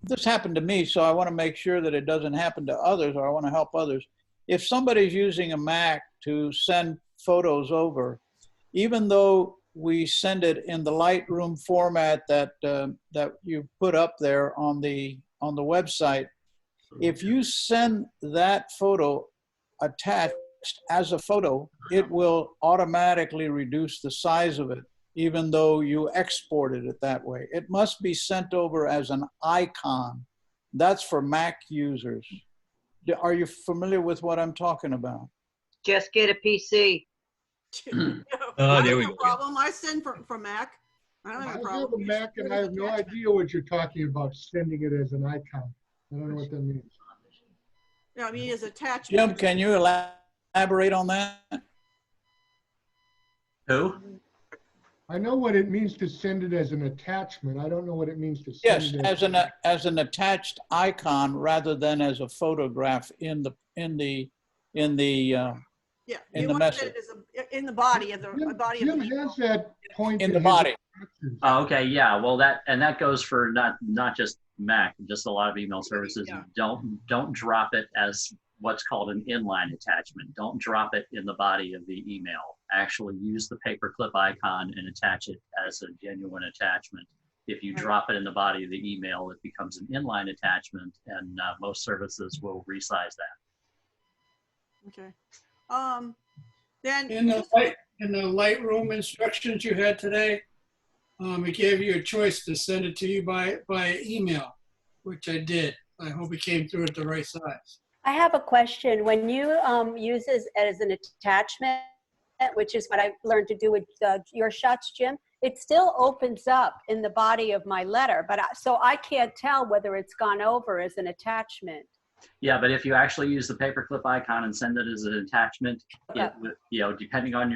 this happened to me, so I want to make sure that it doesn't happen to others, or I want to help others. If somebody's using a Mac to send photos over, even though we send it in the Lightroom format that that you put up there on the website, if you send that photo attached as a photo, it will automatically reduce the size of it, even though you exported it that way. It must be sent over as an icon. That's for Mac users. Are you familiar with what I'm talking about? Just get a PC. I There have we no go. problem. I send from Mac. I don't I have a have problem. a Mac and I have no idea what you're talking about, sending it as an icon. I don't know what that means. Yeah, I mean, as attachment. Jim, can you elaborate on that? Who? I know what it means to send it as an attachment. I don't know what it means to send Yes, it as an attached icon rather than as a photograph in the Yeah, in you the want to message. set it as in the body of the body of Jim the email. has that point In the his body. instructions. Oh, okay, yeah. Well, that goes for not just Mac, just a lot of email services. Yeah. Don't drop it as what's called an inline attachment. Don't drop it in the body of the email. Actually use the paperclip icon and attach it as a genuine attachment. If you drop it in the body of the email, it becomes an inline attachment, and most services will resize that. Okay. Then In the Lightroom instructions you had today, it gave you a choice to send it to you by email, which I did. I hope it came through at the right size. I have a question. When you use it as an attachment, which is what I learned to do with your shots, Jim, it still opens up in the body of my letter, but so I can't tell whether it's gone over as an attachment. Yeah, but if you actually use the paperclip icon and send it as an attachment, Okay. depending on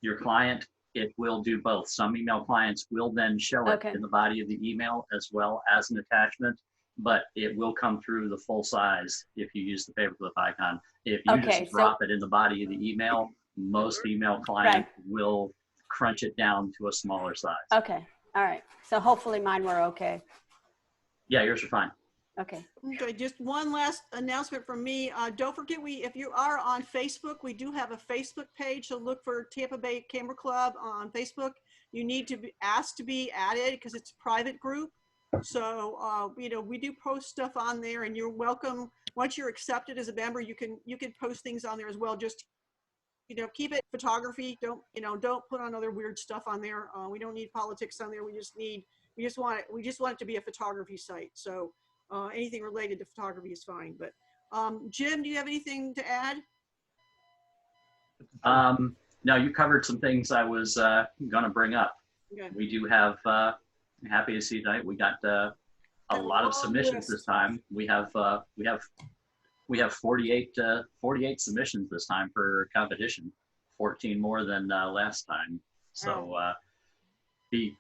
your client, it will do both. Some email clients will then show it in the body of the email as well as an attachment, but it will come through the full size if you use the paperclip icon. If you just drop it in the body of the email, most email clients will crunch it down to a smaller size. Okay, all right. So hopefully mine were okay. Yeah, yours are fine. Okay. Okay, just one last announcement from me. Don't forget, if you are on Facebook, we do have a Facebook page. So look for Tampa Bay Camera Club on Facebook. You need to be asked to be added because it's a private group. So we do post stuff on there, and you're welcome. Once you're accepted as a member, you can post things on there as well. Just keep it photography. Don't put on other weird stuff on there. We don't need politics on there. We just want it to be a photography site. So. Anything related to photography is fine. But Jim, do you have anything to add? No, you covered some things I was going to bring up. Okay. We do have, happy to see tonight, we got a lot of submissions this time. We have 48 submissions this time for competition, 14 more than last time. So be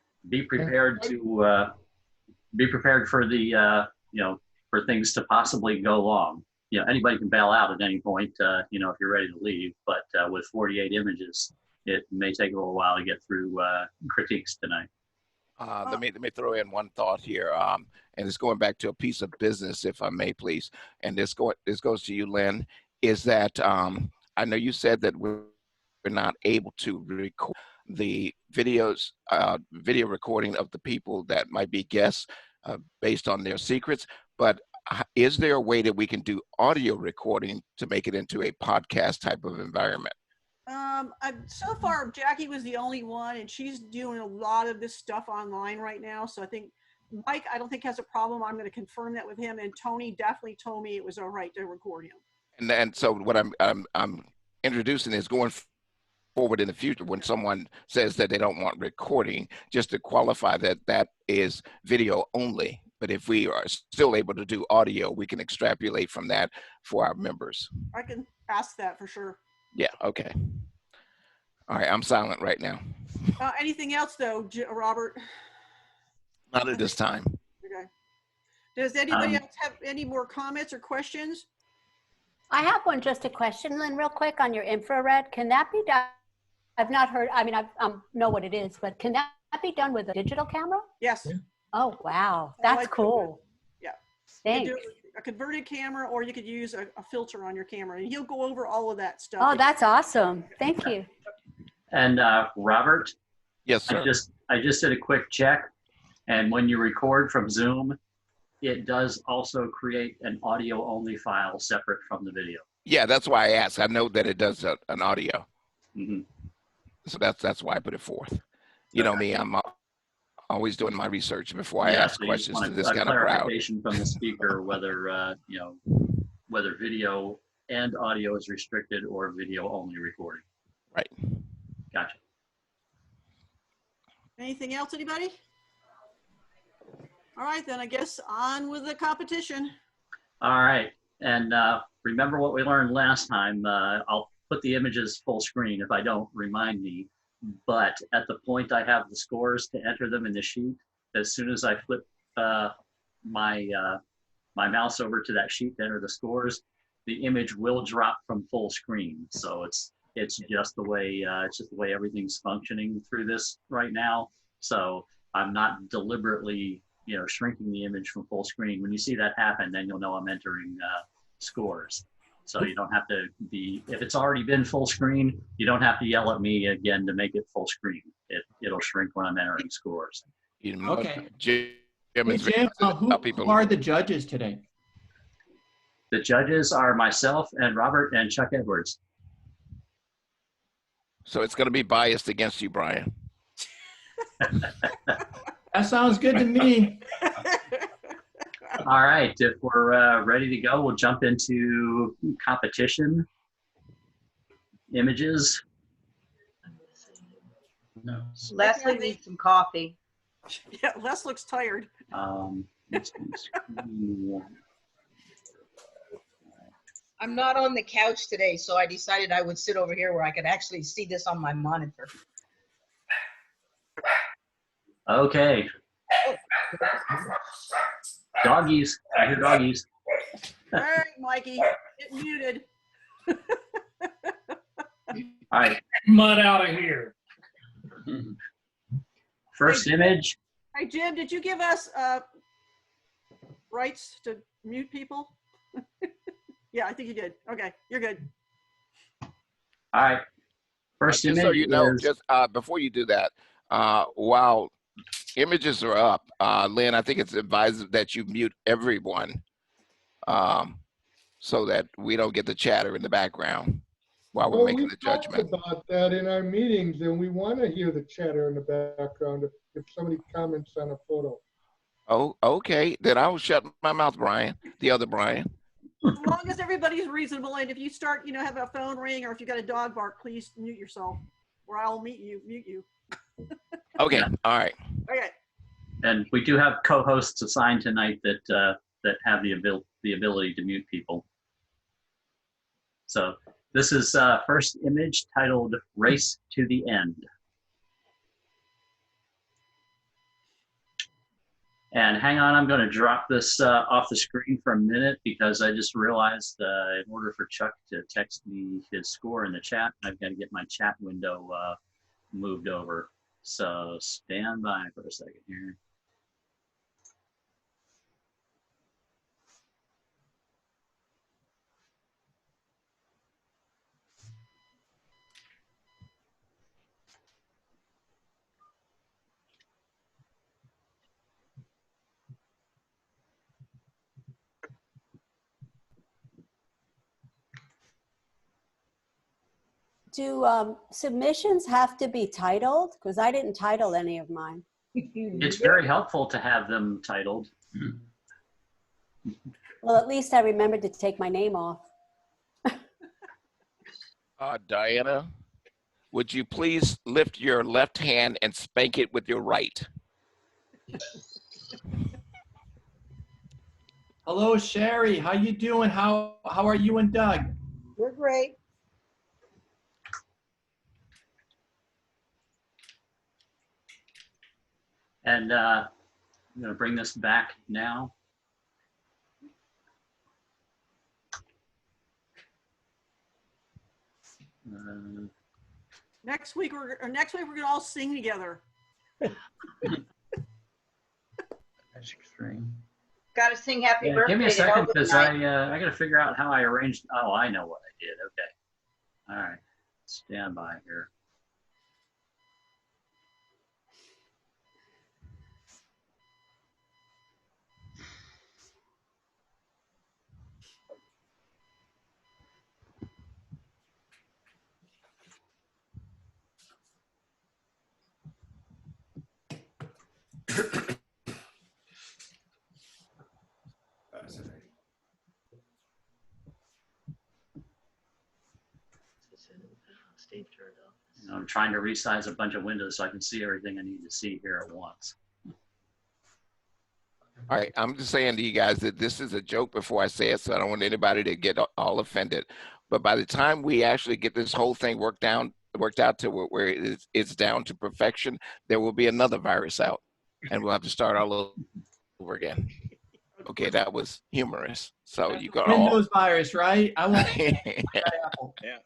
prepared to be prepared for the for things to possibly go wrong. Anybody can bail out at any point, if you're ready to leave, but with 48 images, it may take a little while to get through critiques tonight. Let me throw in one thought here, and it's going back to a piece of business, if I may, please. And this goes to you, Lynn. Is that I know you said that we're not able to record the videos, video recording of the people that might be guests based on their secrets, but is there a way that we can do audio recording to make it into a podcast type of environment? So far, Jackie was the only one, and she's doing a lot of this stuff online right now. So I think Mike, I don't think has a problem. I'm going to confirm that with him, and Tony definitely told me it was all right to record him. And so what I'm introducing is going forward in the future when someone says that they don't want recording, just to qualify that is video only. But if we are still able to do audio, we can extrapolate from that for our members. I can ask that for sure. Yeah, okay. All right, I'm silent right now. Anything else though, Robert? Not at this time. Okay. Does anybody else have any more comments or questions? I have one, just a question, Lynn, real quick on your infrared. Can that be done? I've not heard, I mean, I know what it is, but can that be done with a digital camera? Yes. Oh, wow. I That's like cool. Yeah. You could Thanks. do a converted camera, or you could use a filter on your camera, and he'll go over all of that stuff. Oh, that's awesome. Thank you. And Robert, Yes, sir. I just did a quick check, and when you record from Zoom, it does also create an audio only file separate from the video. Yeah, that's why I asked. I know that it does an audio. Mm-hmm. So that's why I put it forth. You know me, I'm always doing my research before I Yeah, ask so you questions want to this a kind of crowd. clarification from the speaker whether whether video and audio is restricted or video only recording. Right. Gotcha. Anything else, anybody? All right, then I guess on with the competition. All right, and remember what we learned last time. I'll put the images full screen. If I don't, remind me. But at the point I have the scores to enter them in the sheet, as soon as I flip my mouse over to that sheet to enter the scores, the image will drop from full screen. So it's just the way everything's functioning through this right now. So I'm not deliberately shrinking the image from full screen. When you see that happen, then you'll know I'm entering scores. So you don't have to if it's already been full screen, you don't have to yell at me again to make it full screen. It'll shrink when I'm entering scores. Okay. Jim Hey, is Jim, who people. are the judges today? The judges are myself and Robert and Chuck Edwards. So it's going to be biased against you, Brian. That sounds good to me. All right, if we're ready to go, we'll jump into competition. Images. No. Leslie needs some coffee. Yeah, Les looks tired. Let's see, screen one. I'm not on the couch today, so I decided I would sit over here where I could actually see this on my monitor. Okay. Doggies. I hear doggies. All right, Mikey, get muted. All right. Mud out of here. First image. Hey, Jim, did you give us rights to mute people? Yeah, I think you did. Okay, you're good. All right. First Just image. so you know, is, just before you do that, while images are up, Lynn, I think it's advised that you mute everyone so that we don't get the chatter in the background while we're making the judgment. We talked about that in our meetings, and we want to hear the chatter in the background if somebody comments on a photo. Oh, okay. Then I'll shut my mouth, Brian, the other Brian. As long as everybody's reasonable, and if you start, have a phone ring, or if you got a dog bark, please mute yourself, or I'll mute you. Okay, all right. Okay. and we do have co-hosts assigned tonight that have the ability to mute people. So this is first image titled "Race to the End." And hang on, I'm going to drop this off the screen for a minute because I just realized in order for Chuck to text me his score in the chat, I've got to get my chat window moved over. So stand by for a second here. Do submissions have to be titled? Because I didn't title any of mine. It's very helpful to have them titled. Well, at least I remembered to take my name off. Diana, would you please lift your left hand and spank it with your right? Hello, Sherry. How you doing? How are you and Doug? We're great. And I'm going to bring this back now. Next week we're gonna all sing together. That's extreme. Got to sing happy Yeah, birthday give me a to second Elvis because tonight. I got to figure out how I arranged. Oh, I know what I did. Okay. All right. Stand by here. I'm trying to resize a bunch of windows so I can see everything I need to see here at once. All right, I'm just saying to you guys that this is a joke before I say it, so I don't want anybody to get all offended. But by the time we actually get this whole thing worked out to where it's down to perfection, there will be another virus out, and we'll have to start all over again. Okay, that was humorous. So you got all. Windows virus, right? I want Apple. Yeah.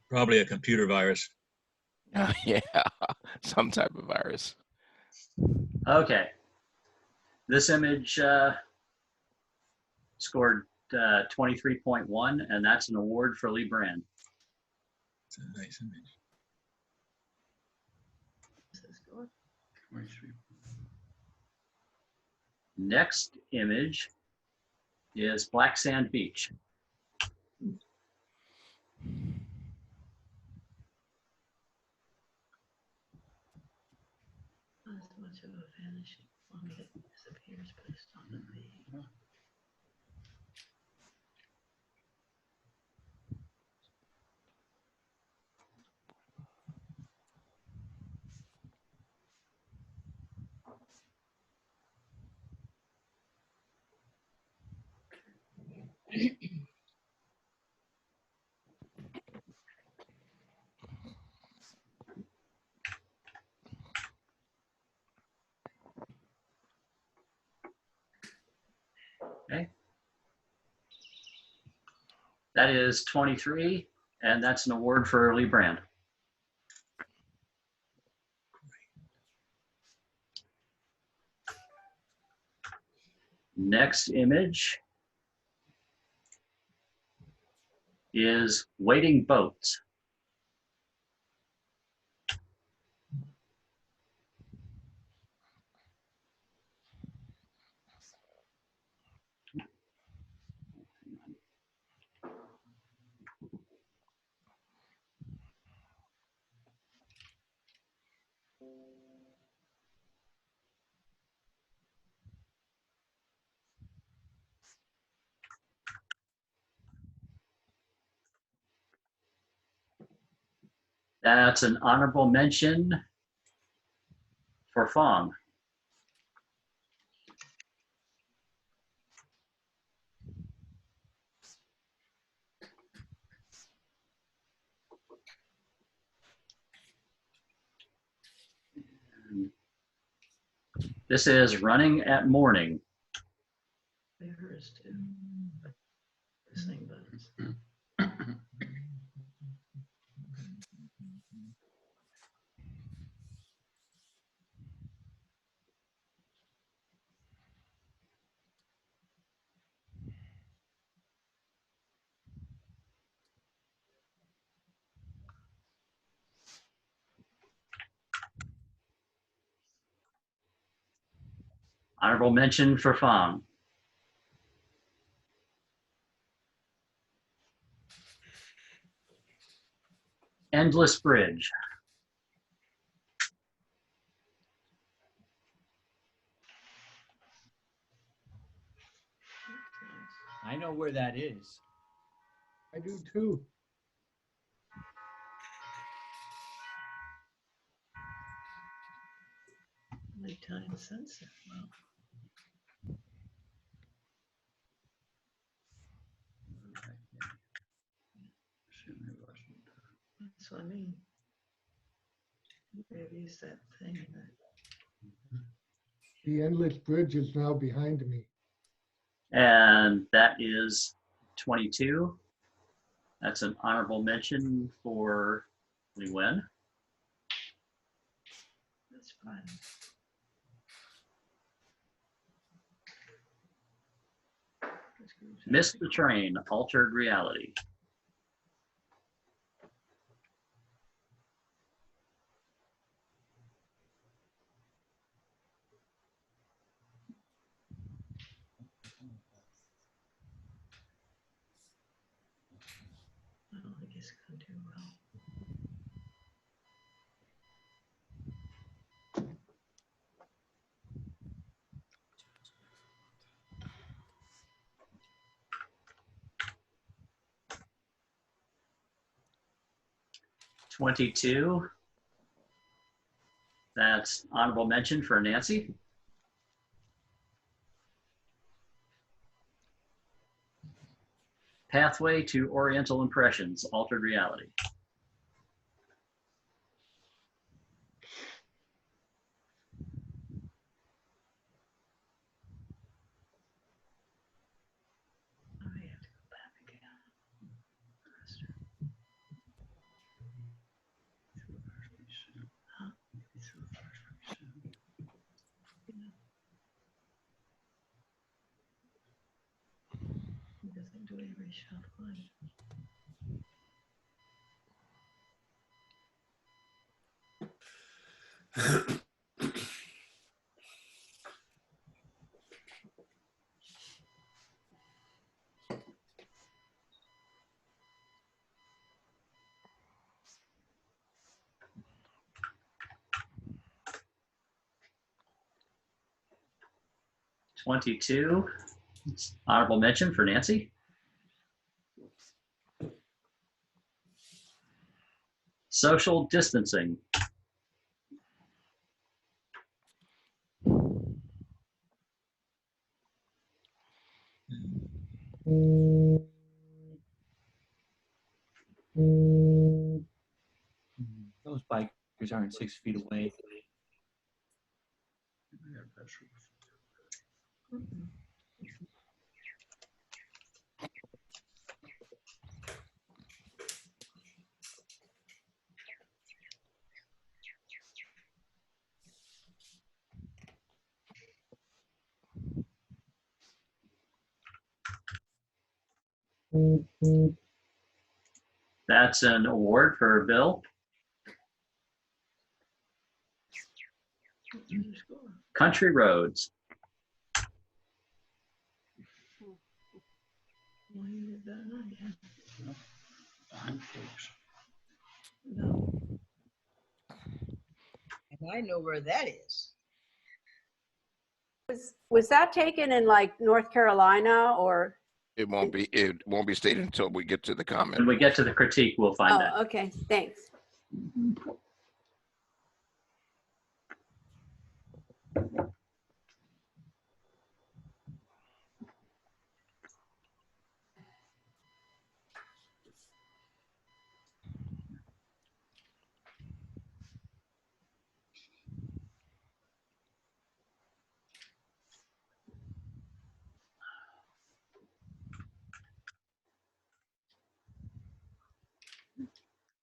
Probably a computer virus. Yeah, some type of virus. Okay. This image scored 23.1, and that's an award for Lee Brand. It's a nice image. Next image is Black Sand Beach. Okay. That is 23, and that's an award for Lee Brand. Next image is Waiting Boats. That's an honorable mention for Fong. This is Running at Morning. Hers too. Listening buttons. Honorable mention for Fong. Endless Bridge. I know where that is. I do too. Nighttime sunset. Wow. That's what I mean. They've used that thing. The endless bridge is now behind me. And that is 22. That's an honorable mention for Lee Wen. That's fine. Missed the Train, Altered Reality. I don't think he's gonna do well. '22. That's honorable mention for Nancy. Pathway to Oriental Impressions, Altered Reality. I may have to go back again. Huh? He doesn't do any reshuffling. '22. Honorable mention for Nancy. Social Distancing. Those bikers aren't 6 feet away. That's an award for Bill. Country Roads. Well, you did that again. No. And I know where that is. Was that taken in like North Carolina or? It won't be stated until we get to the comment. When we get to the critique, we'll find out. Oh, okay, thanks.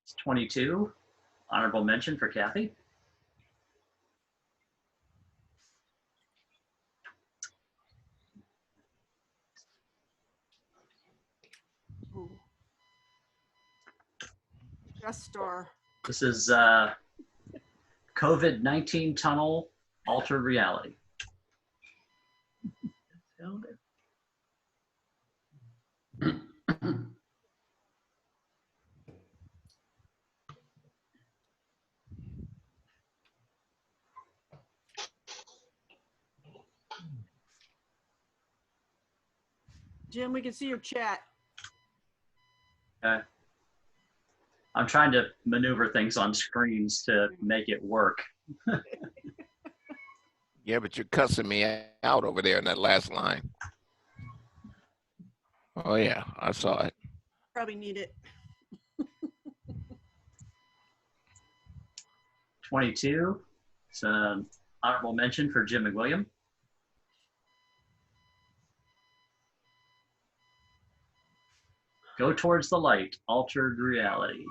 It's 22. Honorable mention for Kathy. Just star. This is COVID-19 Tunnel, Altered Reality. Found it. Jim, we can see your chat. Okay. I'm trying to maneuver things on screens to make it work. Yeah, but you're cussing me out over there in that last line. Oh yeah, I saw it. Probably need it. 22. It's an honorable mention for Jim McWilliam. Go towards the light. Altered reality.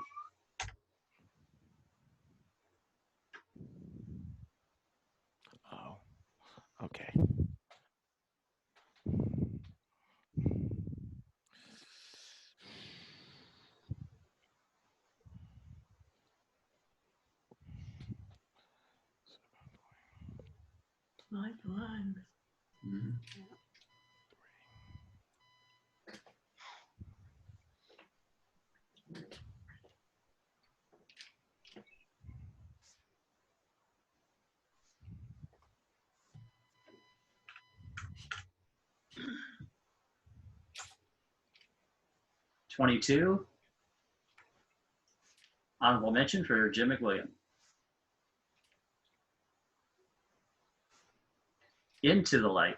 Oh, okay. Lifeline. Mhm. 22. Honorable mention for Jim McWilliam. Into the light.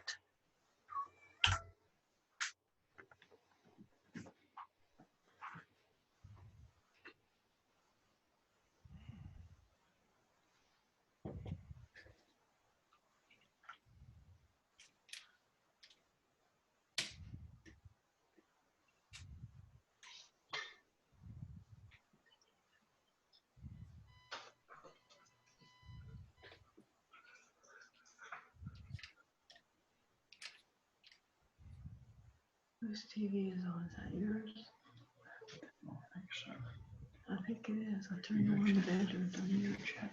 Whose TV is on? Is that yours? I think it is. I'll turn you on the bedroom. Don't you check.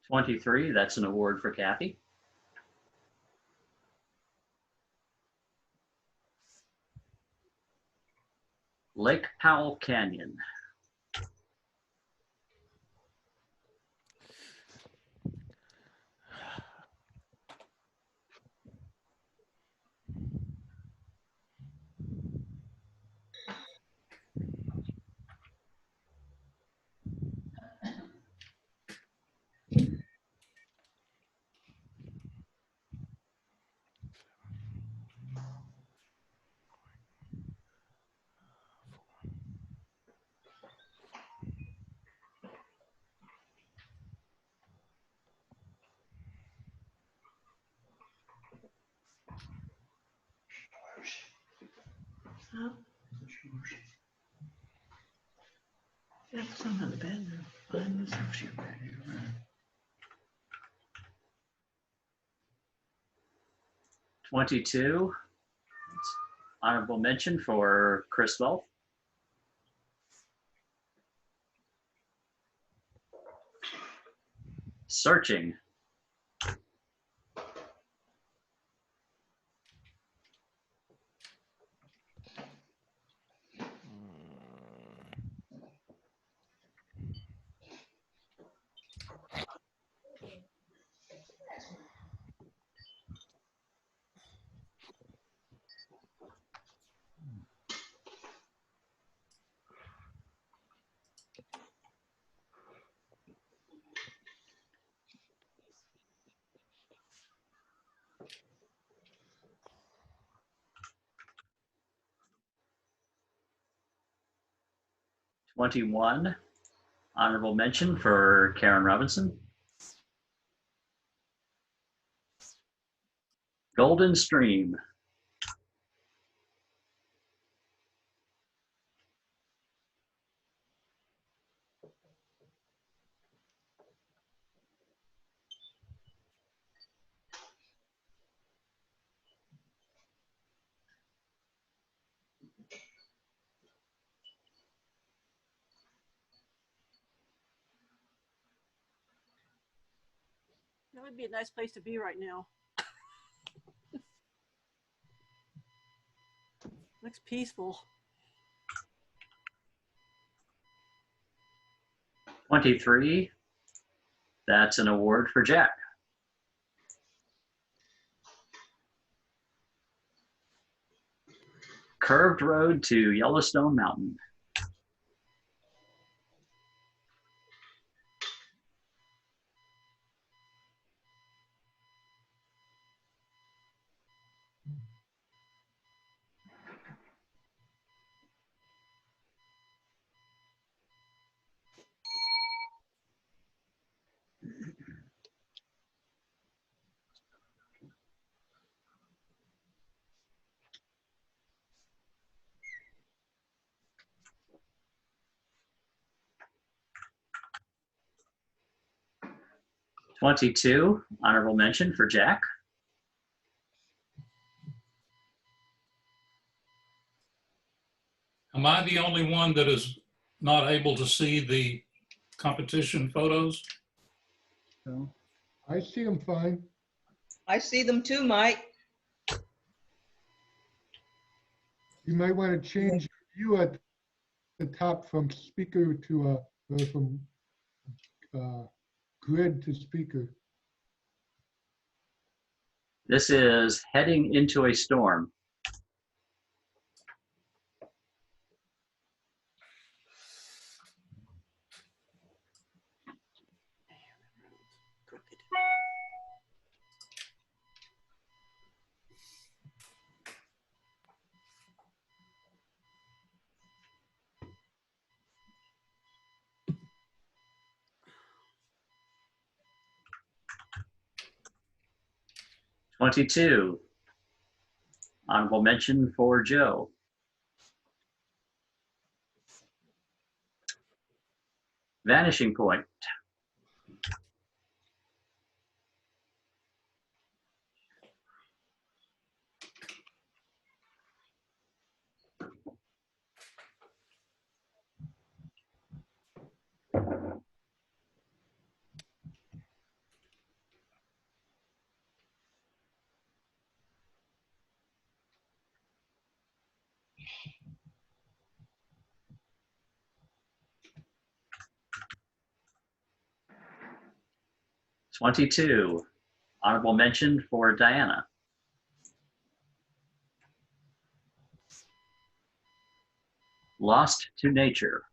23. That's an award for Kathy. Lake Powell Canyon. Huh? That's some in the bedroom. Find the social bedroom. 22. Honorable mention for Chris Wolf. Searching. '21. Honorable mention for Karen Robinson. Golden Stream. That would be a nice place to be right now. Looks peaceful. 23. That's an award for Jack. Curved road to Yellowstone Mountain. 22, honorable mention for Jack. Am I the only one that is not able to see the competition photos? So, I see them fine. I see them too, Mike. You might want to change your view at the top from speaker to, or from grid to speaker. This is heading into a storm. Crooked. 22, honorable mention for Joe. Vanishing point. Twenty-two, honorable mention for Diana. Lost to nature.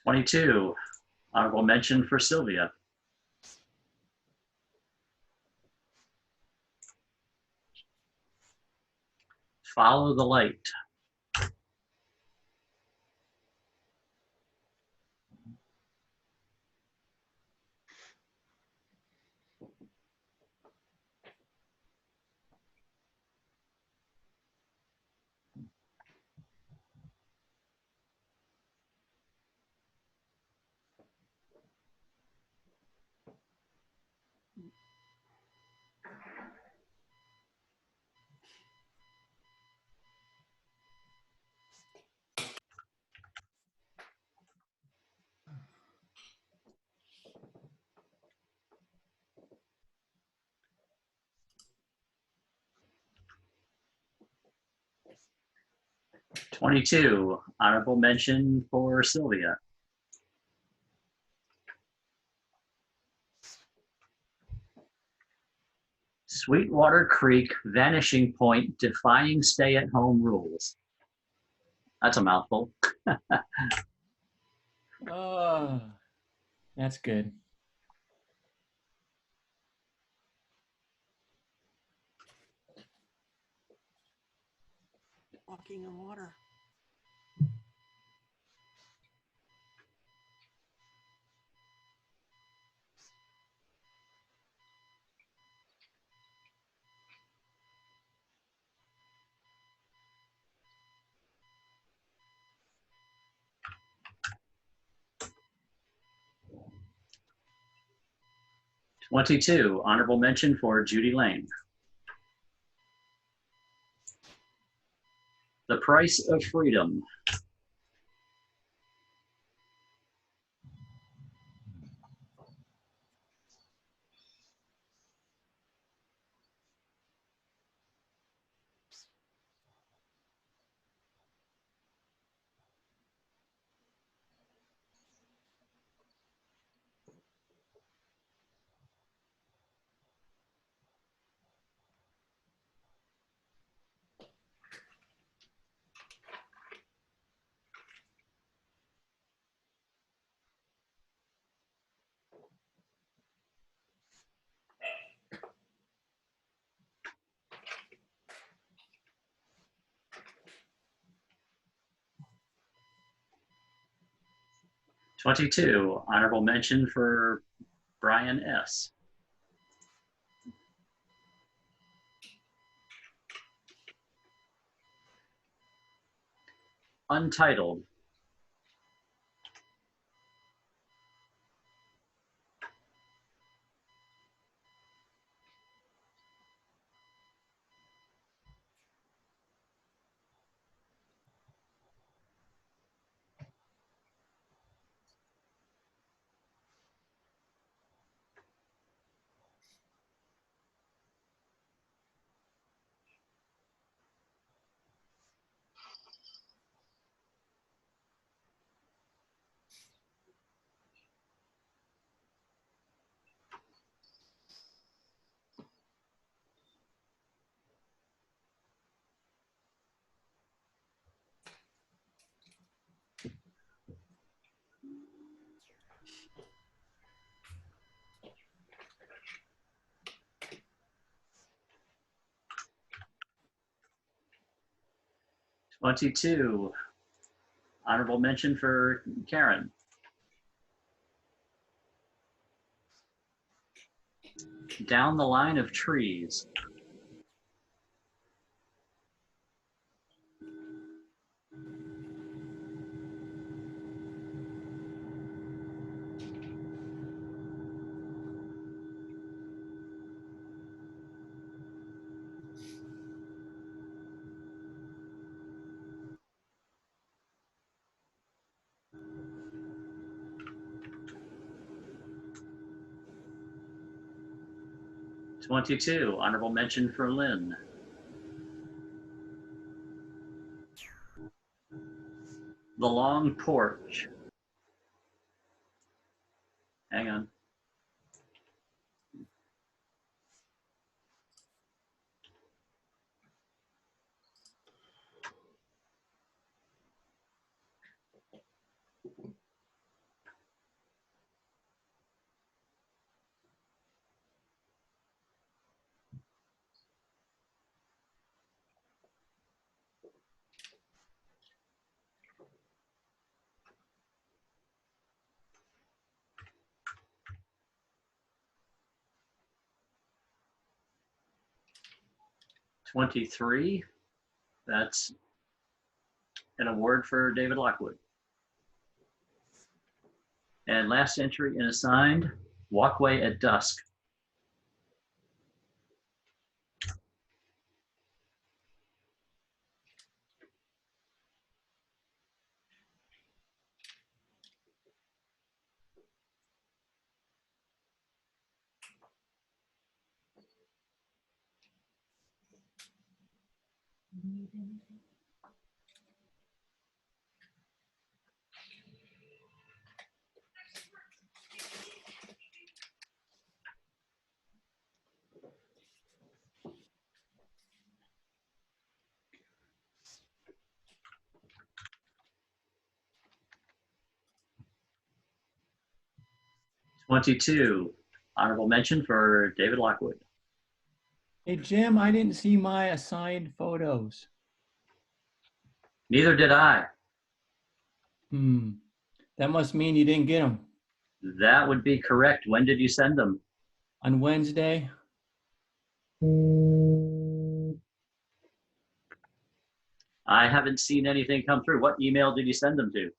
Twenty-two, honorable mention for Sylvia. Follow the light. 22, honorable mention for Sylvia. Sweetwater Creek vanishing point defying stay-at-home rules. That's a mouthful. Oh, that's good. Walking in water. Twenty-two, honorable mention for Judy Lane. The price of freedom. 22, honorable mention for Brian S. Untitled, 22, honorable mention for Karen. Down the line of trees. 22, honorable mention for Lynn. The long porch. Hang on. $23, that's an award for David Lockwood. And last entry in assigned, walkway at dusk. $22, honorable mention for David Lockwood. Hey, Jim, I didn't see my assigned photos. Neither did I. That must mean you didn't get them. That would be correct. When did you send them? On Wednesday. I haven't seen anything come through. What email did you send them to?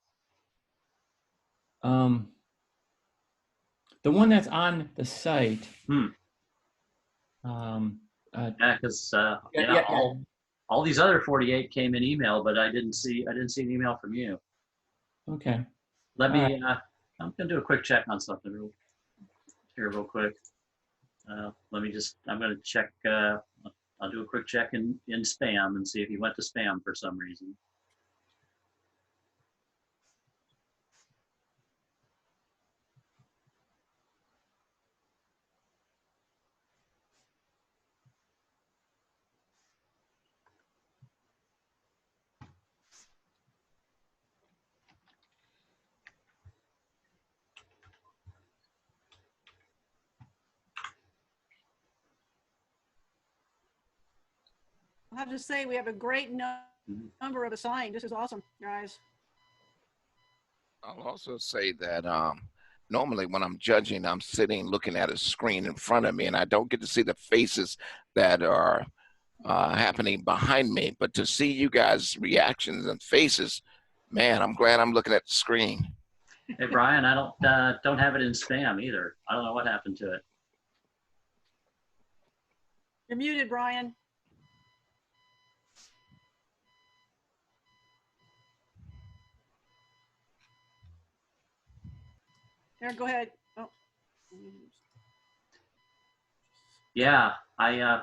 The one that's on the site. Yeah, because all these other 48 came in email, but I didn't see an email from you. Okay. Let me. I'm gonna do a quick check on something real quick. Let me just. I'm gonna check. I'll do a quick check in spam and see if he went to spam for some reason. I have to say, we have a great number of assigned. This is awesome, guys. I'll also say that normally when I'm judging, I'm sitting looking at a screen in front of me, and I don't get to see the faces that are happening behind me. But to see you guys' reactions and faces, man, I'm glad I'm looking at the screen. Hey, Brian, I don't have it in spam either. I don't know what happened to it. You're muted, Brian. Here, go ahead. Oh. Yeah, I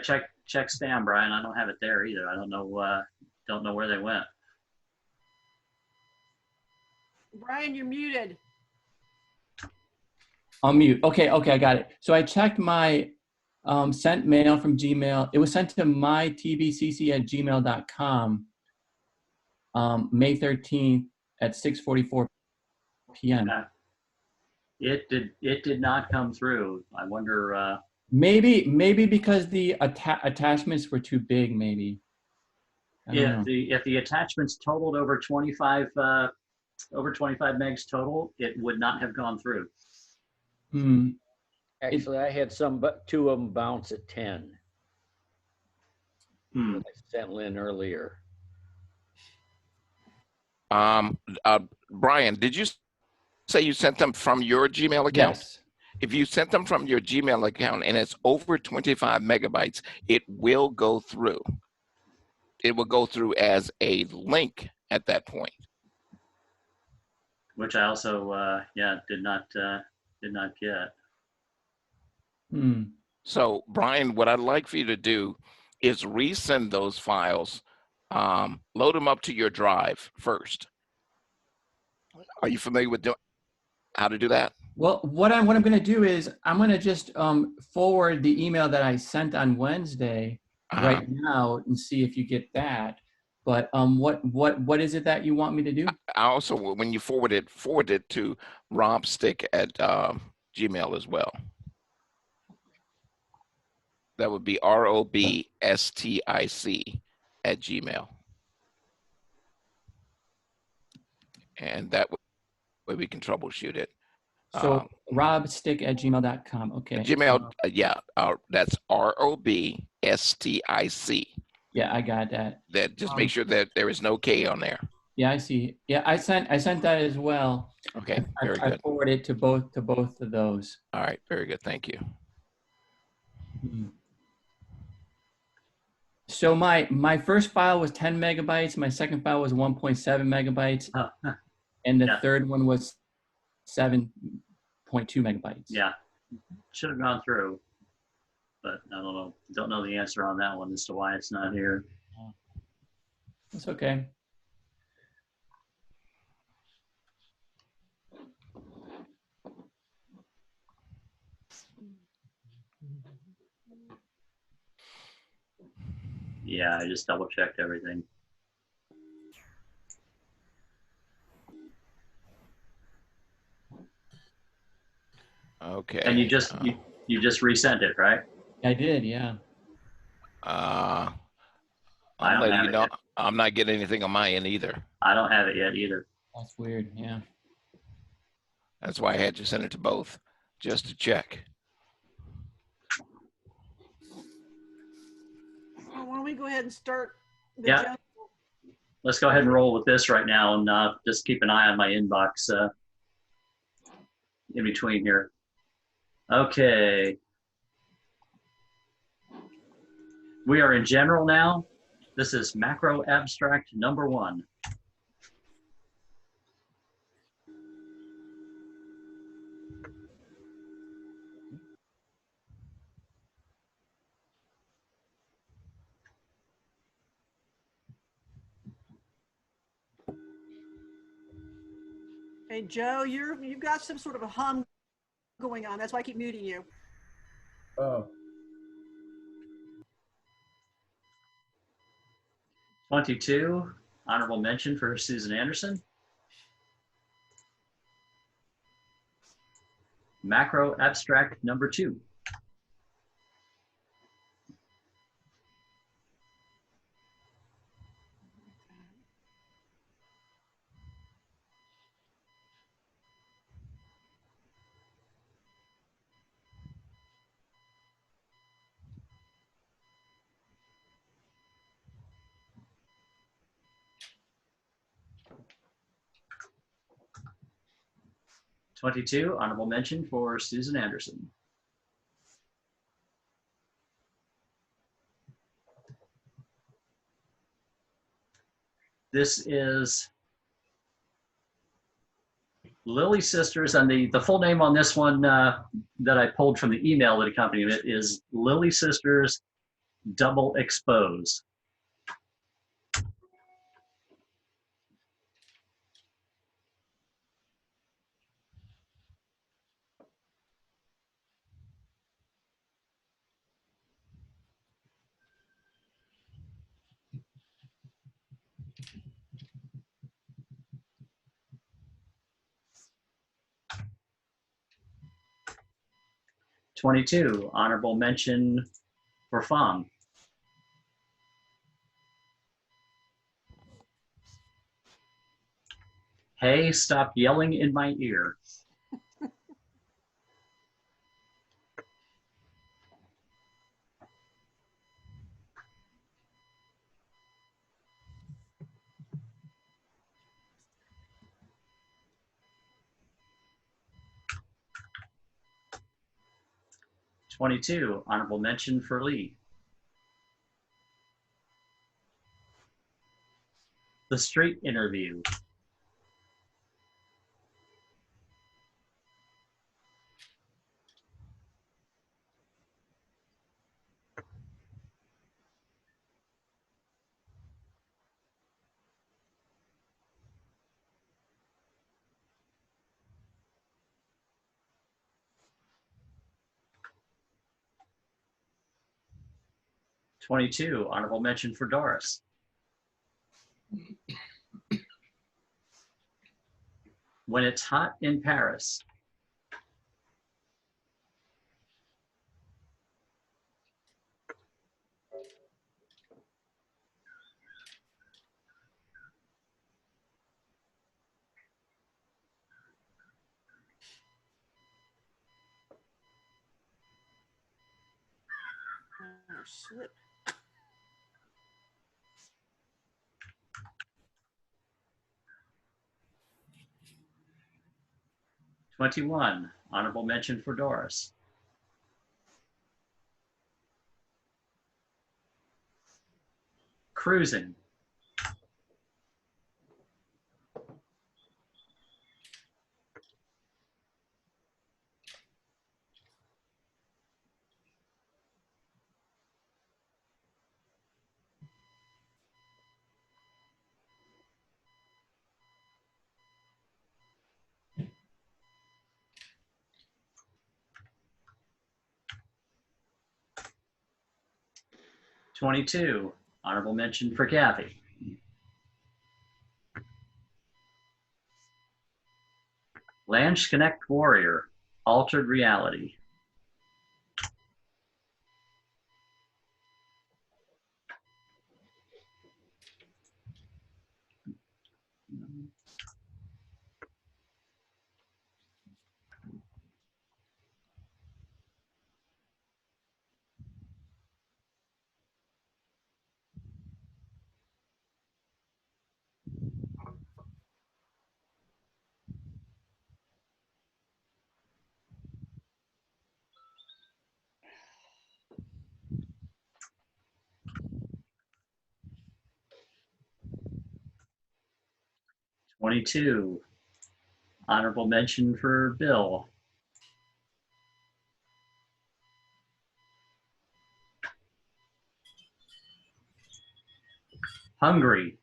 checked spam, Brian. I don't have it there either. I don't know where they went. Brian, you're muted. I'll mute. Okay, I got it. So I checked my sent mail from Gmail. It was sent to mytbcc@gmail.com May 13th at 6:44 p.m. Yeah. It did not come through. I wonder. Maybe because the attachments were too big, maybe. I don't know. If the attachments totaled over 25 megs total, it would not have gone through. Actually, I had two of them bounce at 10. That I sent Lynn earlier. Brian, did you say you sent them from your Gmail account? Yes. If you sent them from your Gmail account and it's over 25 megabytes, it will go through. It will go through as a link at that point. Which I also did not get. So Brian, what I'd like for you to do is resend those files, load them up to your drive first. Are you familiar with how to do that? Well, what I'm going to do is I'm going to just forward the email that I sent on Wednesday right now and see if you get that. But what is it that you want me to do? I also, when you forward it to robstick@gmail as well. That would be robstic@gmail. And that way we can troubleshoot it. So robstick@gmail.com. Okay. Gmail, that's ROBSTIC. Yeah, I got that. That just make sure that there is no K on there. Yeah, I see. Yeah, I sent that as well. Okay, very good. I forwarded to both of those. All right, very good. Thank you. So my first file was 10 megabytes. My second file was 1.7 megabytes. And the third one was 7.2 megabytes. Yeah, should have gone through, but I don't know the answer on that one as to why it's not here. That's okay. Yeah, I just double checked everything. Okay. And you just resent it, right? I did, yeah. I'm letting you know I'm not getting anything on my end either. I don't have it yet either. That's weird, yeah. That's why I had to send it to both, just to check. Well, why don't we go ahead and start the Yeah. Let's go ahead and roll with this right now and just keep an eye on my inbox in between here. Okay. We are in general now. This is macro abstract number 1. Hey, Joe, you've got some sort of a hum going on. That's why I keep muting you. Oh. 22, honorable mention for Susan Anderson. Macro abstract number 2. 22, honorable mention for Susan Anderson. This is Lilly Sisters, and the full name on this one that I pulled from the email that accompanied it is Lilly Sisters Double Expose. '22, honorable mention for FOM. Hey, stop yelling in my ear. '22, honorable mention for Lee. The Street Interview. '22, honorable mention for Doris. When It's Hot in Paris. Oh, slip. '21, honorable mention for Doris. Cruising. '22, honorable mention for Kathy. Lange Connect Warrior, Altered Reality. '22, honorable mention for Bill. Hungry.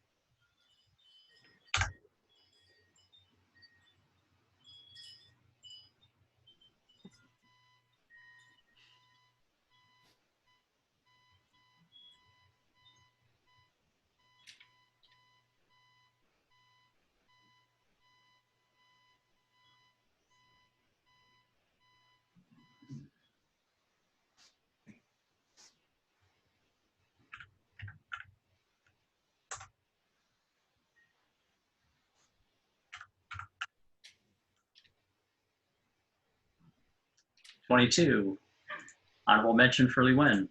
'22, honorable mention for Lee Wen.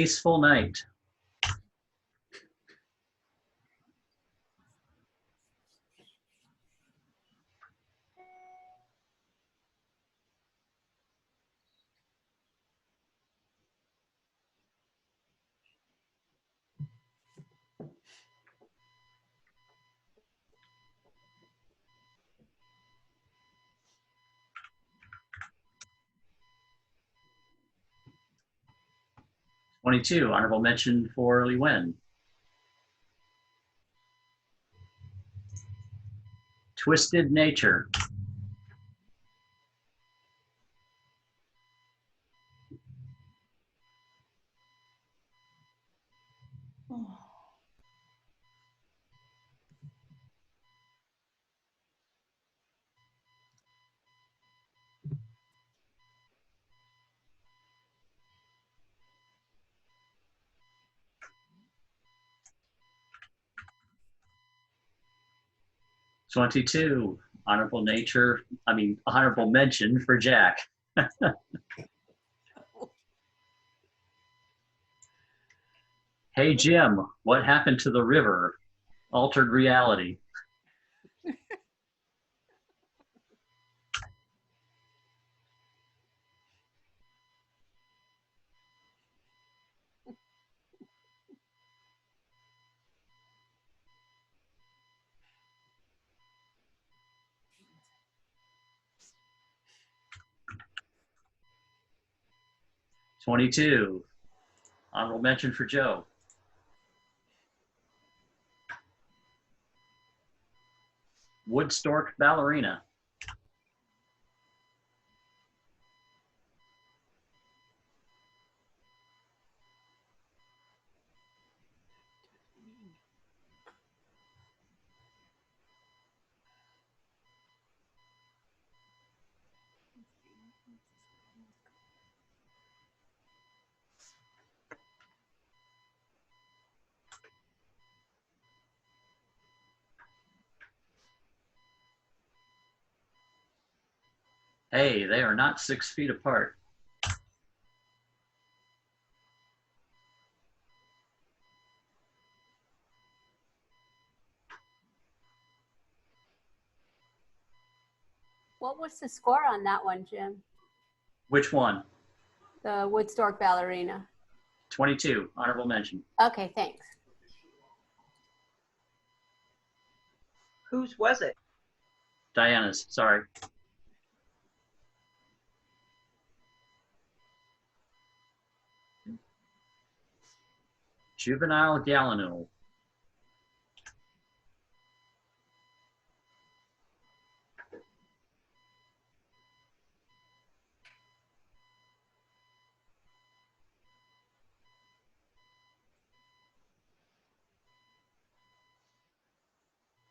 peaceful night. '22, honorable mention for Lee Wen. Twisted Nature. Oh. 22, honorable mention for Jack. Hey Jim, what happened to the river? Altered reality. '22, honorable mention for Joe. Woodstock Ballerina. Hey, they are not 6 feet apart. What was the score on that one, Jim? Which one? The Woodstock Ballerina. 22, honorable mention. Okay, thanks. Whose was it? Diana's, sorry. Juvenile Gallinule.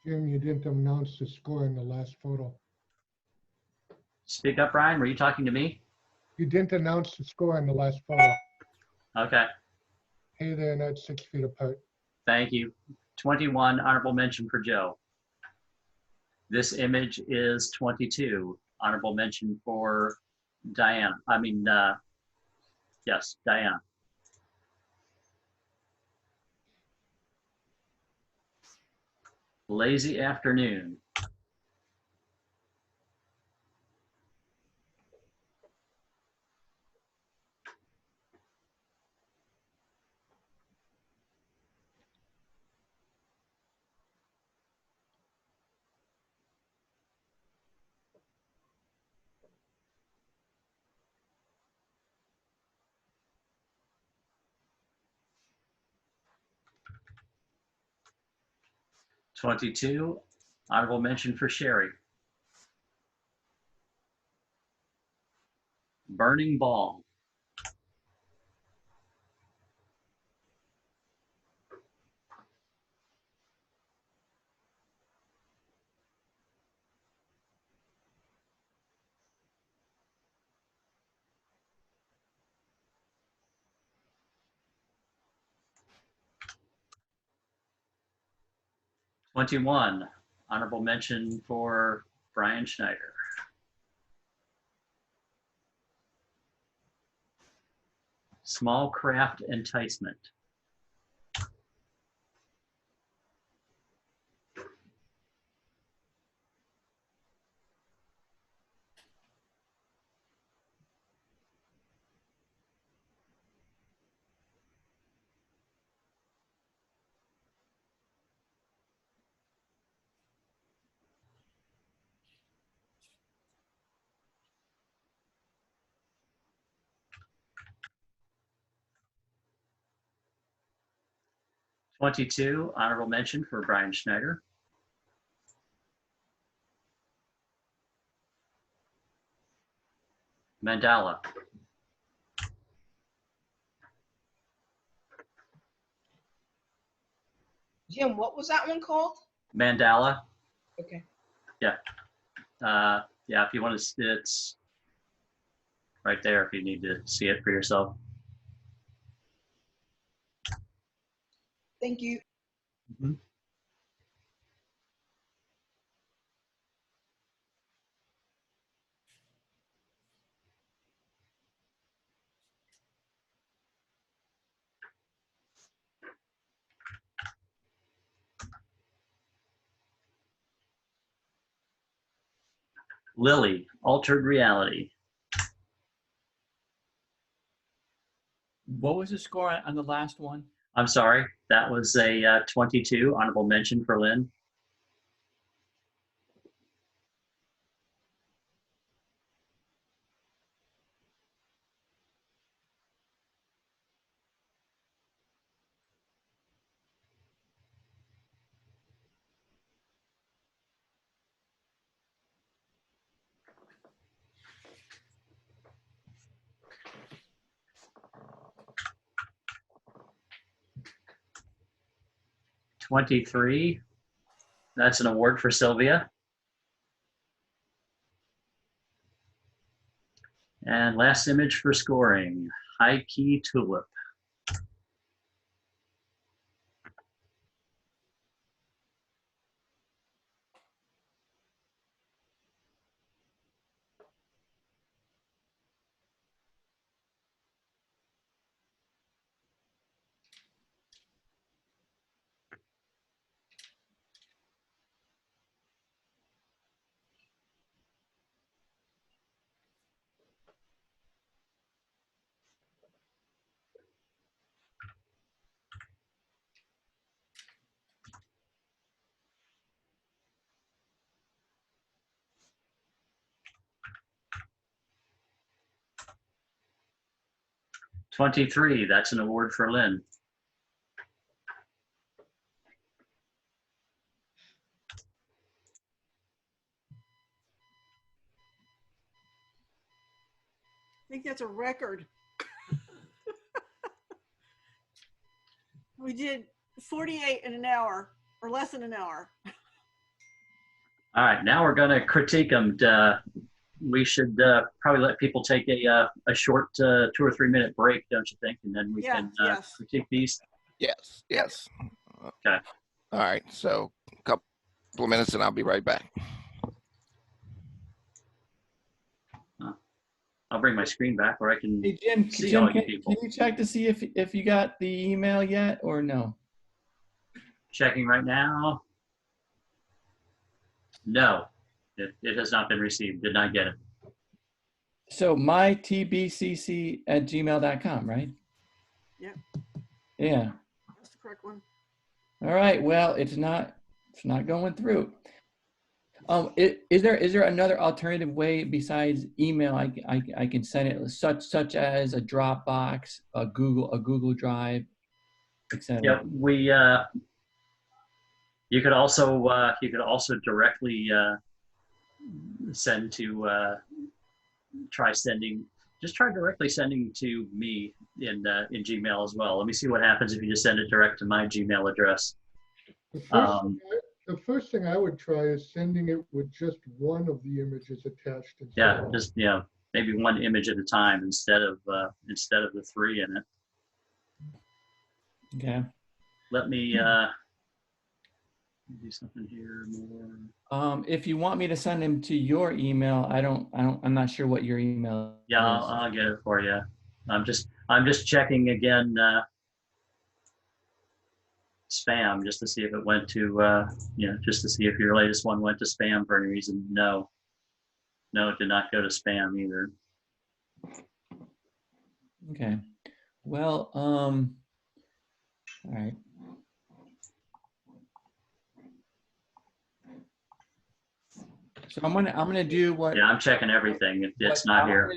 Jim, you didn't announce the score in the last photo. Speak up, Brian. Were you talking to me? You didn't announce the score in the last photo. Okay, Hey, they're not 6 feet apart. thank you. 21, honorable mention for Joe. This image is 22, honorable mention for Diana. Yes, Diana. Lazy afternoon. '22, honorable mention for Sherry. Burning Ball. '21, honorable mention for Brian Schneider. Small craft enticement. '22, honorable mention for Brian Schneider. Mandala. Jim, what was that one called? Mandala. Okay. Yeah. Yeah, if you want to, it's right there if you need to see it for yourself. Thank you. Mm-hmm. Lily, altered reality. What was the score on the last one? I'm sorry, that was a 22, honorable mention for Lynn. '23, that's an award for Sylvia. And last image for scoring, High Key Tulip. '23, that's an award for Lynn. I think that's a record. We did 48 in an hour, or less than an hour. All right, now we're going to critique them. We should probably let people take a short 2 or 3 minute break, don't you think? And then we can yes. critique these. Yes, yes. Okay. All right, so a couple of minutes and I'll be right back. I'll bring my screen back where I can Hey, Jim, see all you can people. you check to see if you got the email yet or no? Checking right now. No, it has not been received. Did not get it. So mytbcc@gmail.com, right? Yep, Yeah. that's the correct one. All right. Well, it's not going through. Is there another alternative way besides email I can send it, such as a Dropbox, a Google Drive, etc.? Yep, you could also directly send to try directly sending to me in Gmail as well. Let me see what happens if you just send it direct to my Gmail address. The first thing I would try is sending it with just one of the images attached. Yeah, just maybe one image at a time instead of the 3 in it. Okay. Let me do something here more. If you want me to send them to your email, I'm not sure what your email Yeah, is. I'll get it for you. I'm just checking again, spam, just to see if it went to, just to see if your latest one went to spam for any reason. No. No, it did not go to spam either. Okay. Well, all right. So I'm gonna do what. Yeah, I'm checking everything. It's not here.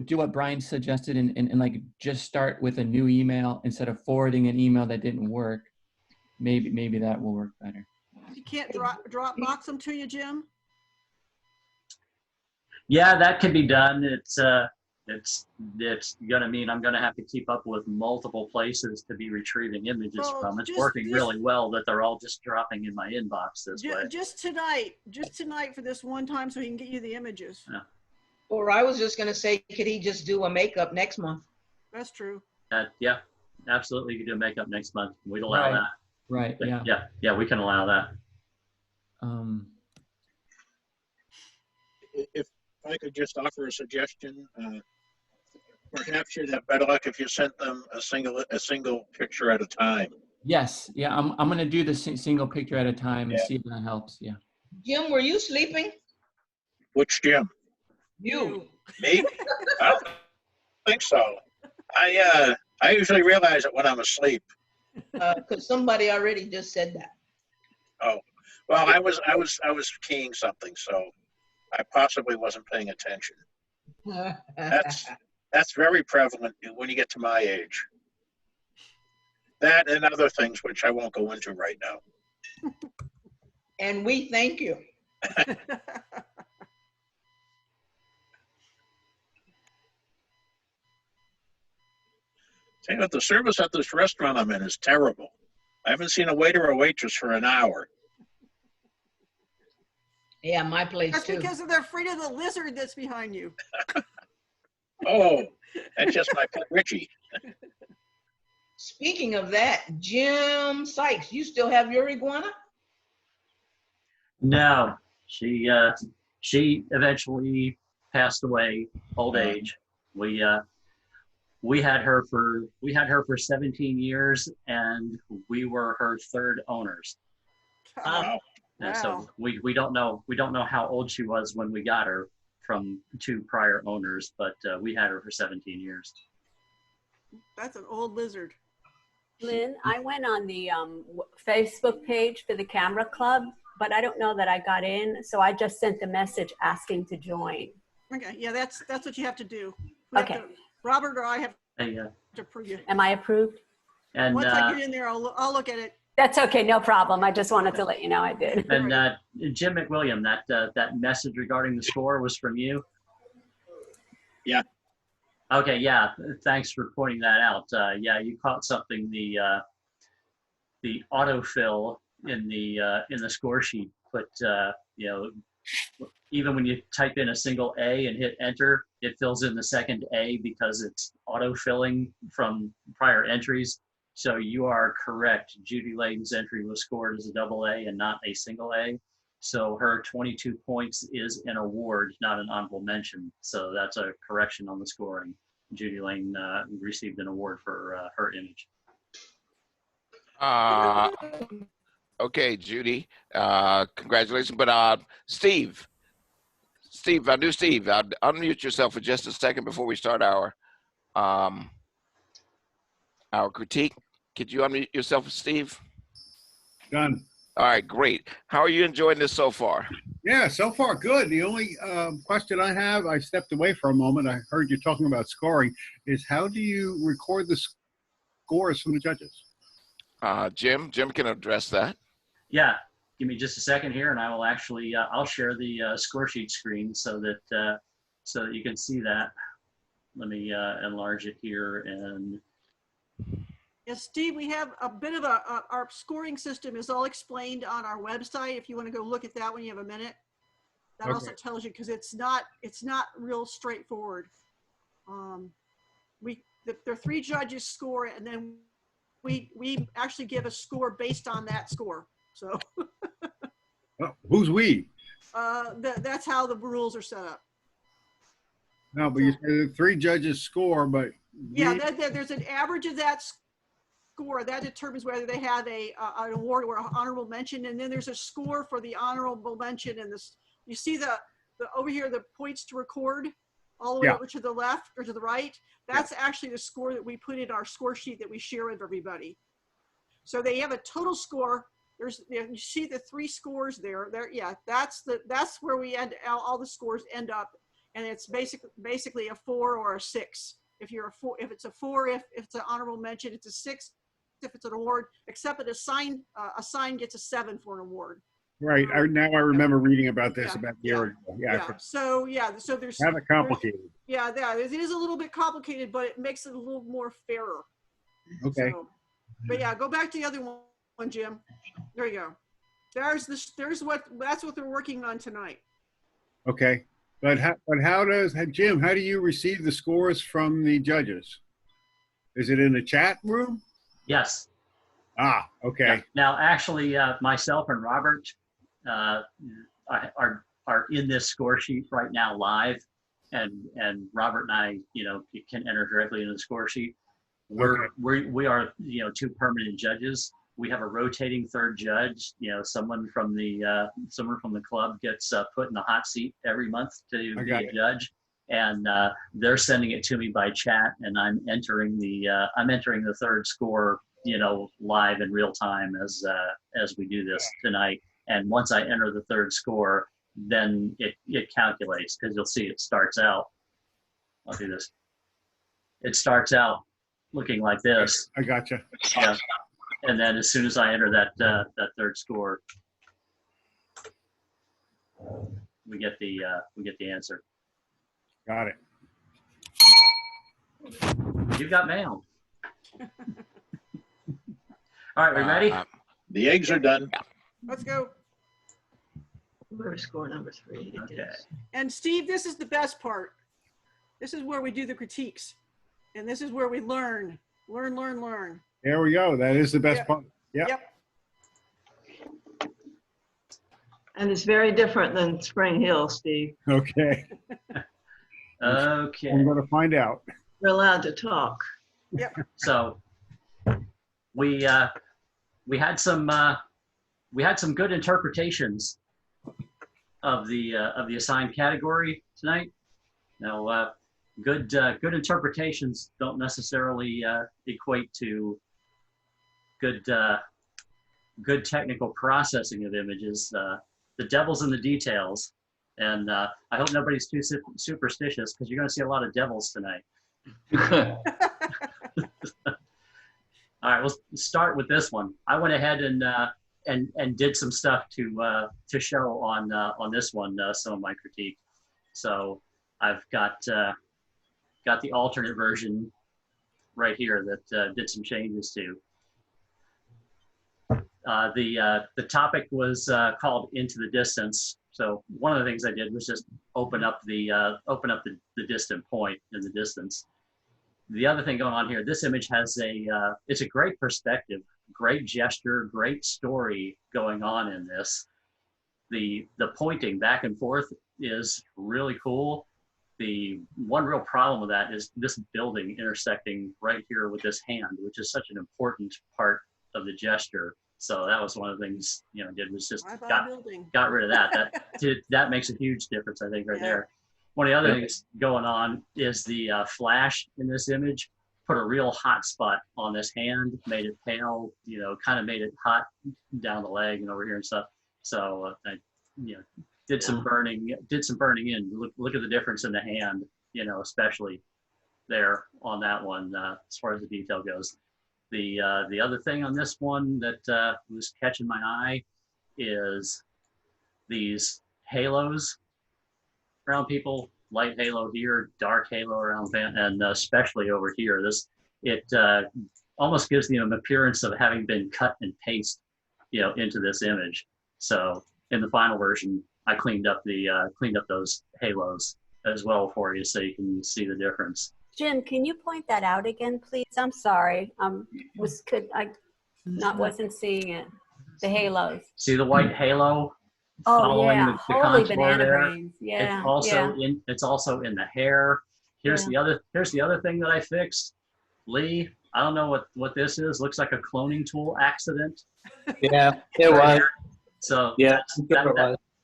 Do what Brian suggested and like just start with a new email instead of forwarding an email that didn't work. Maybe that will work better. You can't Dropbox them to you, Jim? Yeah, that can be done. It's gonna mean I'm gonna have to keep up with multiple places to be retrieving images Well, from. It's just- working just- really well that they're all just dropping in my inbox this way. Just tonight for this one time so he can get you the images. Yeah. Or I was just gonna say, could he just do a makeup next month? That's true. Yeah, absolutely. You can do a makeup next month. We'd allow that. Right. Yeah. Yeah, we can allow that. If I could just offer a suggestion, perhaps you'd have better luck if you sent them a single picture at a time. Yes. Yeah. I'm gonna do the single picture at a time and see if that helps. Yeah. Jim, were you sleeping? Which Jim? You. Me? I don't think so. I usually realize it when I'm asleep. Because somebody already just said that. Oh, well, I was keying something, so I possibly wasn't paying attention. That's very prevalent when you get to my age. That and other things which I won't go into right now. And we thank you. Tell you what, the service at this restaurant I'm in is terrible. I haven't seen a waiter or waitress for an hour. Yeah, my place That's too. because they're afraid of the lizard that's behind you. Oh, that's just my pet Richie. Speaking of that, Jim Sykes, you still have your iguana? No, she eventually passed away, old age. We had her for 17 years, and we were her third owners. Wow. And so we don't know how old she was when we got her from two prior owners, but we had her for 17 years. That's an old lizard. Lynn, I went on the Facebook page for the Camera Club, but I don't know that I got in, so I just sent the message asking to join. Okay, yeah, that's what you have to do. Okay. Robert or I have Hey, to approve you. Am I approved? and Once I get in there, I'll look at it. That's okay, no problem. I just wanted to let you know I did. and Jim McWilliam, that message regarding the score was from you. Yeah. Okay, yeah. Thanks for pointing that out. Yeah, you caught something. The autofill in the score sheet put even when you type in a single A and hit enter, it fills in the second A because it's autofilling from prior entries. So you are correct. Judy Layton's entry was scored as a double A and not a single A. So her 22 points is an award, not an honorable mention. So that's a correction on the scoring. Judy Lane received an award for her image. Okay, Judy, congratulations. But Steve, unmute yourself for just a second before we start our critique. Could you unmute yourself, Steve? Done. All right, great. How are you enjoying this so far? Yeah, so far good. The only question I have, I stepped away for a moment. I heard you talking about scoring, is how do you record the scores from the judges? Jim can address that. Yeah, give me just a second here, and I will actually I'll share the score sheet screen so that you can see that. Let me enlarge it here and. Yes, Steve, we have a bit of our scoring system is all explained on our website. If you want to go look at that when you have a minute, that also tells you, because it's not real straightforward. The three judges score, and then we actually give a score based on that score. So Who's we? that's how the rules are set up. No, but you said the three judges score, but Yeah, there's an average of that score that determines whether they have an award or an honorable mention, and then there's a score for the honorable mention. And this, you see the over here, the points to record all the way over to the left or to the right. That's actually the score that we put in our score sheet that we share with everybody. So they have a total score. There's, you see the 3 scores there. Yeah, that's where we end. All the scores end up, and it's basically a 4 or a 6. If you're a 4, if it's a 4, if it's an honorable mention, it's a 6. If it's an award, except that a sign gets a 7 for an award. Right. Now I remember reading about this about a year ago. Yeah. So there's kind of complicated. Yeah, it is a little bit complicated, but it makes it a little more fairer. Okay. So, but yeah, go back to the other one, Jim. There you go. That's what they're working on tonight. Okay. But how does Jim? How do you receive the scores from the judges? Is it in the chat room? Yes. Ah, okay. Yeah. Now, actually, myself and Robert are in this score sheet right now live, and Robert and I, can enter directly into the score sheet. We are 2 permanent judges. We have a rotating 3rd judge. Someone from the club gets put in the hot seat every month to be a judge, and they're sending it to me by chat, and I'm entering the 3rd score, live in real time as we do this tonight. And once I enter the 3rd score, then it calculates, because you'll see it starts out. I'll do this. It starts out looking like this. I gotcha. Yeah. And then as soon as I enter that 3rd score, we get the answer. Got it. You got mail. All right, we ready? The eggs are done. Let's go. We're score number 3. Okay. And Steve, this is the best part. This is where we do the critiques, and this is where we learn. There we go. That is the best part. Yep. And it's very different than Spring Hill, Steve. Okay. Okay. I'm going to find out. We're allowed to talk. Yep. So we had some good interpretations of the assigned category tonight. Now, good interpretations don't necessarily equate to good technical processing of images. The devil's in the details, and I hope nobody's too superstitious, because you're going to see a lot of devils tonight. All right, we'll start with this one. I went ahead and did some stuff to show on this one, some of my critique. So I've got the alternate version right here that did some changes to. The topic was called Into the Distance. So one of the things I did was just open up the distant point in the distance. The other thing going on here, this image has it's a great perspective, great gesture, great story going on in this. The pointing back and forth is really cool. The one real problem with that is this building intersecting right here with this hand, which is such an important part of the gesture. So that was one of the things, did was just got rid of that. That makes a huge difference, I think, right there. One of the other things going on is the flash in this image put a real hot spot on this hand, made it pale, kind of made it hot down the leg and over here and stuff. So I, did some burning in. Look at the difference in the hand, especially there on that one as far as the detail goes. The other thing on this one that was catching my eye is these halos around people. Light halo here, dark halo around them, and especially over here. It almost gives them an appearance of having been cut and pasted, into this image. So in the final version, I cleaned up those halos as well for you, so you can see the difference. Jim, can you point that out again, please? I'm sorry. Wasn't seeing it. The halos. See the white halo? Oh yeah, the holy contour banana there. brains. Yeah. It's also in the hair. Here's the other thing that I fixed. Lee, I don't know what this is. Looks like a cloning tool accident. Yeah, it Right was. here. So Yeah,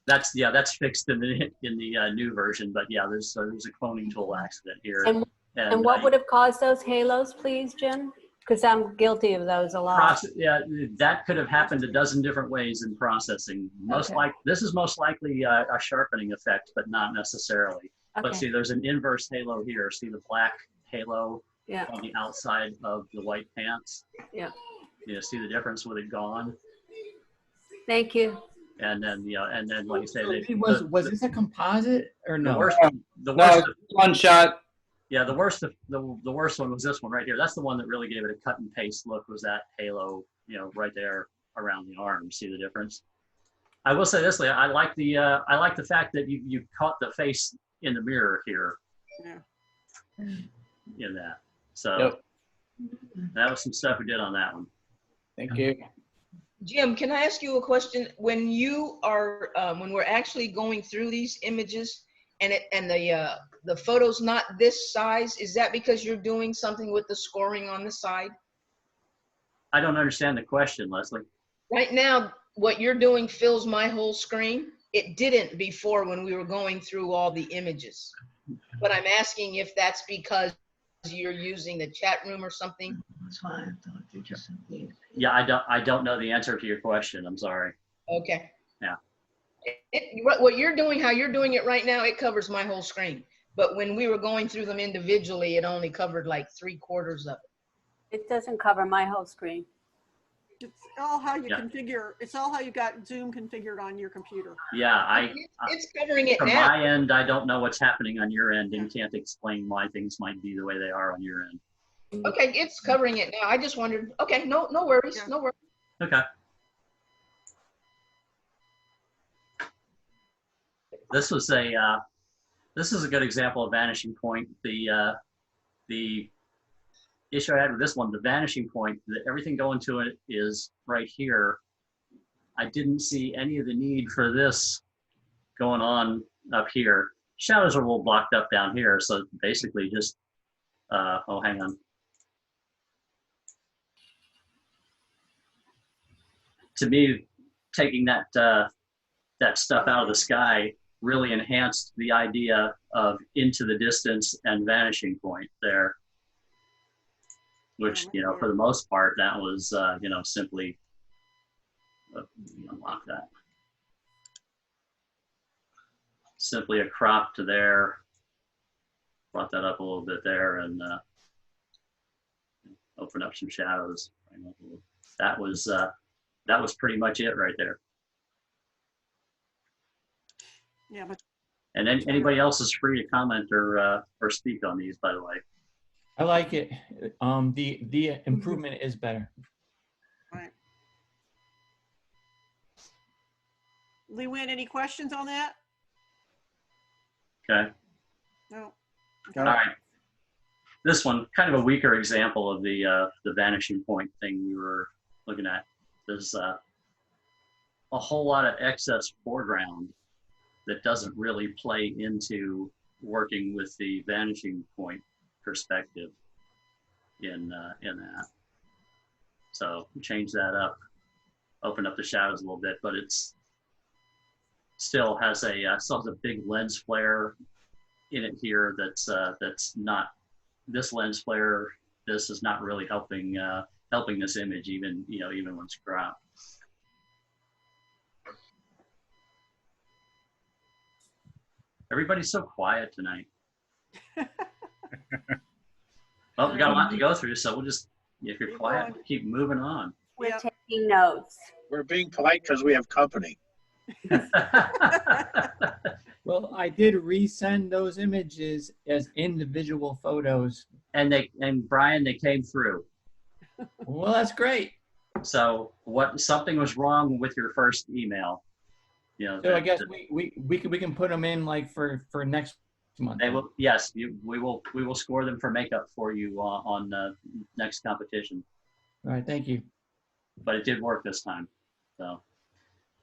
that's fixed in the new version. But yeah, there's a cloning tool accident here. And what would have caused those halos, please, Jim? Because I'm guilty of those a lot. Yeah, that could have happened a dozen different ways in processing. This is most likely a sharpening effect, but not necessarily. But Okay. see, there's an inverse halo here. See the black halo Yeah. on the outside of the white pants? Yeah. You know, see the difference with it gone? Thank you. And then, like you say, Was this a composite or no? The worst one shot. Yeah, the worst one was this one right here. That's the one that really gave it a cut and paste look, was that halo, you know, right there around the arm. See the difference? I will say this, Lee, I like the fact that you caught the face in the mirror here. Yeah. In that. So that was some stuff we did on that one. Thank you. Jim, can I ask you a question? When you are, when we're actually going through these images and the photo's not this size, is that because you're doing something with the scoring on the side? I don't understand the question, Leslie. Right now, what you're doing fills my whole screen. It didn't before when we were going through all the images. But I'm asking if that's because you're using the chat room or something. That's why I thought you just said Yeah, I don't know the answer to your question. I'm sorry. Okay. Yeah. What you're doing, how you're doing it right now, it covers my whole screen. But when we were going through them individually, it only covered like 3/4 of it. It doesn't cover my whole screen. It's all how you configure. It's all how you got Zoom configured on your computer. Yeah, it's covering it from now. my end, I don't know what's happening on your end and can't explain why things might be the way they are on your end. Okay, it's covering it now. I just wondered. Okay, no worries, no worries. Okay. This is a good example of vanishing point. The issue I had with this one, the vanishing point, everything going to it is right here. I didn't see any of the need for this going on up here. Shadows are a little blocked up down here, so basically just, oh, hang on. To me, taking that stuff out of the sky really enhanced the idea of into the distance and vanishing point there. Which, you know, for the most part, that was, you know, simply unlock that. Simply a crop to there. Brought that up a little bit there and open up some shadows. That was pretty much it right there. Yeah, but. And anybody else is free to comment or speak on these, by the way. I like it. The improvement is better. Right. Lee Wynn, any questions on that? Okay. No. Okay. All right. This one, kind of a weaker example of the vanishing point thing we were looking at. There's a whole lot of excess foreground that doesn't really play into working with the vanishing point perspective in that. So change that up, open up the shadows a little bit, but it's still has a big lens flare in it here. That's not this lens flare. This is not really helping this image even when it's cropped. Everybody's so quiet tonight. Well, we got a lot to go through, so we'll just, if you're quiet, keep moving on. We're taking notes. We're being polite because we have company. Well, I did resend those images as individual photos. And Brian, they came through. Well, that's great. So something was wrong with your first email. You know, so I guess we can put them in like for next month. They will, yes, we will score them for makeup for you on next competition. All right, thank you. But it did work this time. So,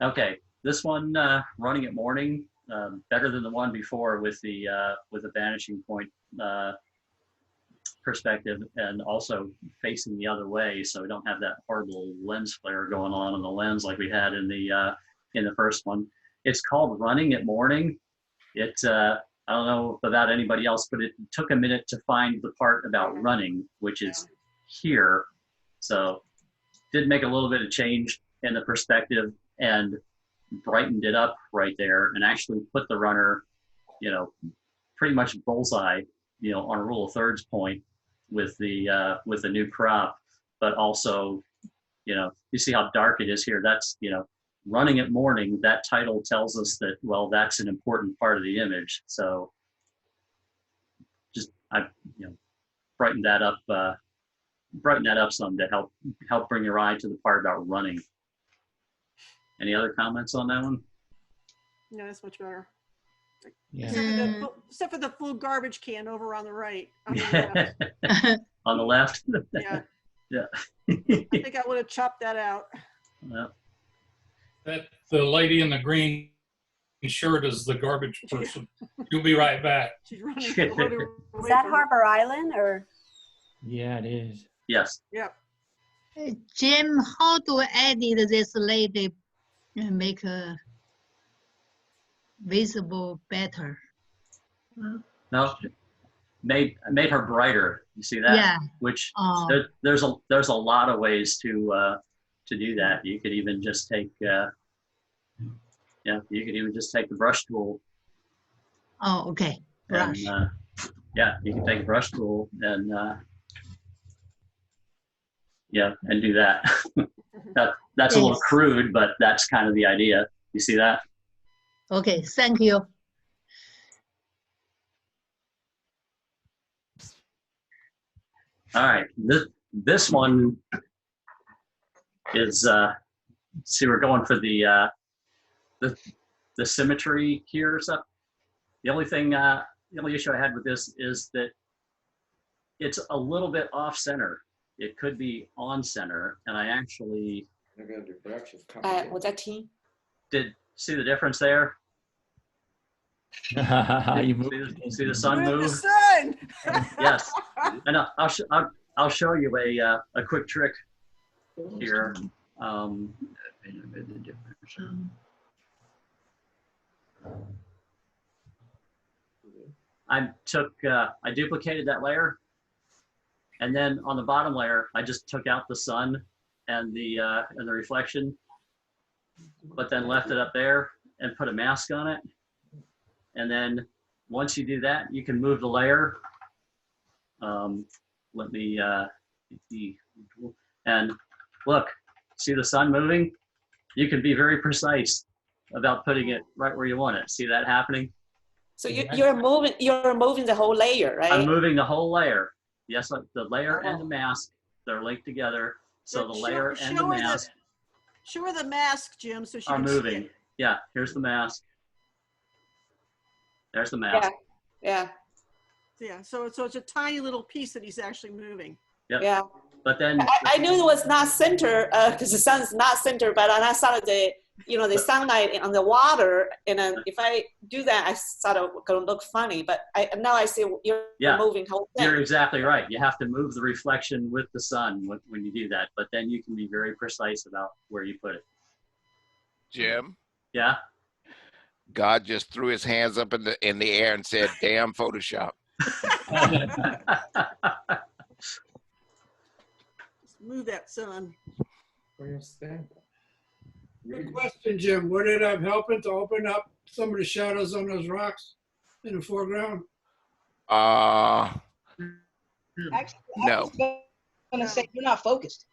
okay, this one running at morning. better than the one before with the vanishing point perspective, and also facing the other way, so we don't have that horrible lens flare going on in the lens like we had in the first one. It's called Running at Morning. I don't know about anybody else, but it took a minute to find the part about running, which is here. So did make a little bit of change in the perspective and brightened it up right there, and actually put the runner, pretty much bullseye, on a rule of thirds point with the new crop. But also, you see how dark it is here. That's, Running at Morning, that title tells us that, well, that's an important part of the image. So just, I brighten that up some to help bring your eye to the part about running. Any other comments on that one? No, that's much better. Yeah. Except for the full garbage can over on the right. On the left. On the left? Yeah. Yeah. I think I would have chopped that out. Yeah. That the lady in the green shirt is the garbage person. You'll be right back. She's running. Is that Harbor Island or? Yeah, it is. Yes. Yep. Jim, how do I edit this lady and make her visible better? No, made her brighter. You see that? Yeah. Which there's a lot of ways to do that. You could even just take you could even just take the brush tool. Oh, okay. Brush. And, you can take a brush tool and and do that. That's a little crude, but that's kind of the idea. You see that? Okay, thank you. All right, this one is see, we're going for the symmetry here or something. The only issue I had with this is that it's a little bit off center. It could be on center, and I actually did see the difference there. See the sun move? The sun! Yes, and I'll show you a quick trick here. I duplicated that layer, and then on the bottom layer, I just took out the sun and the reflection, but then left it up there and put a mask on it. And then once you do that, you can move the layer. Let me and look, see the sun moving? You can be very precise about putting it right where you want it. See that happening? So you're moving the whole layer, right? I'm moving the whole layer. Yes, the layer and the mask, they're linked together. So the layer and the mask Show her the mask, Jim, so she are can see moving. it. Yeah, here's the mask. There's the mask. Yeah. Yeah, so it's a tiny little piece that he's actually moving. Yep. Yeah. But then I knew it was not center because the sun's not center, but then I saw the sunlight on the water, and then if I do that, I thought it was gonna look funny. But now I see you're moving whole thing. You're exactly right. You have to move the reflection with the sun when you do that. But then you can be very precise about where you put it. Jim? Yeah? God just threw his hands up in the air and said, damn Photoshop. Move that sun. Good question, Jim. Would it have helped to open up some of the shadows on those rocks in the foreground? Actually, No. I was going to say you're not focused.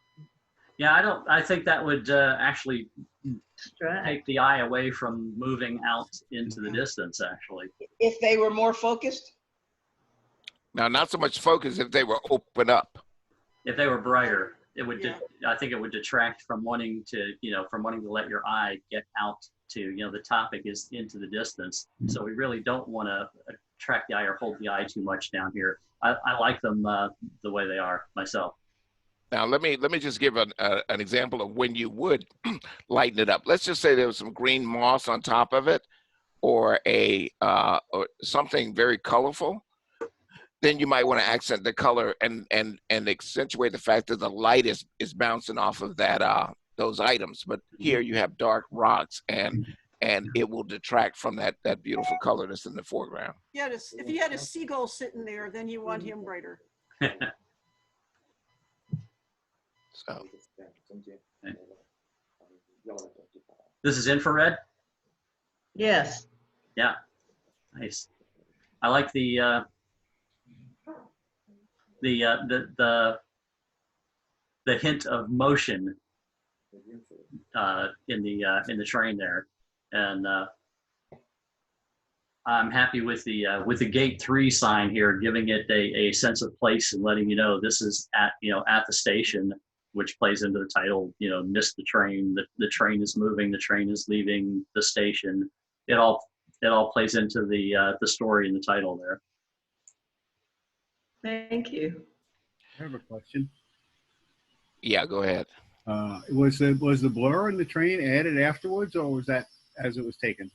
Yeah, I think that would actually take the eye away from moving out into the distance, actually. If they were more focused? Now, not so much focus if they were open up. If they were brighter, it would. I think it would detract from wanting to, let your eye get out to, the topic is into the distance. So we really don't want to attract the eye or hold the eye too much down here. I like them the way they are myself. Now, let me just give an example of when you would lighten it up. Let's just say there was some green moss on top of it. or or something very colorful, then you might want to accent the color and accentuate the fact that the light is bouncing off of that those items. But here you have dark rocks, and it will detract from that beautiful color that's in the foreground. Yeah, if you had a seagull sitting there, then you want him brighter. So This is infrared? Yes. Yeah, nice. I like the hint of motion in the train there, and I'm happy with the gate 3 sign here, giving it a sense of place and letting you know this is at the station, which plays into the title. Miss the train. The train is moving. The train is leaving the station. It all plays into the story in the title there. Thank you. I have a question. Yeah, go ahead. Was the blur in the train added afterwards, or was that as it was taken?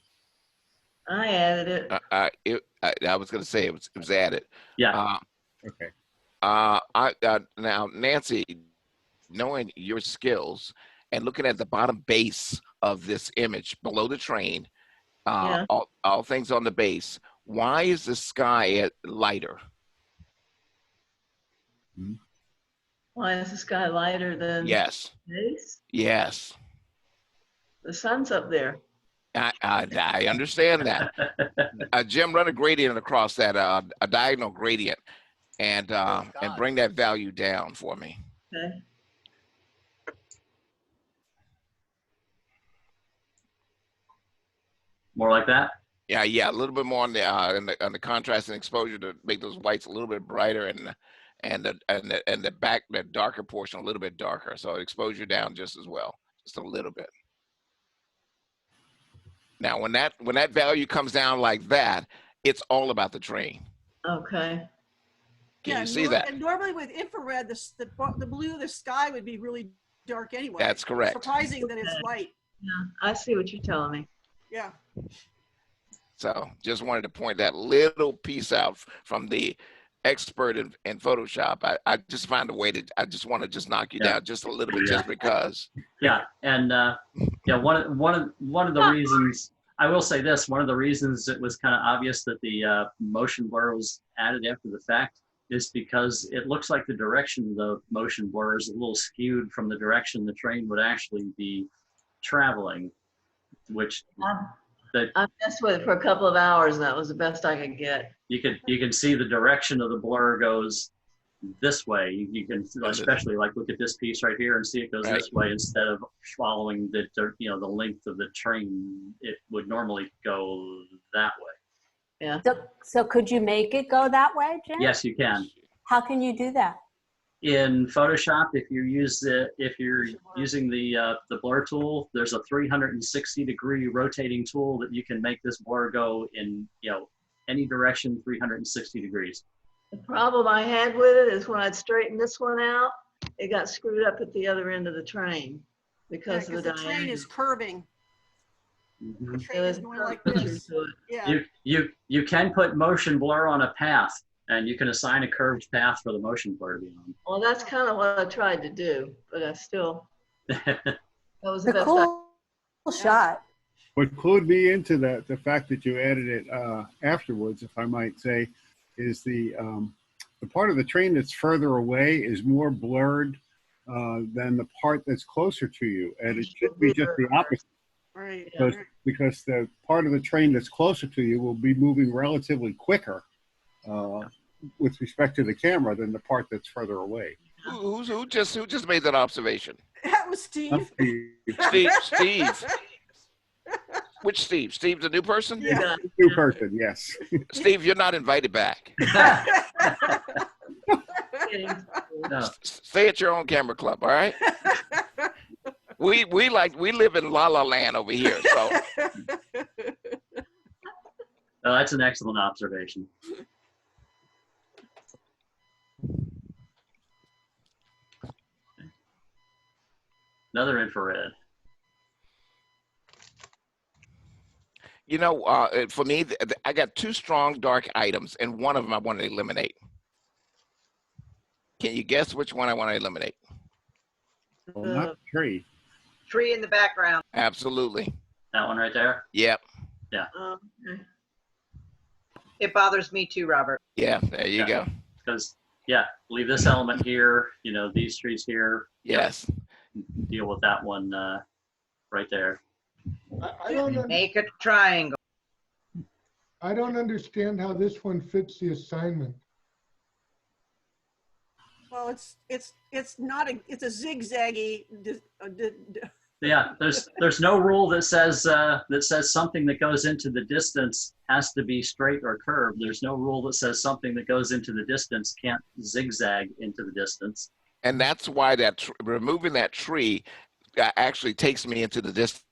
I added it. I was going to say it was added. Yeah. Okay. Now, Nancy, knowing your skills and looking at the bottom base of this image below the train, Yeah. all things on the base, why is the sky lighter? Why is the sky lighter than Yes. space? Yes. The sun's up there. I understand that. Jim, run a gradient across that, a diagonal gradient, and bring that value down for me. Okay. More like that? Yeah, a little bit more on the contrast and exposure to make those whites a little bit brighter, and the back, the darker portion a little bit darker. So exposure down just as well, just a little bit. Now, when that value comes down like that, it's all about the train. Okay. Can you see that? And normally with infrared, the blue of the sky would be really dark anyway. That's correct. Surprising that it's light. Yeah, I see what you're telling me. Yeah. So just wanted to point that little piece out from the expert in Photoshop. I just find a way to, I just want to just knock you down just a little bit, just because. Yeah, and one of the reasons, I will say this, one of the reasons it was kind of obvious that the motion blur was added after the fact is because it looks like the direction of the motion blur is a little skewed from the direction the train would actually be traveling, which I messed with it for a couple of hours, and that was the best I could get. you can see the direction of the blur goes this way. You can especially like look at this piece right here and see it goes this way instead of following the length of the train. It would normally go that way. Yeah. So could you make it go that way, Jim? Yes, you can. How can you do that? In Photoshop, if you're using the blur tool, there's a 360-degree rotating tool that you can make this blur go in any direction 360 degrees. The problem I had with it is when I'd straighten this one out, it got screwed up at the other end of the train because of the train diagonal. is curving. Mm-hmm. The train is going like this. Yeah. You can put motion blur on a path, and you can assign a curved path for the motion blur to be on. Well, that's kind of what I tried to do, but I still, that was the It's a best cool shot. What clued me into that, the fact that you added it afterwards, if I might say, is the part of the train that's further away is more blurred than the part that's closer to you, and it should be just the opposite. Right. Because the part of the train that's closer to you will be moving relatively quicker with respect to the camera than the part that's further away. Who just made that observation? That was Steve. Steve. Which Steve? Steve, the new person? Yeah. New person, yes. Steve, you're not invited back. No. Stay at your own camera club, all right? We live in La La Land over here, so. That's an excellent observation. Another infrared. You know, for me, I got two strong dark items, and one of them I want to eliminate. Can you guess which one I want to eliminate? Well, not the tree. Tree in the background. Absolutely. That one right there? Yep. Yeah. It bothers me too, Robert. Yeah, there you go. Because, yeah, leave this element here, you know, these trees here. Yes. Deal with that one right there. I don't Make a triangle. I don't understand how this one fits the assignment. Well, it's not a, it's a zigzaggy. Yeah, there's no rule that says something that goes into the distance has to be straight or curved. There's no rule that says something that goes into the distance can't zigzag into the distance. And that's why that removing that tree actually takes me into the distance,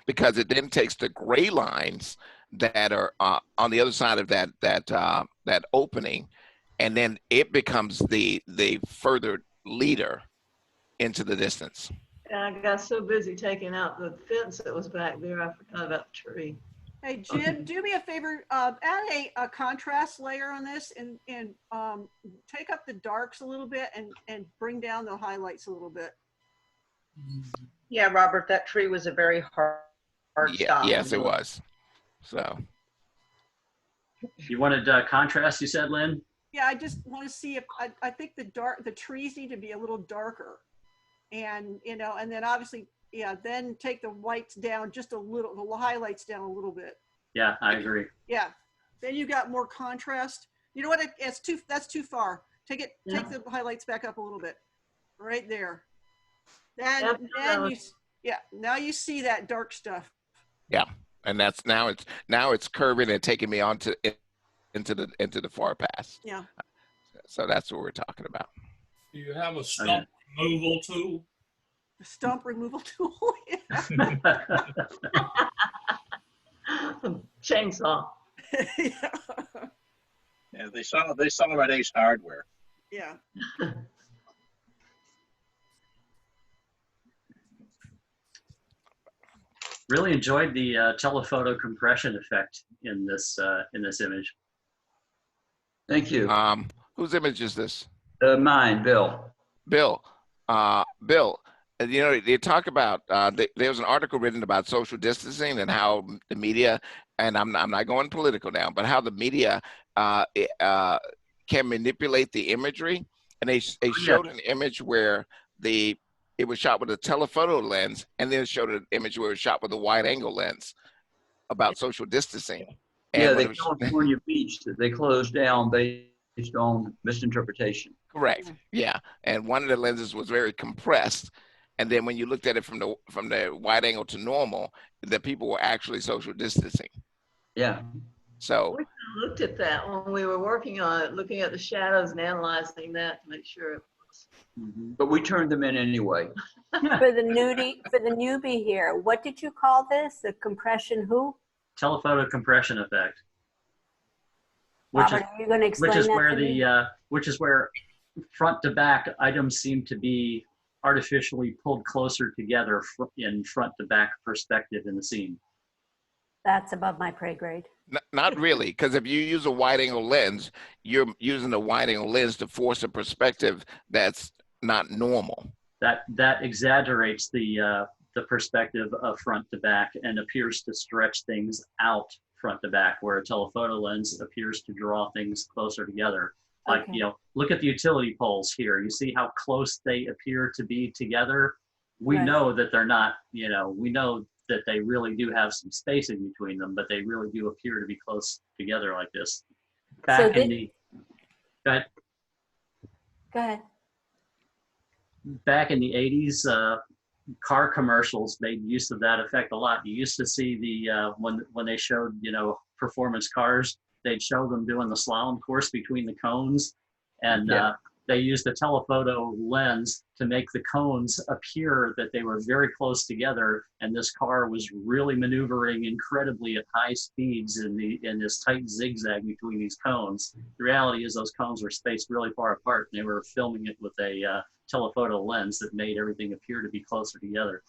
because it then takes the gray lines that are on the other side of that opening, and then it becomes the further leader into the distance. And I got so busy taking out the fence that was back there, I forgot about the tree. Hey, Jim, do me a favor, add a contrast layer on this and take up the darks a little bit and bring down the highlights a little bit. Yeah, Robert, that tree was a very hard stop. Yes, it was. So. You wanted contrast, you said, Lynn? Yeah, I just want to see if, I think the trees need to be a little darker. And, you know, and then obviously, yeah, then take the whites down just a little, the highlights down a little bit. Yeah, I agree. Yeah, then you got more contrast. You know what, that's too far. Take the highlights back up a little bit, right there. Then now you see that dark stuff. Yeah, and that's now it's curving and taking me into the far past. Yeah. So that's what we're talking about. Do you have a stump removal tool? A stump removal tool. Chainsaw. Yeah, they sell them at Ace Hardware. Yeah. Really enjoyed the telephoto compression effect in this image. Thank you. Whose image is this? Mine, Bill. Bill. Bill. You know, they talk about there was an article written about social distancing and how the media, and I'm not going political now, but how the media can manipulate the imagery. And they showed an image where it was shot with a telephoto lens, and then showed an image where it was shot with a wide angle lens about social distancing. And yeah, the California beach that they closed down based on misinterpretation. Correct. Yeah, and one of the lenses was very compressed, and then when you looked at it from the wide angle to normal, the people were actually social distancing. Yeah. So we looked at that when we were working on it, looking at the shadows and analyzing that to make sure it was. But we turned them in anyway. For the newbie here, what did you call this? The compression who? Telephoto compression effect. Robert, are you going to explain which is where front to back items seem to be artificially pulled closer together in front to back perspective in the scene. That's above my pay grade. Not really, because if you use a wide angle lens, you're using a wide angle lens to force a perspective that's not normal. That exaggerates the perspective of front to back and appears to stretch things out front to back, where a telephoto lens appears to draw things closer together. Like, you know, look at the utility poles here. You see how close they appear to be together? We know that they're not, you know, we know that they really do have some spacing between them, but they really do appear to be close together like this. Go ahead. Back in the 80s, car commercials made use of that effect a lot. You used to see the when they showed, you know, performance cars, they'd show them doing the slalom course between the cones, and they used a telephoto lens to make the cones appear that they were very close together, and this car was really maneuvering incredibly at high speeds in this tight zigzag between these cones. The reality is those cones were spaced really far apart, and they were filming it with a telephoto lens that made everything appear to be closer together.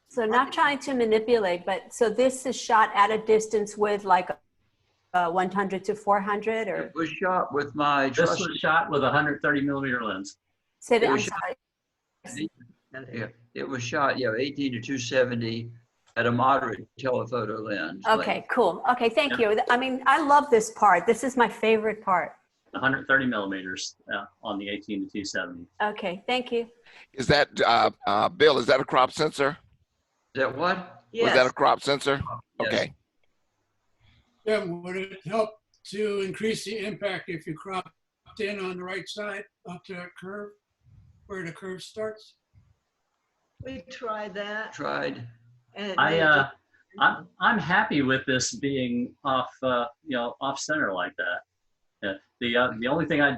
So not trying to manipulate, but so this is shot at a distance with like 100 to 400 or? It was shot with my This trusty. was shot with a 130 millimeter lens. Say that, It I'm was shot- sorry. Yeah, it was shot, 18 to 270 at a moderate telephoto lens. Okay, cool. Okay, thank you. I mean, I love this part. This is my favorite part. 130 millimeters on the 18 to 270. Okay, thank you. Is that, Bill, is that a crop sensor? Is that what? Was that a crop sensor? Yes. Okay. Yeah, would it help to increase the impact if you cropped in on the right side up to that curve, where the curve starts? We tried that. Tried. And it made a I'm happy with this being off, off center like that. The only thing I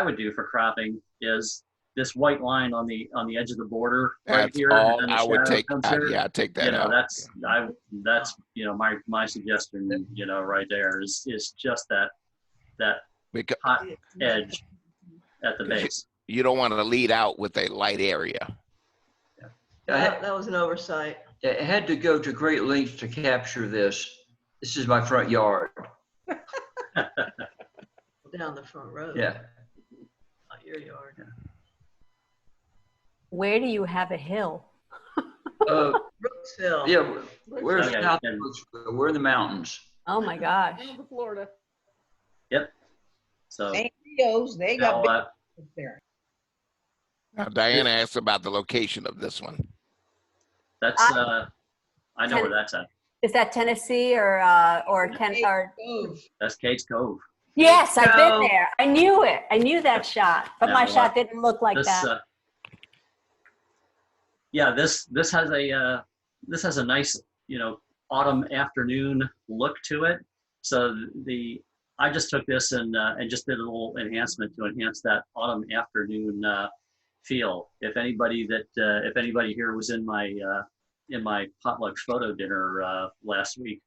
would do for cropping is this white line on the edge of the border right That's here. all and then the I would shadow take. comes here. Yeah, I'd take that out. That's my suggestion. Right there is just that hot edge at the base. You don't want to lead out with a light area. that was an oversight. I had to go to great lengths to capture this. This is my front yard. Down the front road. Yeah. Not your yard. Where do you have a hill? Brooksville. Yeah, we're in Okay, South and- Brooksville. We're in the mountains. Oh my gosh. Down to Florida. Yep. So St. Leo's, they got now, big there. Now, Diana asked about the location of this one. that's I know where that's at. Is that Tennessee or That's Kate's Cove. Yes, I've been No. there. I knew it. I knew that shot, but my Now, shot didn't look like This, that. this has a nice autumn afternoon look to it. So I just took this and just did a little enhancement to enhance that autumn afternoon feel. If anybody here was in my potluck photo dinner last week,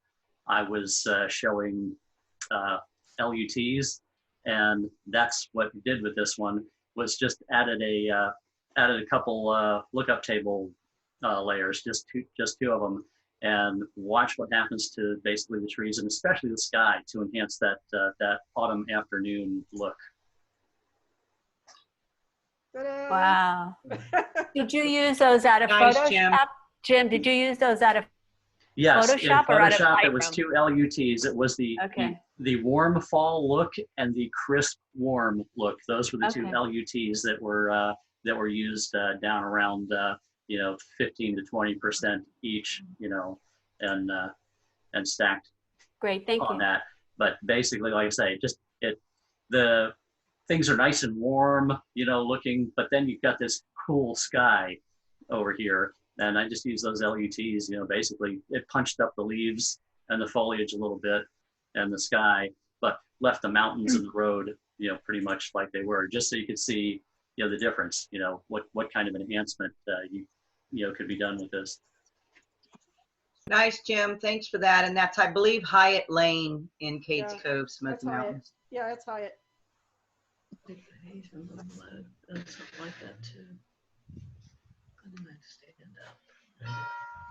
I was showing LUTs, and that's what we did with this one, was just added a couple lookup table layers, just two of them, and watch what happens to basically the trees and especially the sky to enhance that autumn afternoon look. Wow. Did you use those out of Nice, Photoshop? Jim, did you use those out of Yes, Photoshop in or out of Photoshop it was Lightroom? two LUTs. It was the warm fall look and the crisp warm look. Those were the two Okay. LUTs that were used down around 15 to 20% each, and stacked Great, thank on you. that. But basically, like I say, the things are nice and warm, looking, but then you've got this cool sky over here. And I just use those LUTs, basically it punched up the leaves and the foliage a little bit and the sky, but left the mountains and the road, pretty much like they were, just so you could see, the difference, what kind of enhancement could be done with this. Nice, Jim. Thanks for that. And that's, I believe, Hyatt Lane in Kate's Yeah, Cove, Smoky That's Hyatt. Mountains. Yeah, that's Hyatt. Something like that too. I didn't stand up.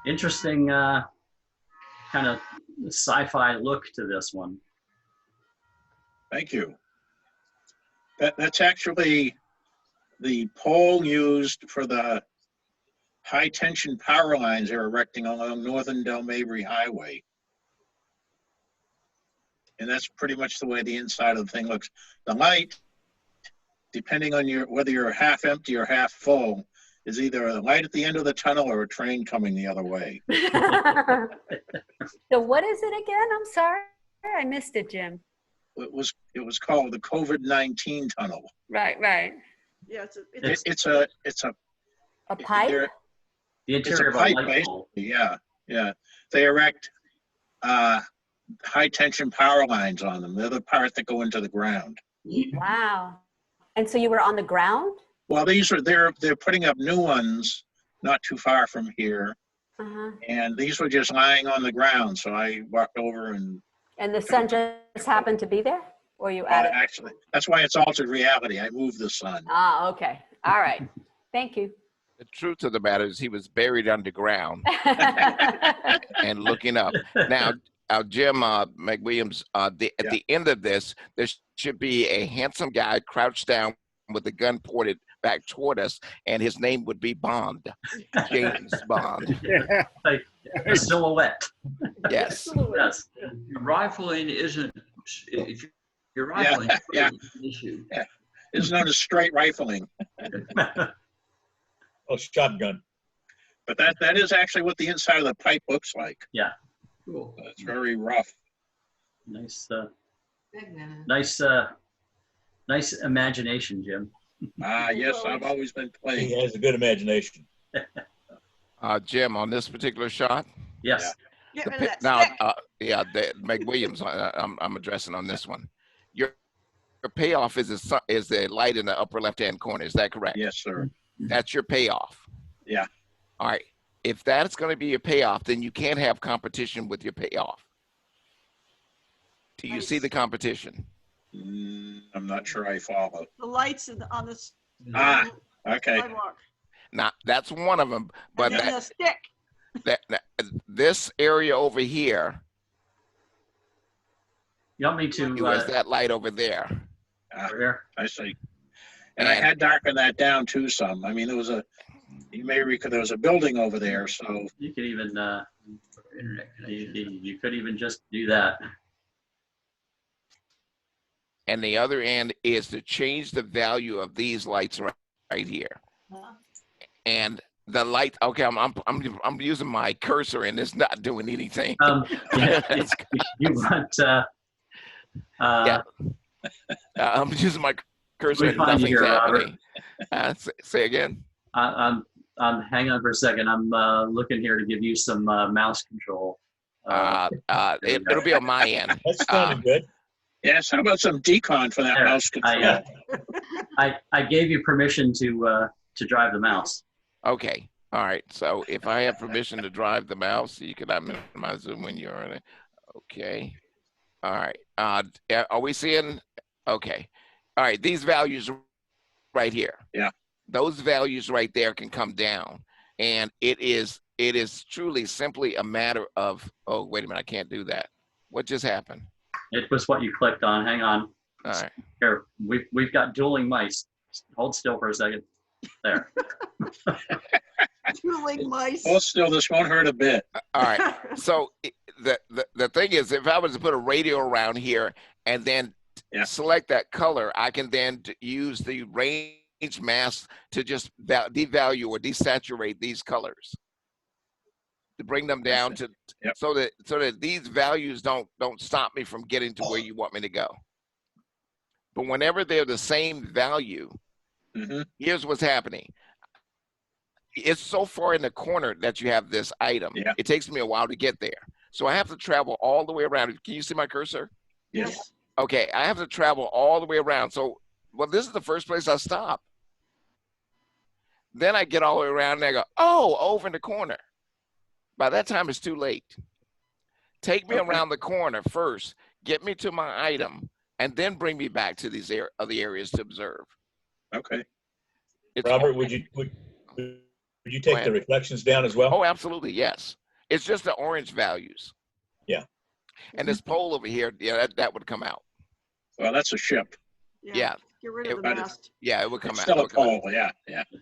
Interesting kind of sci-fi look to this one. Thank you. That's actually the pole used for the high tension power lines they're erecting along Northern Del Mabry Highway. And that's pretty much the way the inside of the thing looks. The light, depending on whether you're half empty or half full, is either a light at the end of the tunnel or a train coming the other way. So what is it again? I'm sorry, I missed it, Jim. It was called the COVID-19 tunnel. Right. Yeah, It's a pipe. The It's interior a of a pipe, light pole. basically. Yeah. They erect high tension power lines on them. They're the part that go into the ground. Wow. And so you were on the ground? Well, they're putting up new ones not too far from here, Uh-huh. and these were just lying on the ground. So I walked over and And the sun just happened to be there? Or you added? actually, that's why it's altered reality. I moved the sun. Ah, okay. All right. Thank you. The truth of the matter is he was buried underground and looking up. Now, Jim McWilliams, at the end of this, there should be a handsome guy crouched down with the gun pointed back toward us, and his name would be Bond, James Bond. Yeah. Like a silhouette. Yes. Yes. Rifling isn't, if you're rifling, Yeah. it's an issue. Yeah. It's known as straight rifling. Oh, shotgun. But that is actually what the inside of the pipe looks like. Yeah. Cool. It's very rough. Nice, nice imagination, Jim. Yes, I've always been playing. He has a good imagination. Jim, on this particular shot? Yes. Now, McWilliams, I'm addressing on this one. Your payoff is the light in the upper left-hand corner. Is that correct? Yes, sir. That's your payoff. Yeah. All right. If that's going to be your payoff, then you can't have competition with your payoff. Do you see the competition? I'm not sure I follow. The lights on this. Okay. Sidewalk. Now, that's one of them. But And then the stick. This area over here, You want me to? was that light over there. I see. And I had darkened that down too some. I mean, you may recall there was a building over there, so. You could even, you could even just do that. And the other end is to change the value of these lights right here. And the light, okay, I'm using my cursor and it's not doing anything. Yeah, you want, yeah. I'm using my cursor let and me find you nothing's here, happening. Say again. Hang on for a second. I'm looking here to give you some mouse control. It'll be on my end. That's sounding good. Yes, how about some decon for that There, mouse control? I gave you permission to drive the mouse. Okay. All right. So if I have permission to drive the mouse, you can minimize Zoom when you're on it. Okay. All right. Are we seeing? Okay. All right. These values right here. Yeah. Those values right there can come down, and it is truly simply a matter of. Oh, wait a minute. I can't do that. What just happened? It was what you clicked on. Hang on. All right. Here, we've got dueling mice. Hold still for a second. There. Dueling mice. Hold still, this won't hurt a bit. All right. So the thing is, if I was to put a radio around here and then select that color, I can then use the range mask to just devalue or desaturate these colors, to bring them down to so that these values don't stop me from getting to where you want me to go. But whenever they're the same value, here's what's happening. It's so far in the corner that you have this item. It takes me a while to get there. So I have to travel all the way around. Can you see my cursor? Yes. Okay, I have to travel all the way around. So, well, this is the first place I stop. Then I get all the way around and I go, oh, over in the corner. By that time, it's too late. Take me around the corner first, get me to my item, and then bring me back to these other areas to observe. Okay. Robert, would you take the reflections down as well? Oh, absolutely, yes. It's just the orange values. Yeah. And this pole over here, that would come out. Well, that's a ship. Yeah. Get rid of the mast. Yeah, it would come It's out. still a pole, yeah.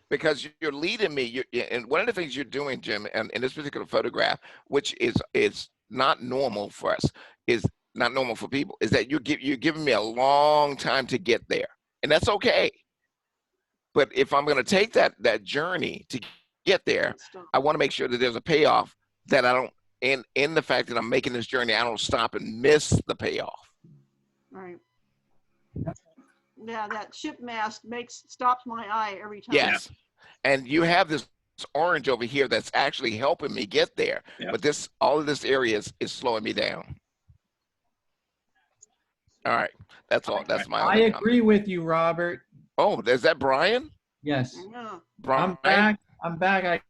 Because you're leading me, and one of the things you're doing, Jim, and in this particular photograph, which is not normal for us, is not normal for people, is that you're giving me a long time to get there, and that's okay. But if I'm going to take that journey to get there, I want to make sure that there's a payoff, that I don't, in the fact that I'm making this journey, I don't stop and miss the payoff. Right. Yeah, that ship mast stops my eye every time. Yes, and you have this orange over here that's actually helping me get there, but all of this area is slowing me down. All right, that's all. That's my. I agree with you, Robert. Oh, is that Brian? Yes. Brian? I'm back. I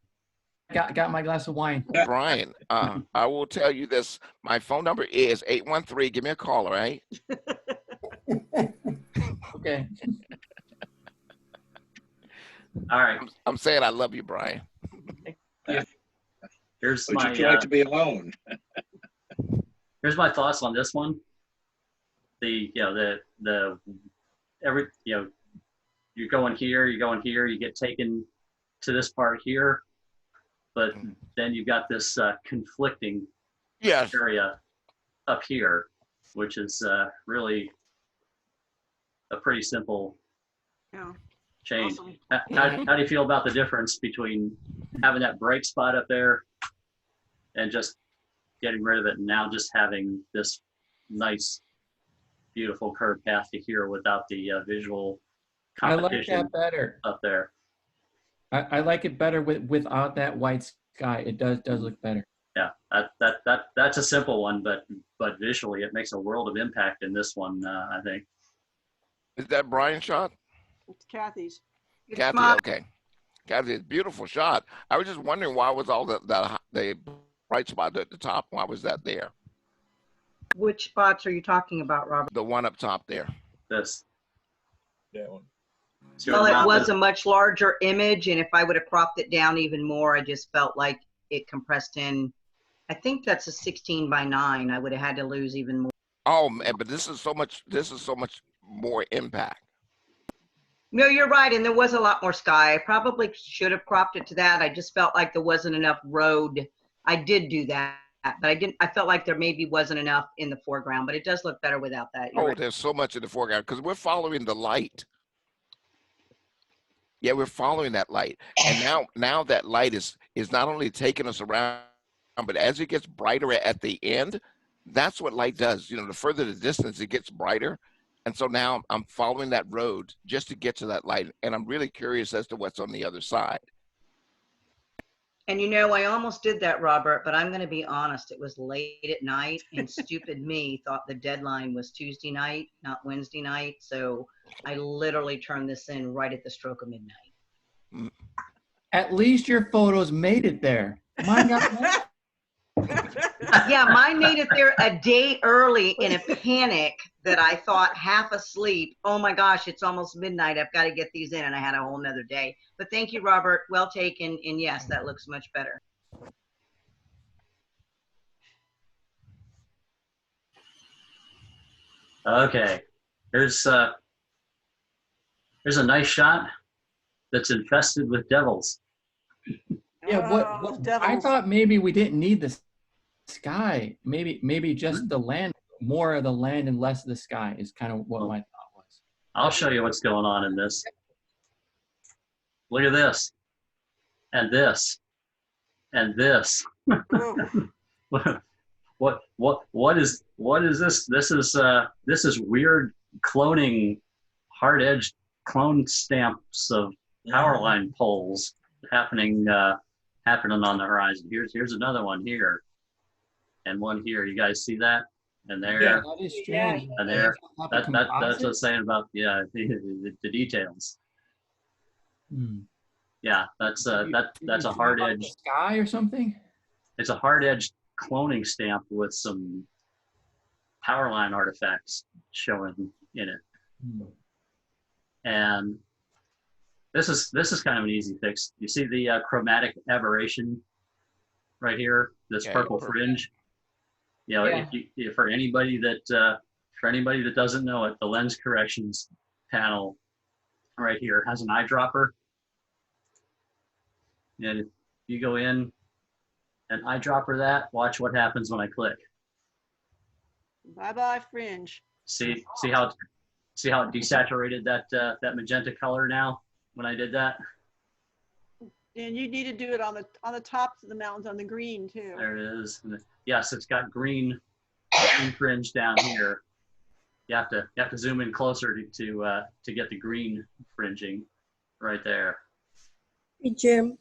got my glass of wine. Brian, I will tell you this. My phone number is 813. Give me a call, all right? Okay. All right. I'm saying I love you, Brian. Here's Would my. you like to be alone? Here's my thoughts on this one. You're going here, you get taken to this part here, but then you've got this conflicting area up here, which is really a pretty simple change. Awesome. How do you feel about the difference between having that bright spot up there and just getting rid of it, and now just having this nice, beautiful curved path to here without the visual I like competition that better. up there? I like it better without that white sky. It does look better. Yeah, that's a simple one, but visually it makes a world of impact in this one, I think. Is that Brian's shot? It's Kathy's. Kathy, okay. Kathy, it's a beautiful shot. I was just wondering why was all the bright spot at the top? Why was that there? Which spots are you talking about, Robert? The one up top there. This. That one. Well, it was a much larger image, and if I would have cropped it down even more, I just felt like it compressed in. I think that's a 16:9. I would have had to lose even more. Oh man, but this is so much more impact. No, you're right, and there was a lot more sky. I probably should have cropped it to that. I just felt like there wasn't enough road. I did do that, but I didn't. I felt like there maybe wasn't enough in the foreground, but it does look better without that. You're Oh, right. there's so much in the foreground because we're following the light. Yeah, we're following that light, and now that light is not only taking us around, but as it gets brighter at the end, that's what light does. You know, the further the distance, it gets brighter. And so now I'm following that road just to get to that light. And I'm really curious as to what's on the other side. And you know, I almost did that, Robert, but I'm going to be honest. It was late at night, and stupid me thought the deadline was Tuesday night, not Wednesday night. So I literally turned this in right at the stroke of midnight. At least your photos made it there. Mine got Yeah, mine made it there a day early in a panic that I thought half asleep. Oh my gosh, it's almost midnight. I've got to get these in. And I had a whole nother day. But thank you, Robert. Well taken. And yes, that looks much better. Okay, here's a nice shot that's infested with devils. Yeah, what I thought maybe we didn't need the sky. Maybe just the land, more of the land and less of the sky is kind of what my thought was. I'll show you what's going on in this. Look at this, and this, and this. What is this? This is weird cloning, hard-edged clone stamps of power line poles happening on the horizon. Here's another one here, and one here. You guys see that? And there. Yeah, that is strange. And there. That's what I'm saying about the details. Hmm. Yeah, that's a hard edge sky or something. It's a hard edged cloning stamp with some power line artifacts showing in it. Hmm. And this is kind of an easy fix. You see the chromatic aberration right here, this purple fringe. You know, for anybody that doesn't know it, the lens corrections panel right here has an eyedropper. And if you go in and eyedropper that, watch what happens when I click. Bye-bye fringe. See how it desaturated that magenta color now when I did that? And you need to do it on the tops of the mountains on the green too. There it is. Yes, it's got green fringe down here. You have to zoom in closer to get the green fringing right there. Hey, Jim.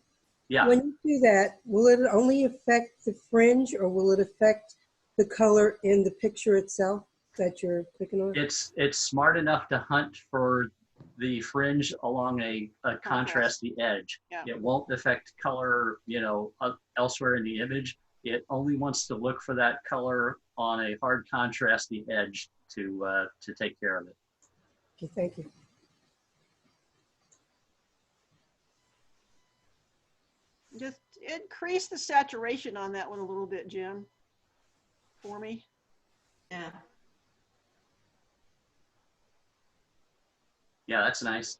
Yeah. When you do that, will it only affect the fringe or will it affect the color in the picture itself that you're clicking on? It's smart enough to hunt for the fringe along a contrasty edge. Yeah. It won't affect color, elsewhere in the image. It only wants to look for that color on a hard contrasty edge to take care of it. Okay, thank you. Just increase the saturation on that one a little bit, Jim, for me. Yeah. Yeah, that's nice.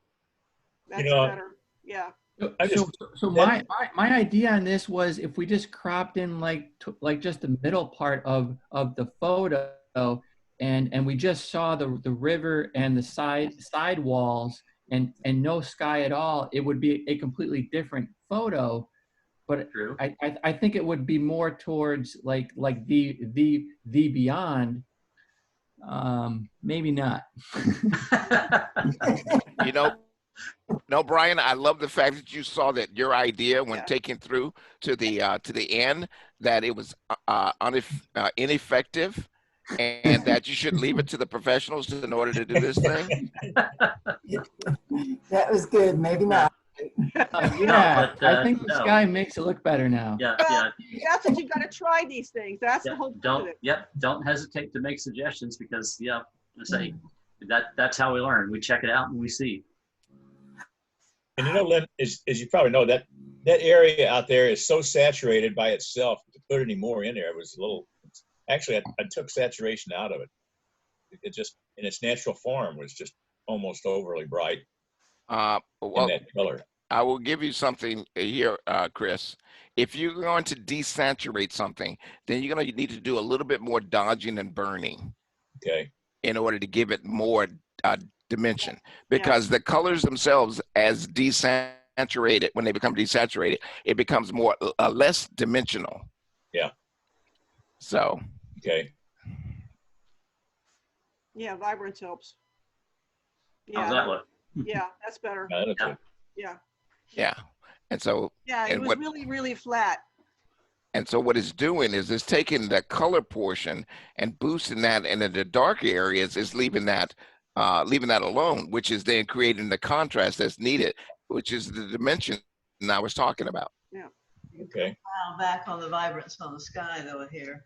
That's You know, better. Yeah. So my idea on this was if we just cropped in like just the middle part of the photo, and we just saw the river and the side walls and no sky at all, it would be a completely different photo. But I think it would be more towards like the beyond. Maybe not. You know, no, Brian, I love the fact that you saw that your idea when taken through to the end, that it was ineffective, and that you should leave it to the professionals in order to do this thing. That was good. Maybe not. Yeah, I think the sky makes it look better now. Yeah, Well, that's what you've got to try these things. That's the whole point of it. Don't hesitate to make suggestions because I say that's how we learn. We check it out and we see. And you know, Lynn, as you probably know, that area out there is so saturated by itself. To put any more in there, it was a little. Actually, I took saturation out of it. It just, in its natural form, was just almost overly bright Well, in that color. I will give you something here, Chris. If you're going to desaturate something, then you're going to need to do a little bit more dodging and burning. Okay. In order to give it more dimension, because the colors themselves, as desaturated, when they become desaturated, it becomes more less dimensional. Yeah. So. Okay. Yeah, vibrance helps. Yeah. How's that look? Yeah, that's better. Yeah. Yeah. And so. Yeah, it was really, really flat. And so what it's doing is it's taking the color portion and boosting that, and in the dark areas is leaving that alone, which is then creating the contrast that's needed, which is the dimension I was talking about. Yeah. Okay. Dial back on the vibrance on the sky though here.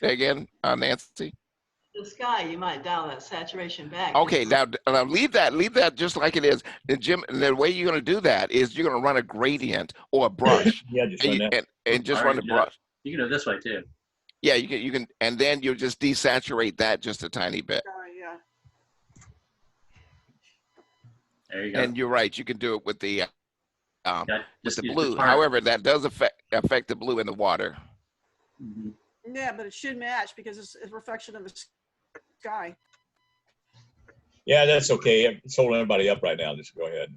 Say again, Nancy? The sky, you might dial that saturation back. Okay, now leave that just like it is. And Jim, and the way you're going to do that is you're going to run a gradient or a brush. Yeah, just run that. And just run the brush. You can do it this way too. Yeah, you can, and then you'll just desaturate that just a tiny bit. Yeah. There you go. And you're right, you can do it with the just use blue. the part. However, that does affect the blue in the water. Mm-hmm. Yeah, but it should match because it's a reflection of the sky. Yeah, that's okay. It's holding everybody up right now. Just go ahead.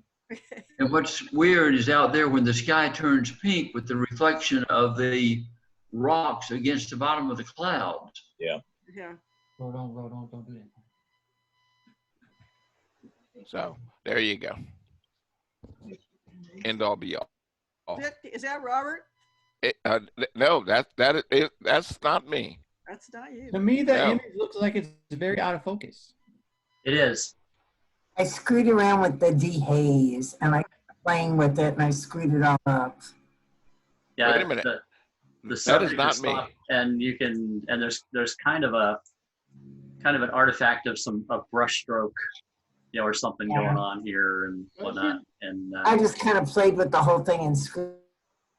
And what's weird is out there when the sky turns pink with the reflection of the rocks against the bottom of the clouds. Yeah. Yeah. Don't do that. So there you go. End all be all. Is that Robert? No, that's not me. That's not you. To me, that image looks like it's very out of focus. It is. I screwed around with the dehaze and I kept playing with it and I screwed it all up. Yeah. Wait a minute. The That is not me. soft, and you can, and there's kind of an artifact of brush stroke, or something going on here and whatnot. And I just kind of played with the whole thing and screwed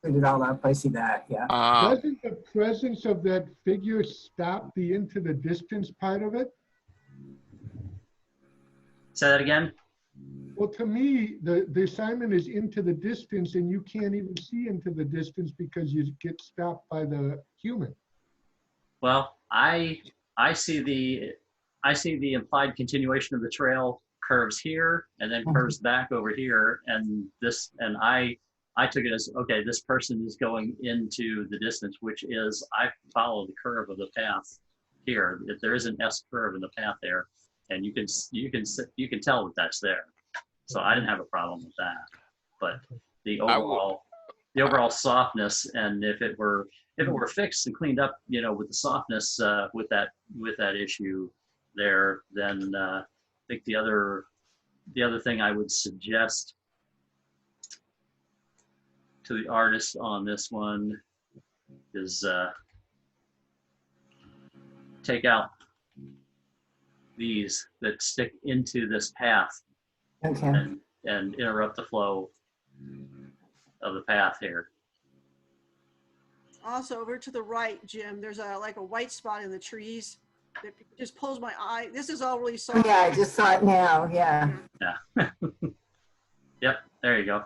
it all up. I see that. Yeah. Doesn't the presence of that figure stop the into the distance part of it? Say that again. Well, to me, the assignment is into the distance, and you can't even see into the distance because you get stopped by the human. Well, I see the implied continuation of the trail curves here and then curves back over here, and I took it as, okay, this person is going into the distance, which is, I follow the curve of the path here. If there is an S curve in the path there, and you can tell that that's there. So I didn't have a problem with that. But the overall softness, and if it were fixed and cleaned up, with the softness, with that issue there, then I think the other thing I would suggest to the artist on this one is take out these that stick into this path Okay. and interrupt the flow the path here. Also, over to the right, Jim, there's like a white spot in the trees that just pulls my eye. This is all really soft. Yeah, I just saw it now. Yeah. Yeah. Yep, there you go.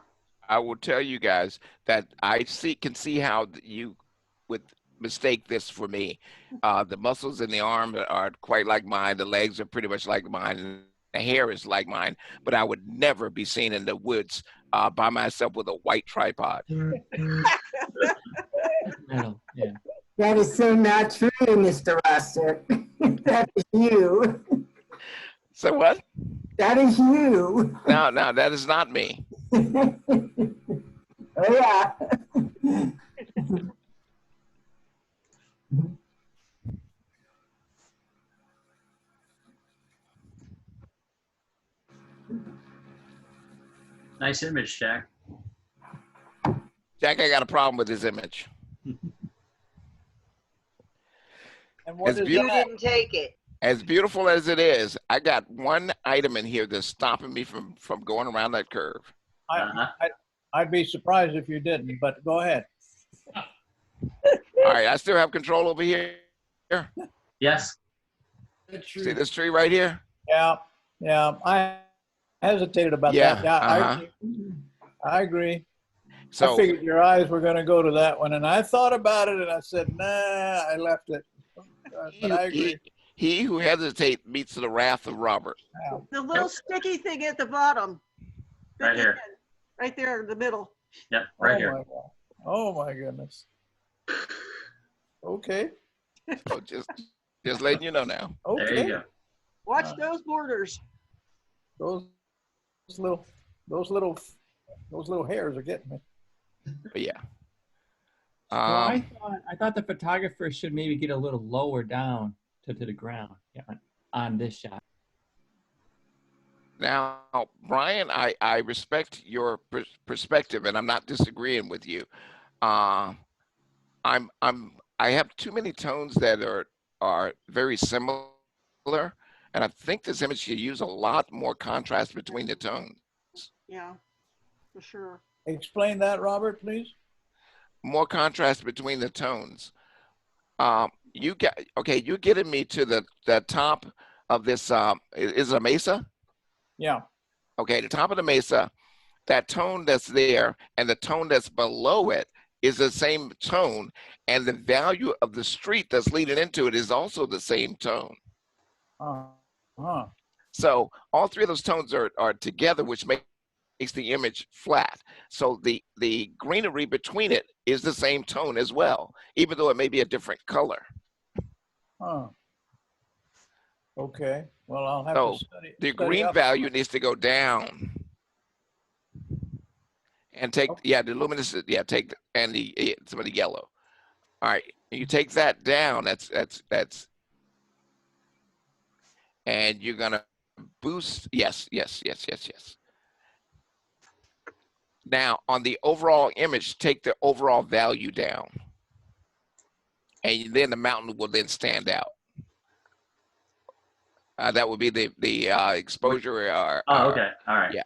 I will tell you guys that I can see how you would mistake this for me. The muscles in the arm are quite like mine. The legs are pretty much like mine. And the hair is like mine. But I would never be seen in the woods by myself with a white tripod. Yeah. That is so not true, Mr. Roster. That is you. So what? That is you. No, that is not me. Oh, yeah. Nice image, Jack. Jack, I got a problem with this image. And what As is beautiful- you didn't take it. As beautiful as it is, I got one item in here that's stopping me from going around that curve. I'd be surprised if you didn't, but go ahead. All right, I still have control over here. Yes. See this tree right here? Yeah, I hesitated about Yeah, that. Yeah, I agree. So I figured your eyes were going to go to that one, and I thought about it, and I said, nah, I left it. But I agree. He who hesitates meets the wrath of Robert. The little sticky thing at the bottom. Right here. Right there in the middle. Yep, right Oh here. my God. Oh my goodness. Okay. So just letting you know now. Okay. There you go. Watch those borders. Those little hairs are getting me. But yeah. Well, I thought the photographer should maybe get a little lower down to the ground, yeah, on this shot. Now, Brian, I respect your perspective, and I'm not disagreeing with you. I have too many tones that are very similar, and I think this image should use a lot more contrast between the tones. Yeah, for sure. Explain that, Robert, please. More contrast between the tones. You're getting me to the top of this. Is it a mesa? Yeah. Okay, the top of the mesa, that tone that's there and the tone that's below it is the same tone, and the value of the street that's leading into it is also the same tone. So all three of those tones are together, which makes the image flat. So the greenery between it is the same tone as well, even though it may be a different color. Okay. Well, I'll have So to study. the study green up. value needs to go down. And take, the luminous, take, and some of the yellow. All right, you take that down, that's, and you're gonna boost, yes. Now, on the overall image, take the overall value down. And then the mountain will then stand out. That would be the exposure. Okay, all right. Yeah.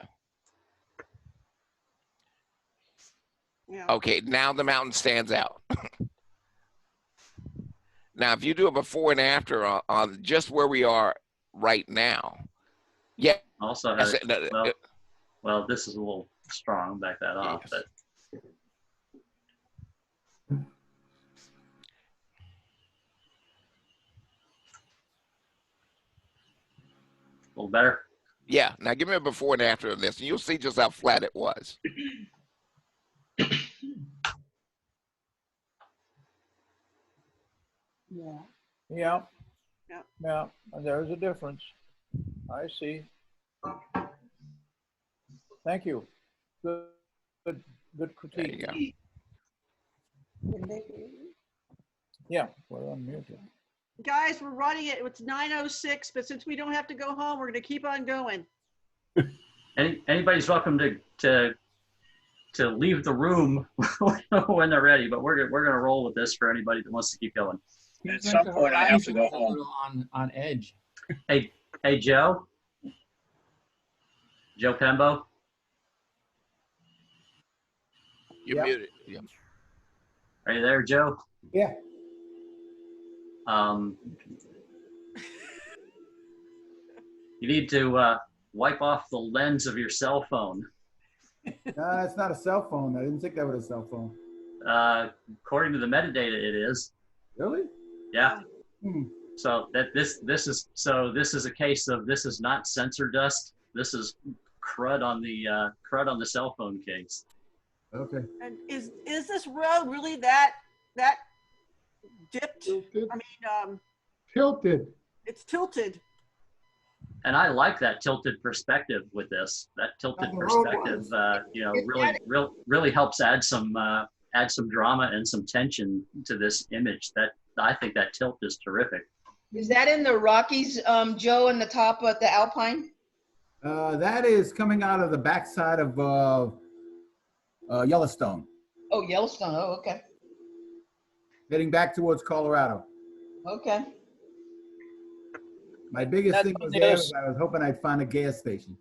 Okay, now the mountain stands out. Now, if you do a before and after on just where we are right now, yeah. Also, well, this is a little strong. Back that off, but. A little better? Yeah, now give me a before and after of this, and you'll see just how flat it was. Yeah. There's a difference. I see. Thank you. Good critique. There you go. Yeah, we're unmuted. Guys, we're running it. It's 9:06, but since we don't have to go home, we're going to keep on going. Anybody's welcome to leave the room when they're ready, but we're gonna roll with this for anybody that wants to keep going. At some point, I have to go home. On edge. Hey, Joe Pembo. You're Yep. muted. Yeah. Are you there, Joe? Yeah. You need to wipe off the lens of your cell phone. No, it's not a cell phone. I didn't think that was a cell phone. According to the metadata, it is. Really? Yeah. Hmm. So this is a case of this is not sensor dust. This is crud on the cell phone case. Okay. And is this road really that dipped? Tilted. I mean, Tilted. it's tilted. And I like that tilted perspective with this. That tilted On the road perspective, ones. really helps add some drama and some tension to this image. That I think that tilt is terrific. Is that in the Rockies, Joe, in the top of the Alpine? That is coming out of the backside of Yellowstone, Oh, Yellowstone. Oh, okay. heading back towards Colorado. Okay. My biggest That's thing on was the there other was I was hoping I'd find a gas station.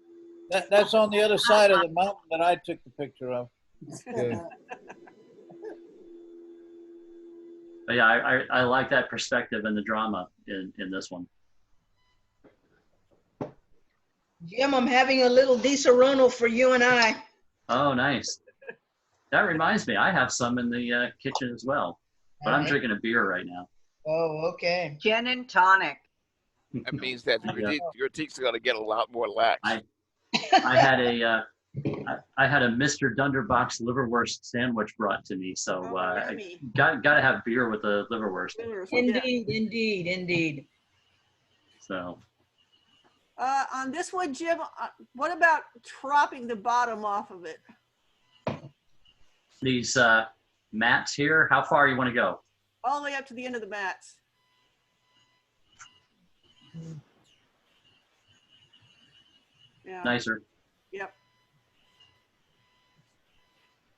That's on the other side of the mountain that I took the picture of. Yeah. But yeah, I like that perspective and the drama in this one. Jim, I'm having a little Disaronno for you and I. Oh, nice. That reminds me, I have some in the kitchen as well, but I'm drinking a beer right now. Oh, okay. Gin and tonic. That means that your teeth are going to get a lot more lax. I had a Mr. Dunderbox liverwurst sandwich brought to me, so I got to have beer with the liverwurst. Indeed, indeed, indeed. So On this one, Jim, what about dropping the bottom off of it? these mats here, how far you want to go? All the way up to the end of the mats. Yeah. Nicer. Yep.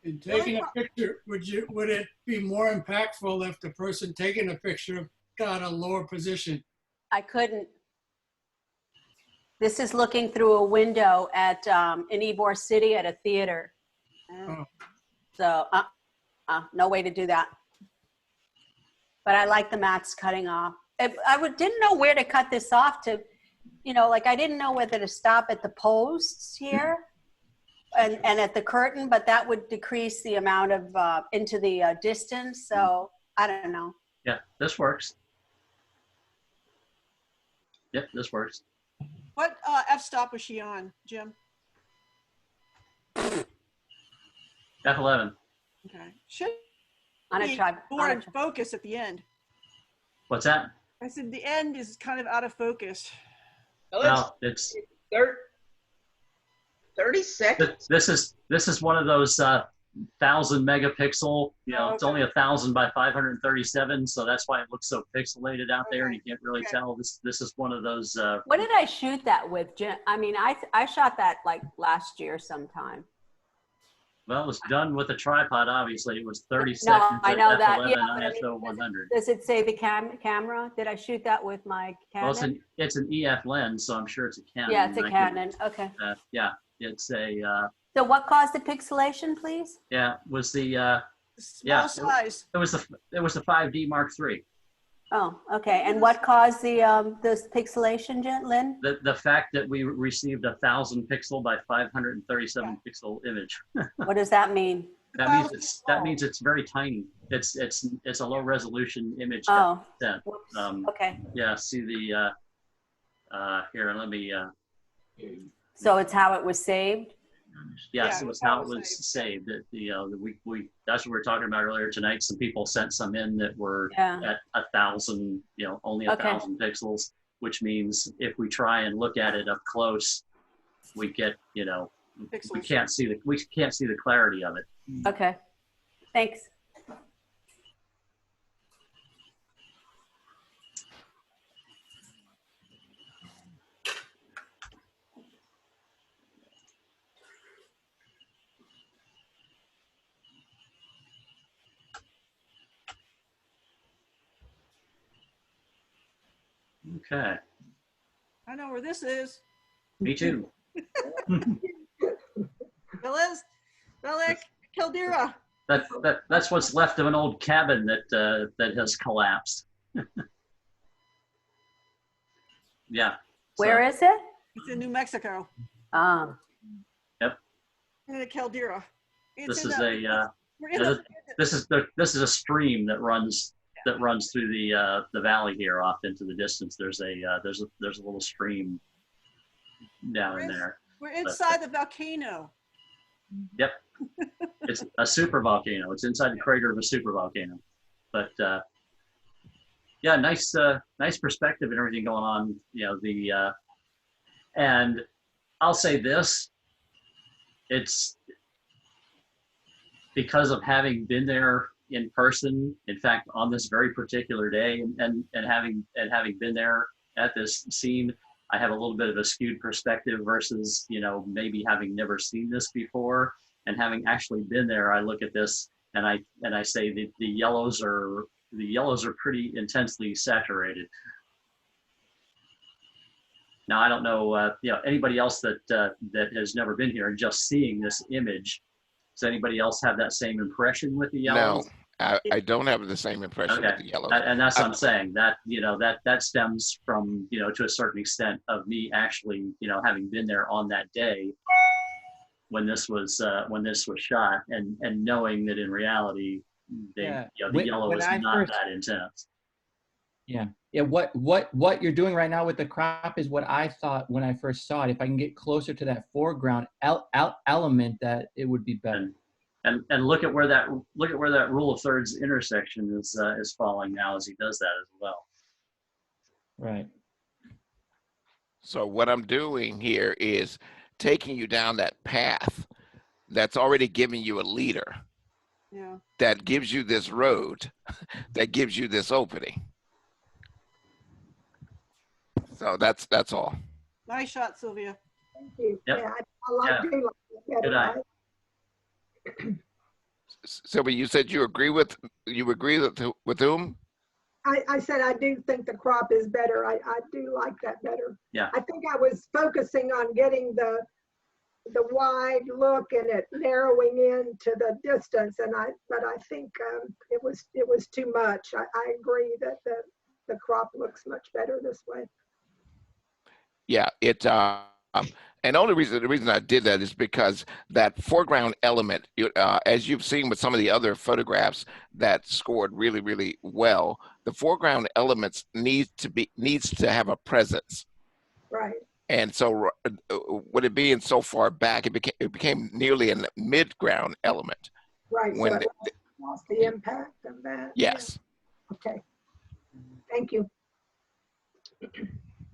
In taking a picture, would it be more impactful if the person taking a picture got a lower position? I couldn't. This is looking through a window at in Ybor City at a theater. Oh. So no way to do that. But I like the mats cutting off. Didn't know where to cut this off to, like I didn't know whether to stop at the posts here and at the curtain, but that would decrease the amount of into the distance. So I don't know. Yeah, this works. Yep, this works. What f-stop was she on, Jim? F11. Okay. Should On a be tri- more on a in focus at the end. What's that? I said the end is kind of out of focus. Well, it's 30 seconds. This is one of those 1,000 megapixel. It's only 1,000 by 537, so that's why it looks so pixelated out there, and you can't really tell. This is one of those. What did I shoot that with, Jim? I mean, I shot that like last year sometime. Well, it was done with a tripod. Obviously, it was 30 No, seconds. I at know that. F11 Yeah, but I mean, ISO 100. Does it say the camera? Did I shoot that with my Canon? Well, it's an EF lens, so I'm sure it's a Canon. Yeah, it's a and I Canon. Okay. yeah, it's a. So what caused the pixelation, please? Yeah, was the Small size. It was the 5D Mark III. Oh, okay. And what caused the pixelation, Lynn? The fact that we received 1,000 pixel by 537 pixel image. What does that mean? That means it's very tiny. It's a low resolution image. Oh. That, Okay. Yeah. See the here. Let me. So it's how it was saved. Yes, it was how it was saved. We that's what we were talking about earlier tonight. Some people sent some in that were at 1,000, only 1,000 pixels, which means if we try and look at it up close, we get, we can't see the clarity of it. Okay. Thanks. Okay. I know where this is. Me too. Phyllis, Caldera. That's what's left of an old cabin that has collapsed. Yeah. Where is it? It's in New Mexico, Yep. in the Caldera. It's This in is the- a we're in the- this is a stream that runs through the valley here off into the distance. There's a little stream down in there. We're inside the volcano. Yep. It's a super volcano. It's inside the crater of a super volcano. But yeah, nice perspective and everything going on. You know, and I'll say this, it's because of having been there in person, in fact, on this very particular day, and having been there at this scene, I have a little bit of a skewed perspective versus, you know, maybe having never seen this before, and having actually been there. I look at this and I say the yellows are pretty intensely saturated. Now I don't know, you know, anybody else that has never been here and just seeing this image. Does anybody else have that same impression with the yellows? No, I don't have the same impression with the yellows. And that's what I'm saying, that, you know, that stems from, you know, to a certain extent of me actually, you know, having been there on that day when this was shot, and knowing that in reality, you know, the yellow is not that intense. Yeah. Yeah. What you're doing right now with the crop is what I thought when I first saw it. If I can get closer to that foreground element, that it would be better. And look at where that rule of thirds intersection is falling now as he does that as well. Right. So what I'm doing here is taking you down that path that's already giving you a leader. Yeah. That gives you this road, that gives you this opening. So that's all. Nice shot, Sylvia. Thank you. Yep. Yeah, I do like it Good eye. better. Sylvia, you said you agree with whom? I said I do think the crop is better. I do like that better. Yeah. I think I was focusing on getting the wide look and it narrowing in to the distance, but I think it was too much. I agree that the crop looks much better this way. Yeah, and the reason I did that is because that foreground element, as you've seen with some of the other photographs that scored really, really well, the foreground elements needs to have a presence. Right. And so, with it being so far back, it became nearly a mid-ground element. Right. When So it lost the impact of that. yes. Yeah. Okay. Thank you.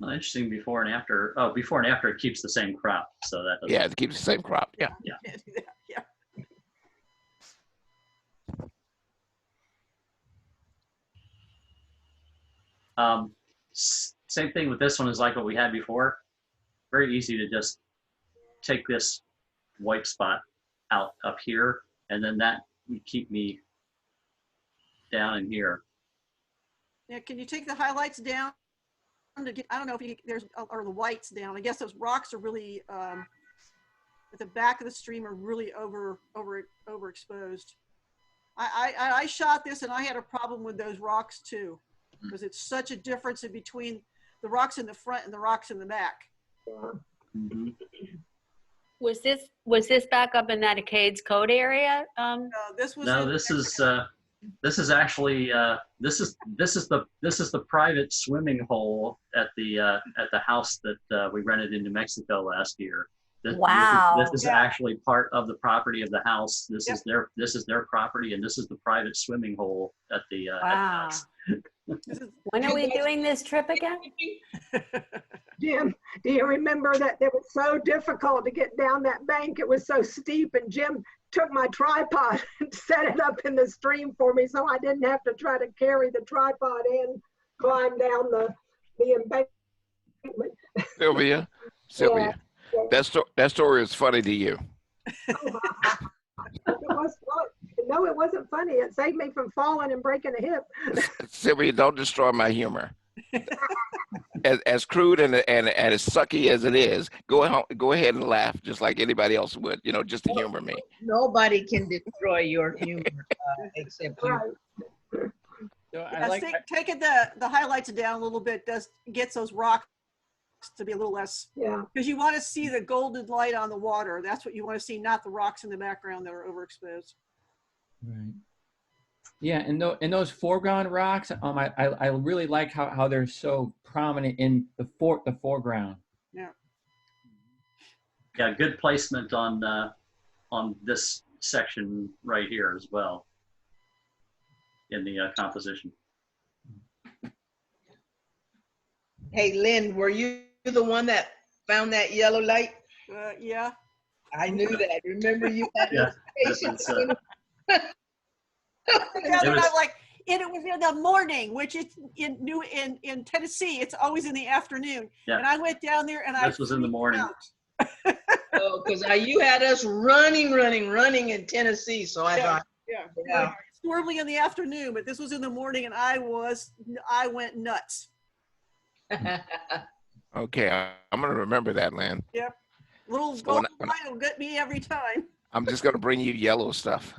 Well, interesting before and after. Oh, before and after, it keeps the same crop. So that doesn't. Yeah, it keeps the same crop. Yeah. Yeah. Yeah. Same thing with this one is like what we had before. Very easy to just take this white spot out up here, and then that would keep me down in here. Yeah. Can you take the highlights down to get? I don't know if there's or the whites down. I guess those rocks are really at the back of the stream are really overexposed. I shot this and I had a problem with those rocks too, because it's such a difference in between the rocks in the front and the rocks in the back. Mm-hmm. Was this back up in that Acades Code area? No, this was. No, this is actually this is the private swimming hole at the house that we rented in New Mexico last year. Wow. This is actually part of the property of the house. This is their property, and this is the private swimming hole at the house. When are we doing this trip again? Jim, do you remember that it was so difficult to get down that bank? It was so steep, and Jim took my tripod and set it up in the stream for me, so I didn't have to try to carry the tripod and climb down the embankment. Sylvia, Yeah. that story is funny to you. It was fun. No, it wasn't funny. It saved me from falling and breaking a hip. Sylvia, don't destroy my humor. as crude and as sucky as it is, go ahead and laugh just like anybody else would, you know, just to humor me. Nobody can destroy your humor except you. So I Yeah, like, taking the highlights down a little bit gets those rocks to be a little less, Yeah. because you want to see the golden light on the water. That's what you want to see, not the rocks in the background that are overexposed. right. Yeah, and those foreground rocks, I really like how they're so prominent in the foreground. Yeah. Yeah, good placement on this section right here as well in the composition. Hey, Lynn, were you the one that found that yellow light? Yeah. I knew that. Remember you had Yeah, patience. I'm like, and it was in the morning, which is in Tennessee, it's always in the afternoon. Yeah. And I went down there and This was in the morning. Oh, because you had us running in Tennessee. So I thought, yeah. It's normally in the afternoon, but this was in the morning, and I went nuts. Okay, I'm gonna remember that, Lynn. Yep. Little golden light will get me every time. I'm just gonna bring you yellow stuff.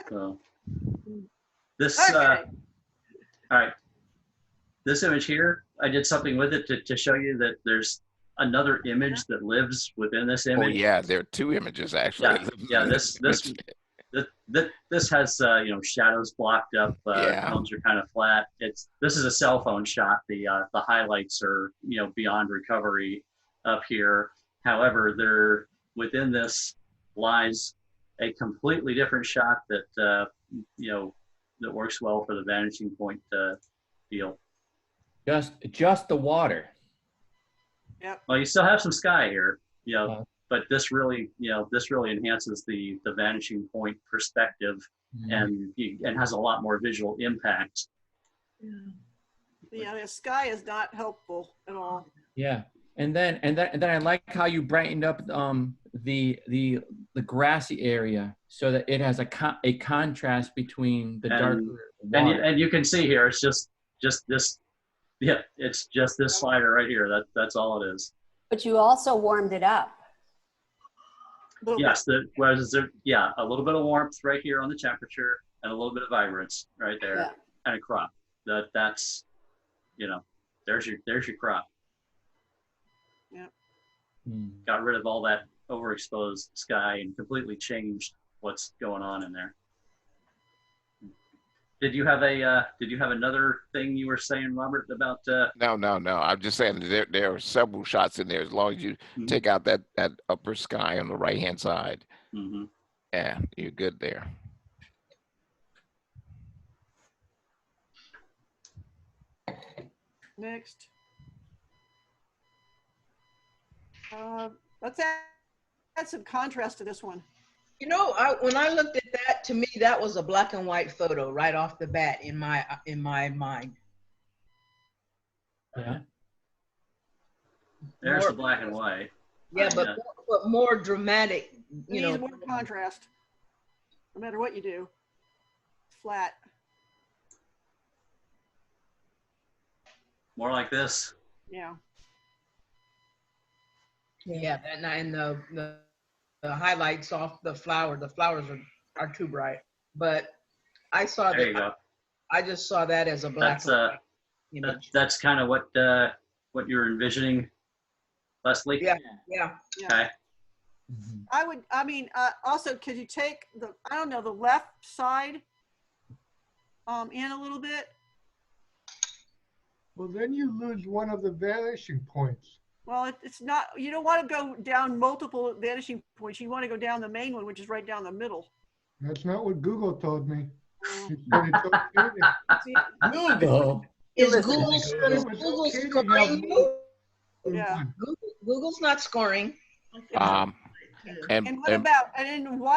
So this, Okay. all right. This image here, I did something with it to show you that there's another image that lives within this image. Oh yeah, there are two images actually. Yeah, this has you know, shadows blocked up. Tones are kind of flat. This is a cell phone shot. The highlights are, you know, beyond recovery up here. However, within this lies a completely different shot that you know, that works well for the vanishing point deal. Just the water. Yep. Well, you still have some sky here, you know, but this really, you know, this really enhances the vanishing point perspective, and has a lot more visual impact. Yeah, the sky is not helpful at all. Yeah, and then I like how you brightened up the grassy area so that it has a contrast between the darker water. And you can see here, it's just this. Yeah, it's just this slider right here. That's all it is. But you also warmed it up. Yes, a little bit of warmth right here on the temperature, and a little bit of vibrance right there, and a crop. That's, you know, there's your crop. Yep. Got rid of all that overexposed sky and completely changed what's going on in there. Did you have another thing you were saying, Robert, about? No. I'm just saying there are several shots in there. As long as you take out that upper sky on the right hand side, yeah, you're good there. Next. Let's add some contrast to this one. You know, when I looked at that, to me, that was a black and white photo right off the bat in my mind. Yeah. There's the black and white. Yeah, but more dramatic. You know, more contrast. No matter what you do, flat. More like this. Yeah. Yeah, and the highlights off the flower. The flowers are too bright, but I saw there. You go. I just saw that as a black. That's kind of what you're envisioning, Leslie. Yeah. Okay. I mean, also, could you take the left side in a little bit? Well, then you lose one of the vanishing points. Well, it's not, you don't want to go down multiple vanishing points. You want to go down the main one, which is right down the middle. That's not what Google told me. Google? Is Google scoring you? Yeah. Google's not scoring. And what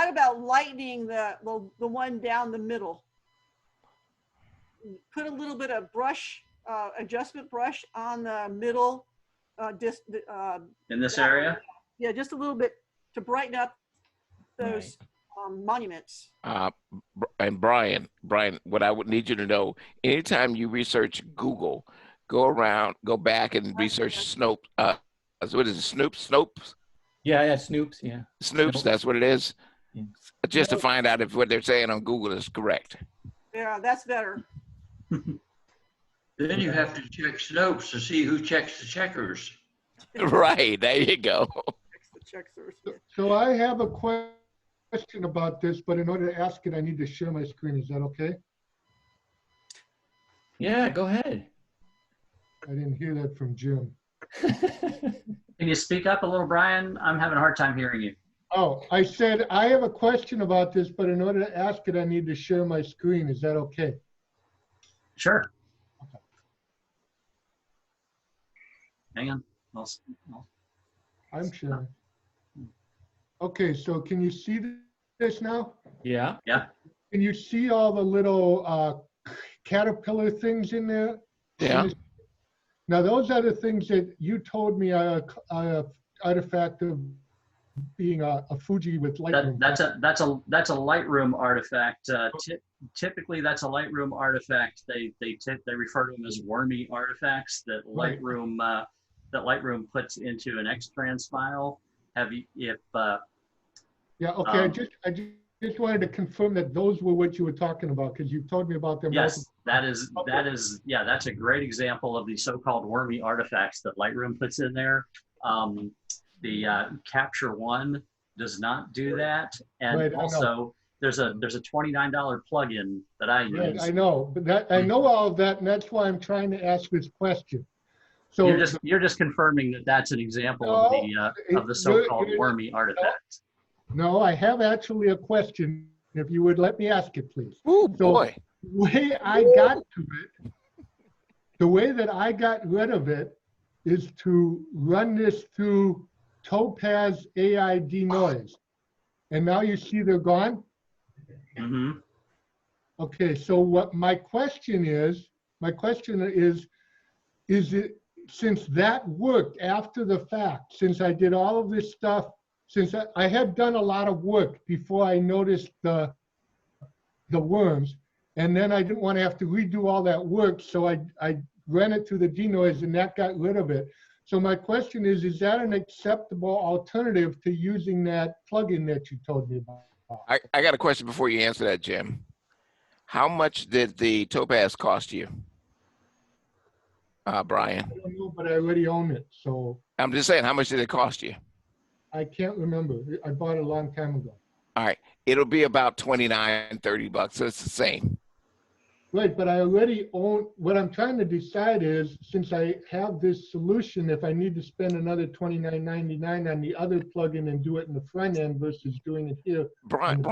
about lightening the one down the middle? Put a little bit of brush, adjustment brush on the middle. In this area? Yeah, just a little bit to brighten up those monuments. And Brian, what I would need you to know, anytime you research Google, go back and research Snope. What is it? Snopes? Yeah, Snoops, yeah. Snoops, that's what it is. Yeah. Just to find out if what they're saying on Google is correct. Yeah, that's better. Then you have to check Snopes to see who checks the checkers. Right, there you go. So I have a question about this, but in order to ask it, I need to share my screen. Is that okay? Yeah, go ahead. I didn't hear that from Jim. Can you speak up a little, Brian? I'm having a hard time hearing you. Oh, I said I have a question about this, but in order to ask it, I need to share my screen. Is that okay? Sure. Hang on. I'm sharing. Okay, so can you see this now? Yeah. Yeah. Can you see all the little caterpillar things in there? Yeah. Now, those are the things that you told me are an artifact of being a Fuji with Lightroom. That's a Lightroom artifact. Typically, that's a Lightroom artifact. They refer to them as wormy artifacts that Lightroom puts into an X-Trans file. Yeah, okay. I just wanted to confirm that those were what you were talking about, because you've told me about them. Yes, that's a great example of the so-called wormy artifacts that Lightroom puts in there. The Capture One does not do that, and right, also there's a $29 plugin that I use. Right, I know, but I know all of that, and that's why I'm trying to ask this question. So you're just confirming that that's an example of the so-called wormy artifact. No, I have actually a question. If you would let me ask it, please. Oh boy! The way I got to it, the way that I got rid of it, is to run this through Topaz AI denoise, and now you see they're gone. Mm-hmm. Okay, so what my question is, is it, since that worked after the fact, since I did all of this stuff, since I had done a lot of work before I noticed the worms, and then I didn't want to have to redo all that work, so I ran it through the denoise, and that got rid of it. So my question is that an acceptable alternative to using that plugin that you told me about? I got a question before you answer that, Jim. How much did the Topaz cost you, Brian? I don't know, but I already own it, so. I'm just saying, how much did it cost you? I can't remember. I bought it a long time ago. All right, it'll be about $29, $30, so it's the same. Right, but I already own, what I'm trying to decide is, since I have this solution, if I need to spend another $29.99 on the other plugin and do it in the front end versus doing it here. Brian,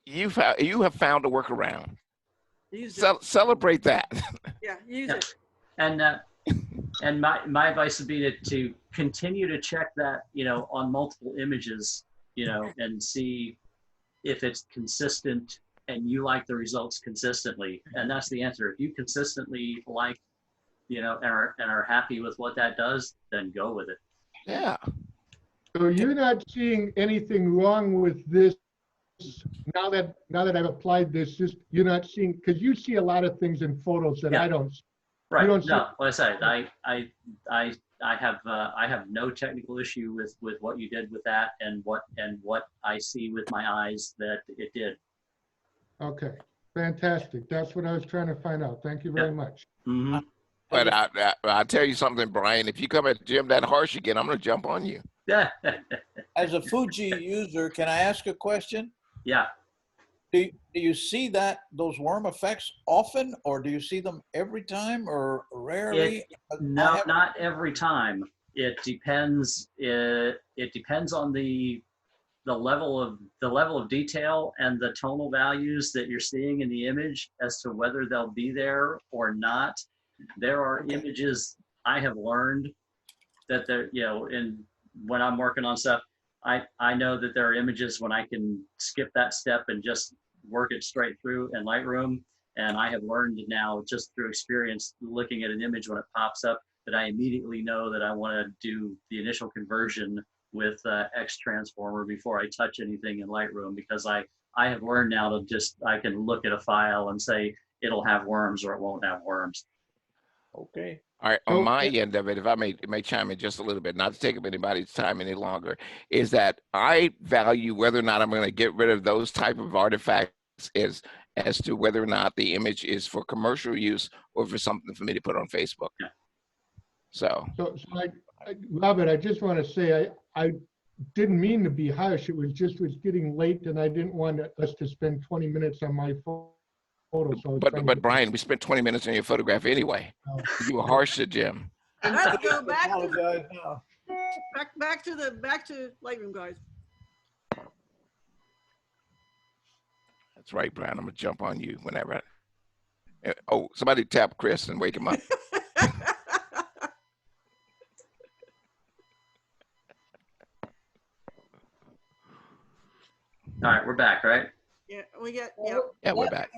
you have found a workaround. Celebrate that. Yeah, use it. And my advice would be to continue to check that, on multiple images, and see if it's consistent and you like the results consistently. And that's the answer. If you consistently like, and are happy with what that does, then go with it. Yeah. So you're not seeing anything wrong with this now that I've applied this, just you're not seeing, because you see a lot of things in photos that I don't see. Right. You don't see, No, like I said, I have no technical issue with what you did with that and what I see with my eyes that it did. okay, fantastic. That's what I was trying to find out. Thank you very much. Mm-hmm. But I'll tell you something, Brian. If you come at Jim that harsh again, I'm going to jump on you. Yeah. As a Fuji user, can I ask a question? Yeah. Do you see those worm effects often, or do you see them every time, or rarely? No, not every time. It depends. It depends on the level of detail and the tonal values that you're seeing in the image as to whether they'll be there or not. There are images I have learned that they're, when I'm working on stuff, I know that there are images when I can skip that step and just work it straight through in Lightroom. And I have learned now, just through experience, looking at an image when it pops up, that I immediately know that I want to do the initial conversion with X Transformer before I touch anything in Lightroom, because I have learned now to I can look at a file and say, it'll have worms or it won't have worms. Okay. All right, on my end of it, if I may chime in just a little bit, not to take up anybody's time any longer, is that I value whether or not I'm going to get rid of those type of artifacts as to whether or not the image is for commercial use or for something for me to put on Facebook. Yeah. So Robert, I just want to say, I didn't mean to be harsh. It was getting late and I didn't want us to spend 20 minutes on my photo. So but Brian, we spent 20 minutes on your photograph anyway. You were harsh to Jim. Let's go back Apologize now. back to Lightroom, guys. That's right, Brian. I'm gonna jump on you whenever. Oh, somebody tap Chris and wake him up. All right, we're back, right? Yeah, we got. Yeah, we're back.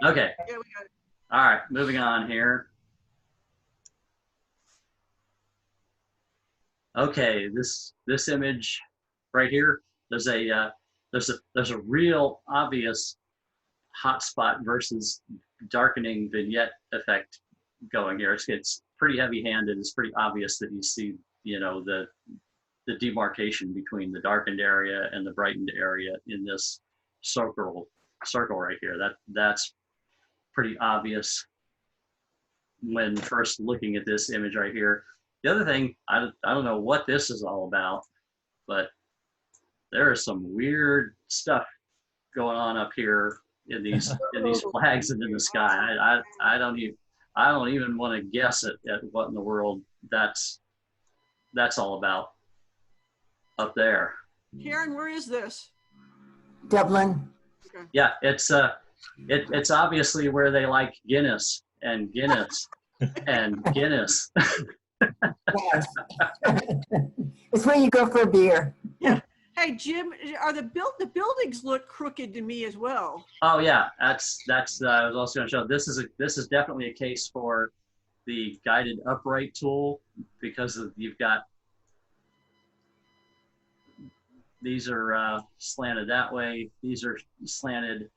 Okay. Yeah, we got it. All right, moving on here. Okay, this image right here, there's a real obvious hotspot versus darkening vignette effect going here. It's pretty heavy-handed. It's pretty obvious that you see, the demarcation between the darkened area and the brightened area in this circle right here. That's pretty obvious when first looking at this image right here. The other thing, I don't know what this is all about, but there is some weird stuff going on up here in these flags and in the sky. I don't even want to guess at what in the world that's all about up there. Karen, where is this? Dublin. Okay. Yeah, it's obviously where they like Guinness and Guinness and Guinness. Yes. It's when you go for a beer. Yeah. Hey, Jim, the buildings look crooked to me as well. Oh yeah, that's I was also going to show. This is definitely a case for the guided upright tool because you've got these are slanted that way. These are slanted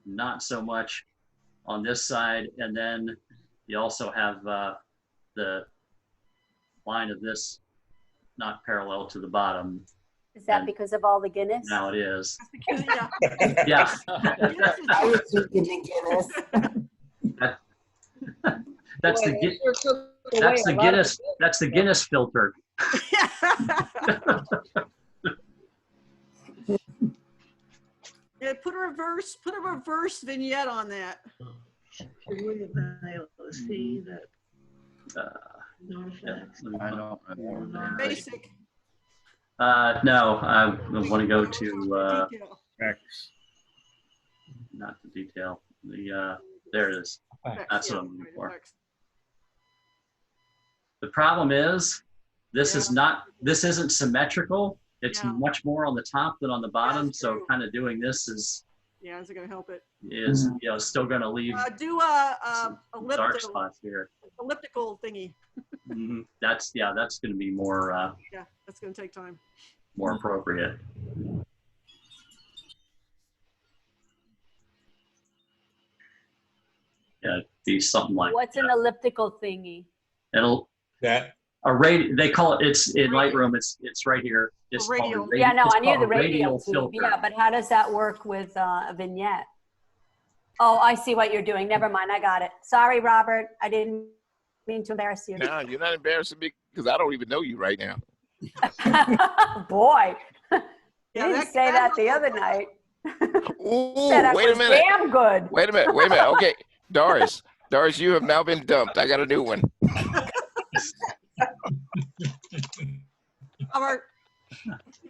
not so much on this side, and then you also have the line of this not parallel to the bottom. Is that because of all the Guinness? Now it is. Because, Yeah. I was drinking Guinness. That's the Guinness. That's the Guinness filter. Yeah, put a reverse vignette on that. We would have been able to see that. I don't. Basic. No, I want to go to Detail. not the detail. There it is. That's what I'm looking for. The problem is this isn't symmetrical. It's much more on the top than on the bottom. So kind of doing this is it gonna help it. Is still gonna leave Do a dark spots here. elliptical thingy. That's gonna be more Yeah, that's gonna take time. more appropriate. Yeah, it'd be something like What's an elliptical thingy? They call it, it's in Lightroom, it's right here. It's radial. Yeah, no, it's I knew called the a radial tube. filter. Yeah, but how does that work with a vignette? Oh, I see what you're doing. Never mind, I got it. Sorry, Robert. I didn't mean to embarrass you. No, you're not embarrassing me because I don't even know you right now. Boy, you Yeah, didn't say that the other night. Ooh, Said I wait a was minute. damn good. Wait a minute. Okay, Doris, you have now been dumped. I got a new one. Robert.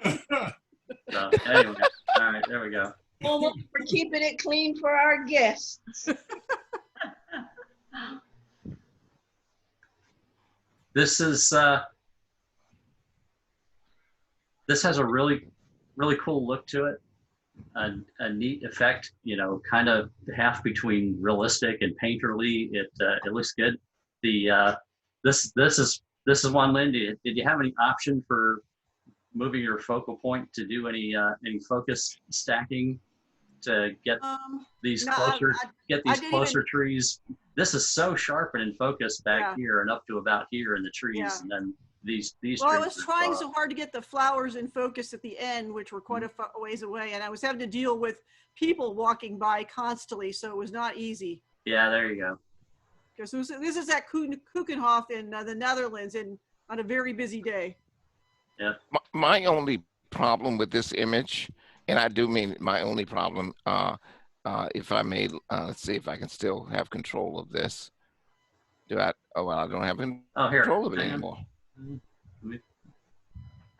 So anyway, all right, there we go. Well, we're keeping it clean for our guests. This is this has a really cool look to it. A neat effect, kind of half between realistic and painterly. It looks good. This is one, Lynn. Did you have any option for moving your focal point to do any focus stacking? to get these no, closer, get I these didn't closer even- trees. This is so sharp and in focus back Yeah. here and up to about here in the trees, Yeah. and then these Well, I trees was are trying far. so hard to get the flowers in focus at the end, which were quite a ways away, and I was having to deal with people walking by constantly, so it was not easy. Yeah, there you go. Because this is at Keukenhof in the Netherlands, and on a very busy day. Yeah. My only problem with this image, and I do mean my only problem, if I may, let's see if I can still have control of this. Oh, well, I don't have Here, control of it hang on. anymore.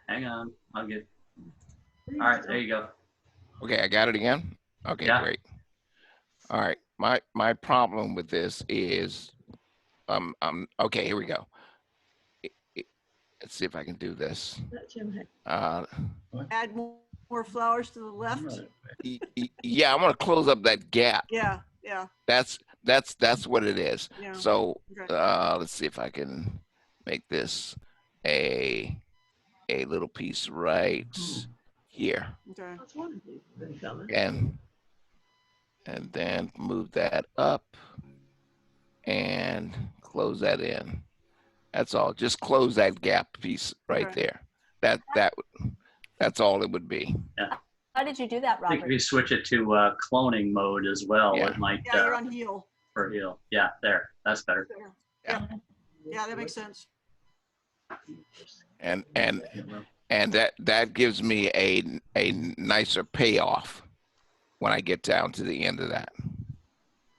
Hang on, I'll get. All right, there you go. Okay, I got it again. Okay, Yeah. great. All right, my problem with this is, okay, here we go. Let's see if I can do this. Add more flowers to the left. Yeah, I'm gonna close up that gap. Yeah, yeah. That's what it is. Yeah. So Okay. let's see if I can make this a little piece right here, Okay. and then move that up and close that in. That's all. Just close that gap piece right Okay. there. That's all it would be. Yeah. How did you do that, I think if Robert? you switch it to cloning mode as well, Yeah. it might. Yeah, you're on heel. For heel. Yeah, there. That's better. There. Yeah. Yeah, that makes sense. And that gives me a nicer payoff when I get down to the end of that.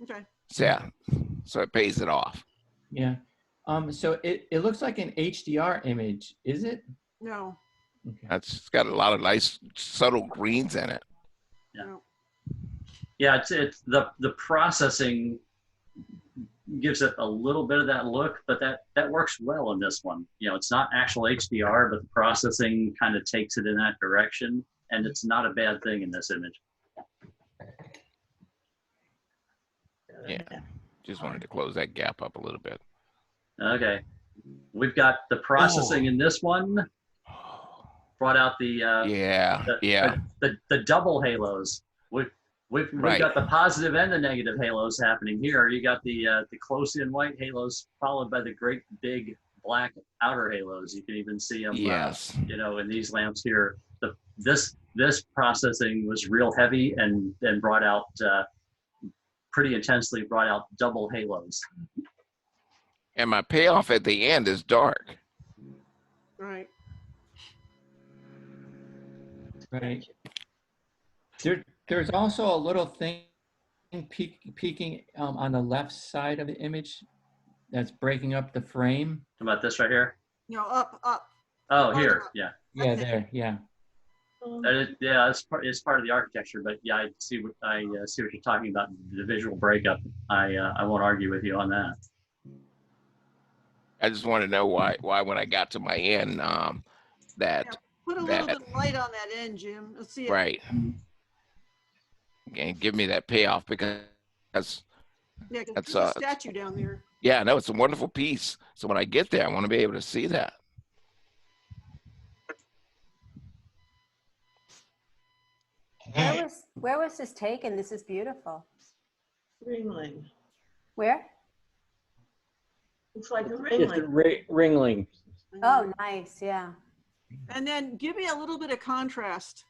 Okay. So, yeah, so it pays it off. Yeah. So it looks like an HDR image, is it? No. It's got a lot of nice subtle greens in it. Yeah. Yeah, it's the processing gives it a little bit of that look, but that works well in this one. You know, it's not actual HDR, but the processing kind of takes it in that direction, and it's not a bad thing in this image. Yeah, just wanted to close that gap up a little bit. Okay, we've got the processing in this one. Brought out the the double halos. We've got the positive and the negative halos happening here. You got the close-in white halos followed by the great big black outer halos. You can even see them, Yes. you know, in these lamps here. This processing was real heavy and brought out pretty intensely. Brought out double halos. And my payoff at the end is dark. Right. Right. There's also a little thing peeking on the left side of the image that's breaking up the frame. How about this right here? No, up. Oh, here, yeah. Yeah, there, yeah. That is, yeah, it's part of the architecture, but yeah, I see what you're talking about. The visual breakup. I won't argue with you on that. I just want to know why when I got to my end, that Put a little bit of light on that end, Jim. Let's see it. right. And give me that payoff because Yeah, 'cause that's there's a statue down there. yeah, no, it's a wonderful piece. So when I get there, I want to be able to see that. Where was this taken? This is beautiful. Ringling. Where? Looks like a It's a ringling. ringling. Oh, nice. Yeah. And then give me a little bit of contrast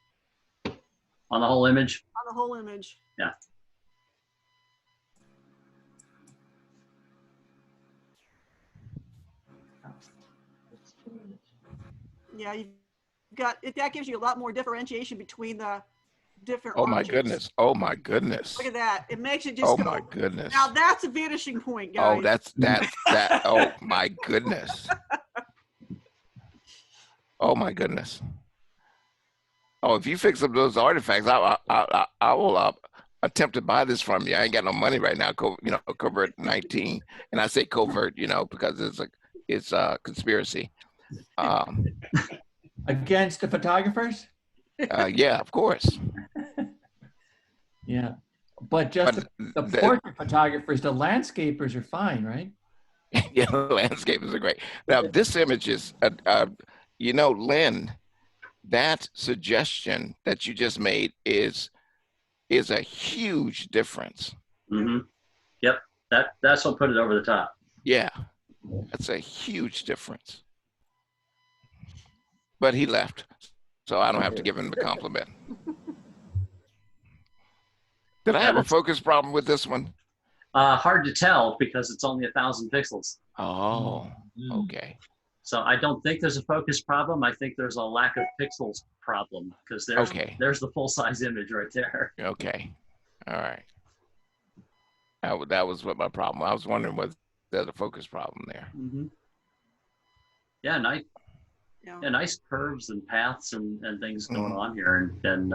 On the whole image. on the whole image. Yeah. Yeah, you've got it. That gives you a lot more differentiation between the different. Oh my objects. goodness. Oh my goodness. Look at that. It makes it just Oh go. my goodness. Now that's a vanishing point, guys. Oh, that. Oh my goodness. Oh my goodness. Oh, if you fix up those artifacts, I will attempt to buy this from you. I ain't got no money right now. Covert 19, and I say covert, because it's a conspiracy. Against the photographers? Yeah, of course. Yeah. But just the portrait photographers, the landscapers are fine, right? Yeah, the landscapers are great. Now, this image is, Lynn, that suggestion that you just made is is a huge difference. Mm-hmm. Yep. That's what put it over the top. Yeah, that's a huge difference. But he left, so I don't have to give him the compliment. Did I have a focus problem with this one? Hard to tell because it's only 1,000 pixels. Oh, okay. So I don't think there's a focus problem. I think there's a lack of pixels problem because there's the full size image right there. Okay, all right. That was what my problem. I was wondering was there's a focus problem there. Mm-hmm. Yeah, nice. Yeah, nice curves and paths and things going on here, and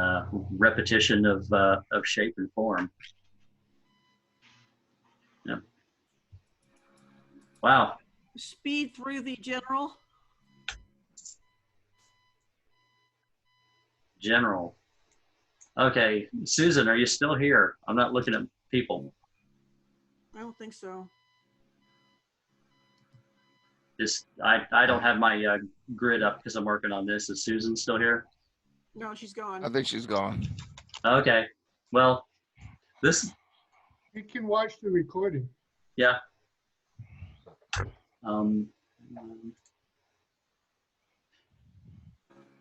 repetition of shape and form. Yeah. Wow. Speed through the general. General. Okay, Susan, are you still here? I'm not looking at people. I don't think so. I don't have my grid up because I'm working on this. Is Susan still here? No, she's gone. I think she's gone. Okay. Well, this. You can watch the recording. Yeah.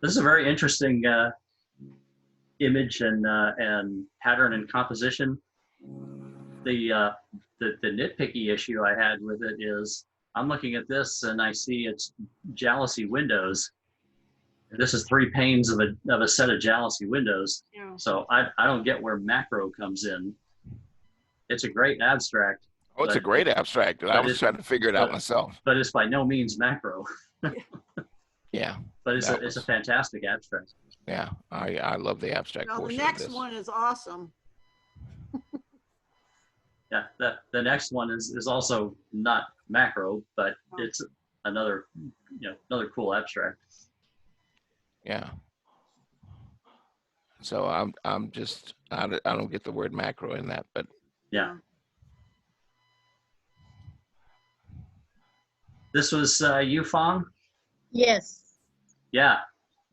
This is a very interesting image and pattern and composition. The nitpicky issue I had with it is I'm looking at this and I see it's jalousie windows. This is 3 panes of a set of jalousie windows. Yeah. So I don't get where macro comes in. It's a great abstract. Oh, it's a great abstract. I was trying to figure it out myself. But it's by no means macro. Yeah. But it's a fantastic abstract. Yeah, I love the abstract Now, the portion next of this. one is awesome. Yeah, the next one is also not macro, but it's another cool abstract. Yeah. So I'm just I don't get the word macro in that, but yeah. This was you, Fong? Yes, Yeah,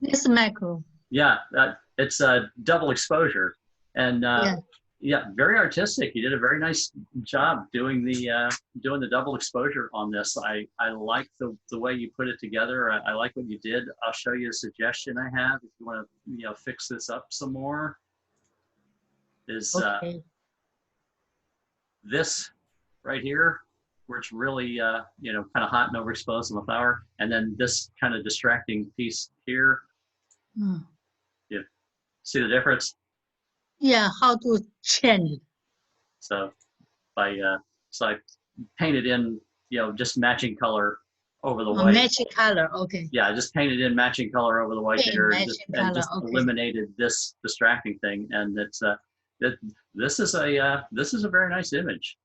this macro. yeah. It's a double exposure, and yeah, very artistic. You did a very nice job doing the double exposure on this. I like the way you put it together. I like what you did. I'll show you a suggestion I have if you want to fix this up some more. Is this right here where it's really kind of hot and overexposed on the flower, and then this kind of distracting piece here. Yeah, see the difference? Yeah, how to change it. So I painted in just matching color over the white. Matching color, okay. Yeah, I just painted in matching color over the white Okay, here, matching and just color, okay. eliminated this distracting thing, and it's this is a very nice image.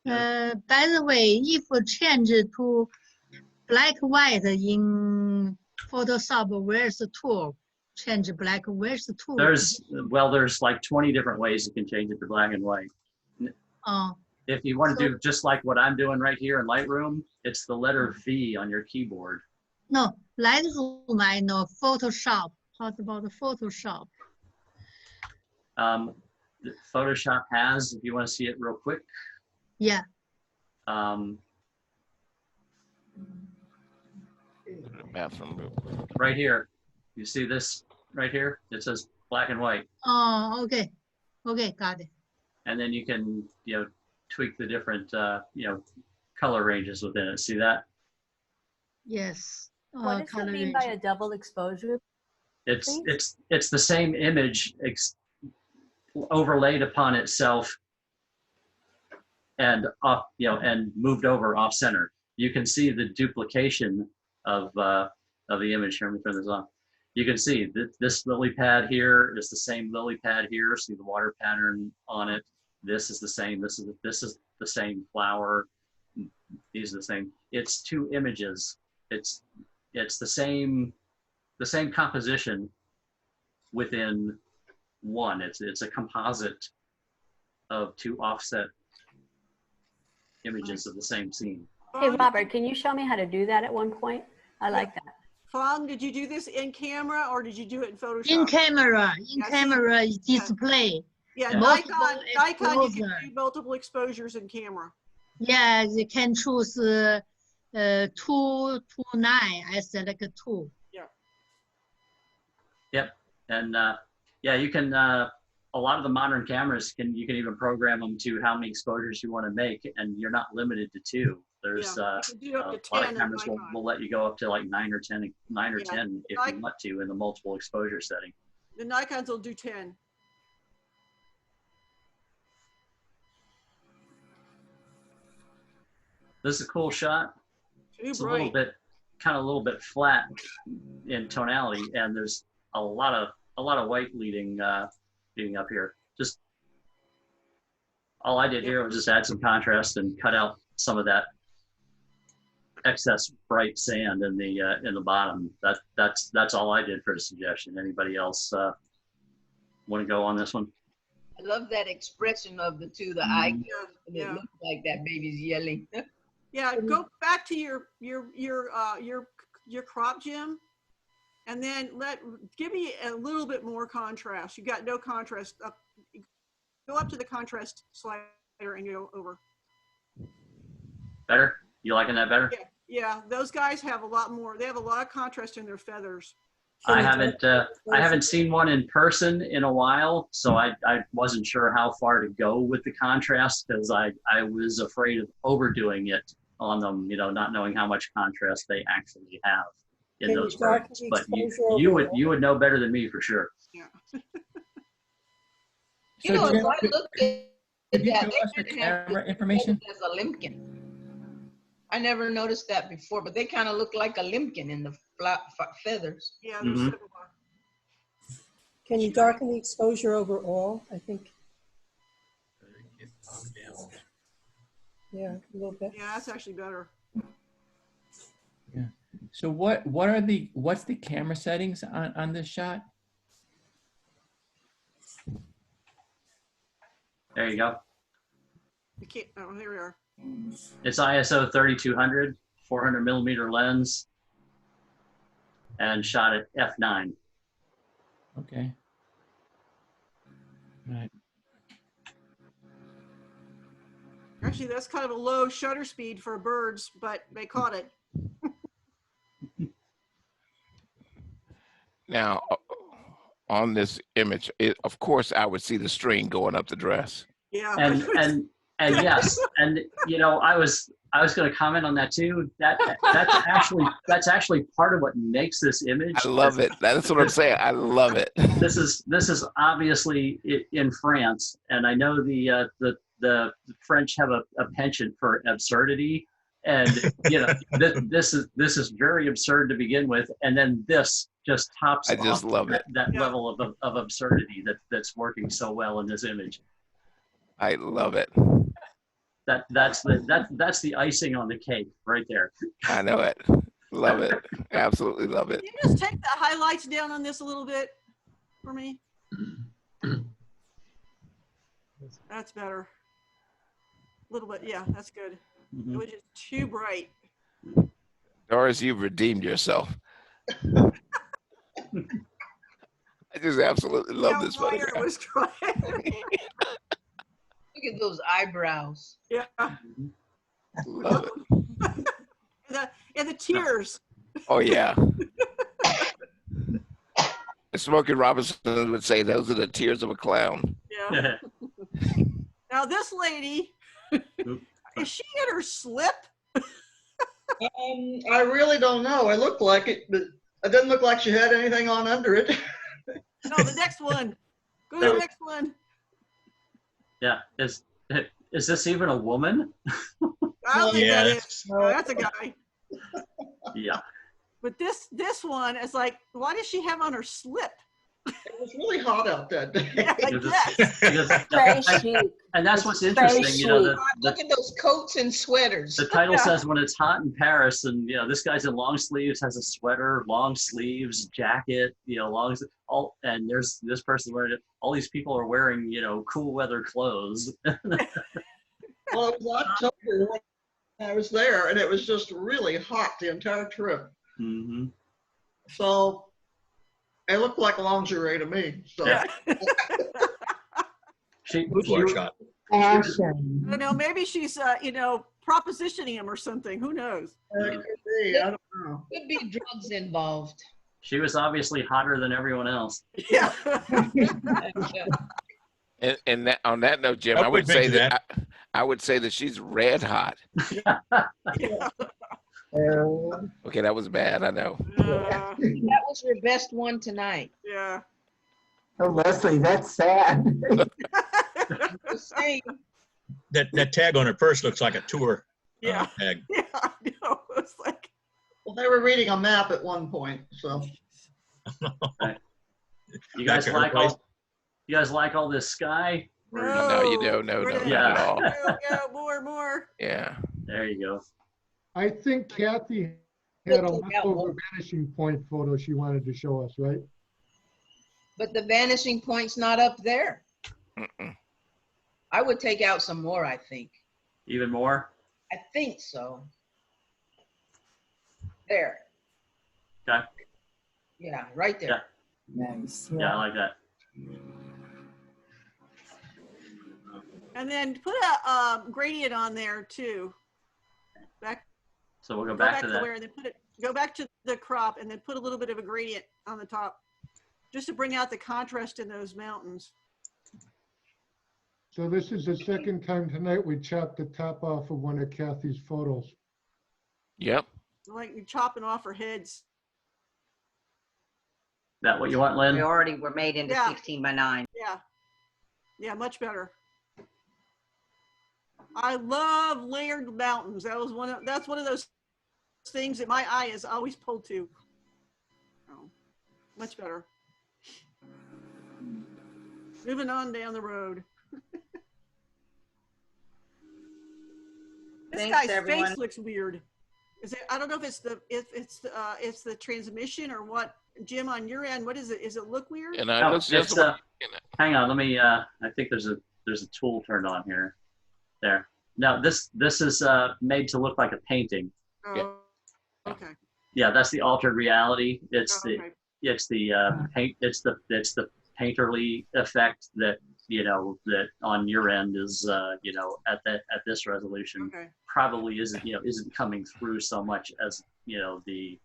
By the way, if we change it to black white in Photoshop, where's the tool? Change black, where's the tool? There's like 20 different ways you can change it to black and white. If you want to do just like what I'm doing right here in Lightroom, it's the letter V on your keyboard. No, Lightroom, I know. Photoshop. How about the Photoshop? Photoshop has, if you want to see it real quick. Yeah. Bathroom. Right here. You see this right here? It says black and white. Oh, okay. Okay, got it. And then you can, tweak the different, color ranges within it. See that? Yes. What does it mean by a double exposure? It's the same image overlaid upon itself and and moved over off center. You can see the duplication of the image here. Let me turn this on. You can see that this lily pad here is the same lily pad here. See the water pattern on it. This is the same. This is the same flower. These are the same. It's 2 images. It's the same composition within one. It's a composite of 2 offset images of the same scene. Hey, Robert, can you show me how to do that at one point? I like that. Fong, did you do this in camera or did you do it in Photoshop? In camera display. Yeah, Yeah. Nikon, you can exposure. do multiple exposures in camera. Yeah, you can choose 229. I select 2. Yeah. Yep. And yeah, you can, a lot of the modern cameras you can even program them to how many exposures you want to make, and you're not limited to 2. There's Yeah, you can do up to a lot 10 of cameras in will let you go up to like 9 or 10 Yeah. if you want to in the multiple exposure setting. The Nikons will do 10. This is a cool shot. Too It's a little bright. bit, kind of a little bit flat in tonality, and there's a lot of white leading up here. Just all I did here was just add some contrast and cut out some of that excess bright sand in the bottom. That's all I did for the suggestion. Anybody else want to go on this one? I love that expression of the two, the eye curve, and it looks like that baby's yelling. Yeah, go back to your crop, Jim, and then give me a little bit more contrast. You got no contrast up. Go up to the contrast slider and go over. Better? You liking that better? Yeah, those guys have a lot more. They have a lot of contrast in their feathers. I haven't seen one in person in a while, so I wasn't sure how far to go with the contrast because I was afraid of overdoing it on them, not knowing how much contrast they actually have in those birds. But you would know better than me for sure. Yeah. You know, if I looked at Could you that, show us the they have camera information? as a limpkin. I never noticed that before, but they kind of look like a limpkin in the feathers. Yeah, Mm-hmm. similar. Can you darken the exposure overall? I think. Yeah, a little bit. Yeah, that's actually better. Yeah. So what's the camera settings on this shot? There you go. You can't. Oh, here we are. It's ISO 3200, 400 millimeter lens, and shot at f9. Okay. Right. Actually, that's kind of a low shutter speed for birds, but they caught it. Now, on this image, of course, I would see the string going up the dress. Yeah. And yes, and I was going to comment on that too. That's actually part of what makes this image. I love it. That's what I'm saying. I love it. This is obviously in France, and I know the French have a penchant for absurdity, and this is very absurd to begin with, and then this just tops. I just love it. That level of absurdity that's working so well in this image. I love it. That's the icing on the cake right there. I know it. Love it. Absolutely love it. Can you just take the highlights down on this a little bit for me? That's better. A little bit. Yeah, that's good. Mm-hmm. It was just too bright. Doris, you've redeemed yourself. I just absolutely love this photograph. It was crying. Look at those eyebrows. Yeah. Love it. and the tears. Oh, yeah. Smokey Robinson would say those are the tears of a clown. Yeah. Now this lady, is she in her slip? I really don't know. It looked like it, but it didn't look like she had anything on under it. No, the next one. Go to the next one. Yeah, is this even a woman? I don't think that Yeah. is. No, that's a guy. Yeah. But this one is like, why does she have on her slip? It was really hot out that day. Yeah, I guess. Very chic. And that's what's Very interesting, Look at those coats and sweaters. the title says when it's hot in Paris, and this guy's in long sleeves, has a sweater, long sleeves, jacket, and there's this person wearing it. All these people are wearing, cool weather clothes. Well, it was October when I was there, and it was just really hot the entire trip. Mm-hmm. So it looked like lingerie to me. So. Yeah. boudoir shot. I don't know, maybe she's, propositioning him or something. Who knows? Could be, I don't know. Could be drugs involved. She was obviously hotter than everyone else. Yeah. And that, on that note, Jim, I I would would say mention that I would say that she's red hot. Okay, that was bad. I know. That was your best one tonight. Yeah. Oh, Leslie, that's sad. Just saying. That tag on her purse looks like a tour Yeah. tag. Yeah, I know. It's like, Well, they were reading a map at one point, so. You guys Back at her like place. all? You guys like all this sky? No, you don't. No, Where no, did not it at all. go, more. Yeah. There you go. I think Kathy had a leftover vanishing point photo she wanted to show us, right? But the vanishing point's not up there. I would take out some more, I think. Even more? I think so. There. Okay. Yeah, right there. Nice. Yeah, I like that. And then put a gradient on there too. So we'll go Go back to the that. where, and then go back to the crop and then put a little bit of a gradient on the top, just to bring out the contrast in those mountains. So this is the second time tonight we chopped the top off of one of Kathy's photos. Yep. Like you're chopping off her heads. That what you want, Lynn? We already were made into Yeah. 16 by 9. Yeah. Yeah, much better. I love layered mountains. That's one of those things that my eye is always pulled to. Oh, much better. Moving on down the road. This Thanks, guy's everyone. face looks weird. Is it? I don't know if it's the transmission or what. Jim, on your end, what is it? Is it look weird? And I No, looks just it's, the way- hang on, let me. I think there's a tool turned on here. There. Now this is made to look like a painting. Oh, okay. Yeah, that's the altered reality. It's Oh, the okay. it's the paint. It's the painterly effect that that on your end is at this resolution Okay. probably isn't coming through so much as the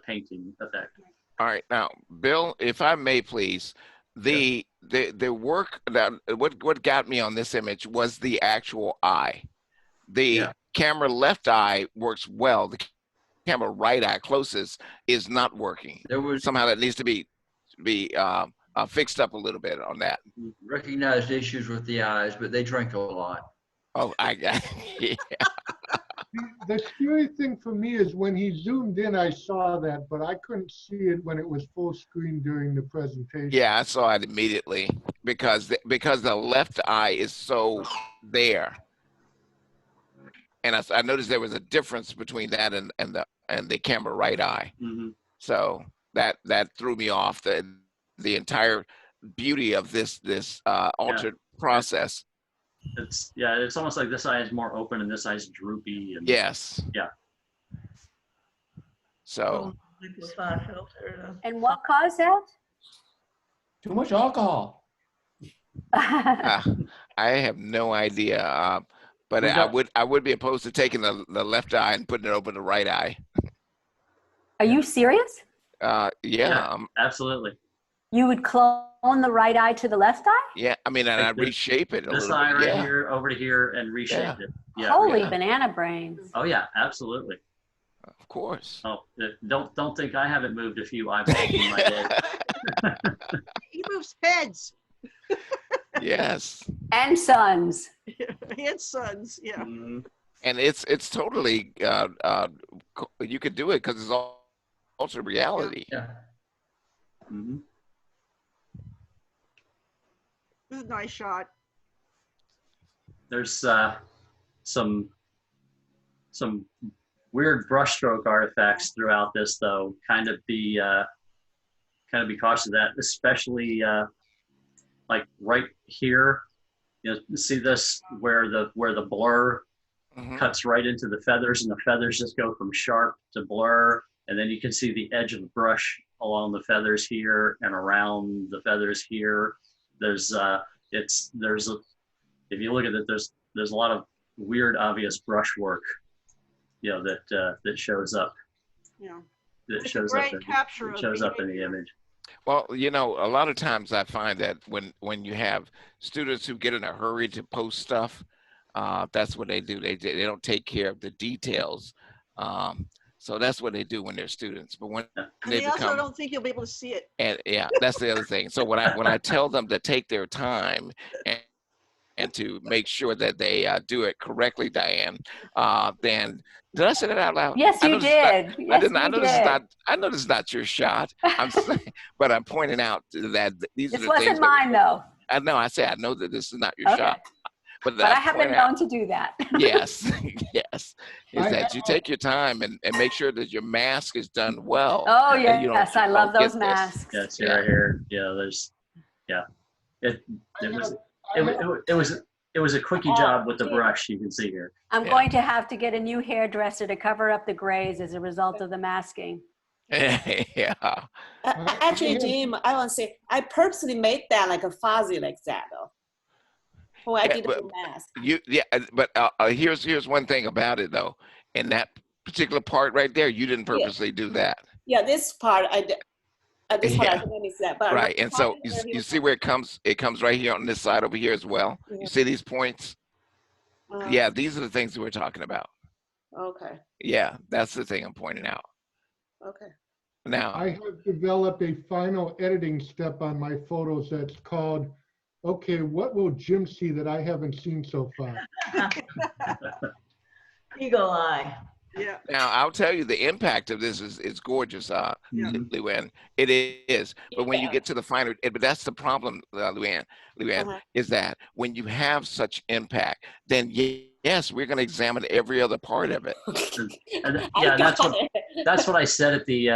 painting effect. All right, now, Bill, if I may, please, the work that what got me on this image was the actual eye. The camera left eye works well. The camera right eye closest is not working. Somehow that needs to be fixed up a little bit on that. Recognized issues with the eyes, but they drink a lot. Oh, I got it. The scary thing for me is when he zoomed in, I saw that, but I couldn't see it when it was full screen during the presentation. Yeah, I saw it immediately because the left eye is so there, and I noticed there was a difference between that and the camera right eye. Mm-hmm. So that threw me off the entire beauty of this altered process. It's almost like this eye is more open and this eye is droopy. And, yes. Yeah. So. And what caused that? Too much alcohol. I have no idea, but I would be opposed to taking the left eye and putting it over the right eye. Are you serious? Yeah. Absolutely. You would clone the right eye to the left eye? Yeah, I mean, and I'd reshape it a This little eye bit. right Yeah. here, over to here, and reshape it. Yeah. Holy banana brains. Oh yeah, absolutely. Of course. Oh, don't think I haven't moved a few eyeballs in my day. He moves heads. Yes. And sons. And sons, yeah. Mm-hmm. And it's totally you could do it because it's all altered reality. Yeah. Mm-hmm. This is a nice shot. There's some weird brushstroke artifacts throughout this, though. Kind of be cautious of that, especially like right here. See this where the blur cuts right into the feathers, and the feathers just go from sharp to blur, and then you can see the edge of the brush along the feathers here and around the feathers here. There's if you look at it, there's a lot of weird, obvious brushwork, that shows up. Yeah. That It's a shows great up. capture It of shows up in the behavior. image. Well, a lot of times I find that when you have students who get in a hurry to post stuff, that's what they do. They don't take care of the details. So that's what they do when they're students. But when And they they also become, don't think you'll be able to see it. and yeah, that's the other thing. So when I tell them to take their time and to make sure that they do it correctly, Diane, then did I say that out loud? Yes, I you know this is not, did. I Yes, didn't. I you know this is did. not. I know this is not your shot. I'm saying, but I'm pointing out that these are This the things wasn't that mine, though. I know. I say I know that this is not your Okay. shot, but But I I'm have been pointing out. known to do that. Yes, yes, is I that have you take your time and make sure that your mask is done well. Oh, And you don't, yes. I you love don't get those this. masks. Yeah, see Yeah. right here. Yeah, it was a quickie job with the brush. You can see here. I'm going to have to get a new hairdresser to cover up the grays as a result of the masking. Yeah. Actually, Jim, I want to say, I purposely made that like a fuzzy like that though. When I Yeah, did but the mask. but here's one thing about it though. In that particular part right there, you didn't purposely do that. Yeah, this part I did. This part I Yeah. think I missed that, but Right. And so you see where it comes right here on this side over here as well. You see these points? Yeah, these are the things that we're talking about. Okay. Yeah, that's the thing I'm pointing out. Okay. Now, I have developed a final editing step on my photos that's called, okay, what will Jim see that I haven't seen so far? Eagle eye. Yeah. Now I'll tell you the impact of this is gorgeous, Luann. It is, but when you get to the finer, but that's the problem, Luann, is that when you have such impact, then yes, we're going to examine every other part of it. And yeah, that's what I said at the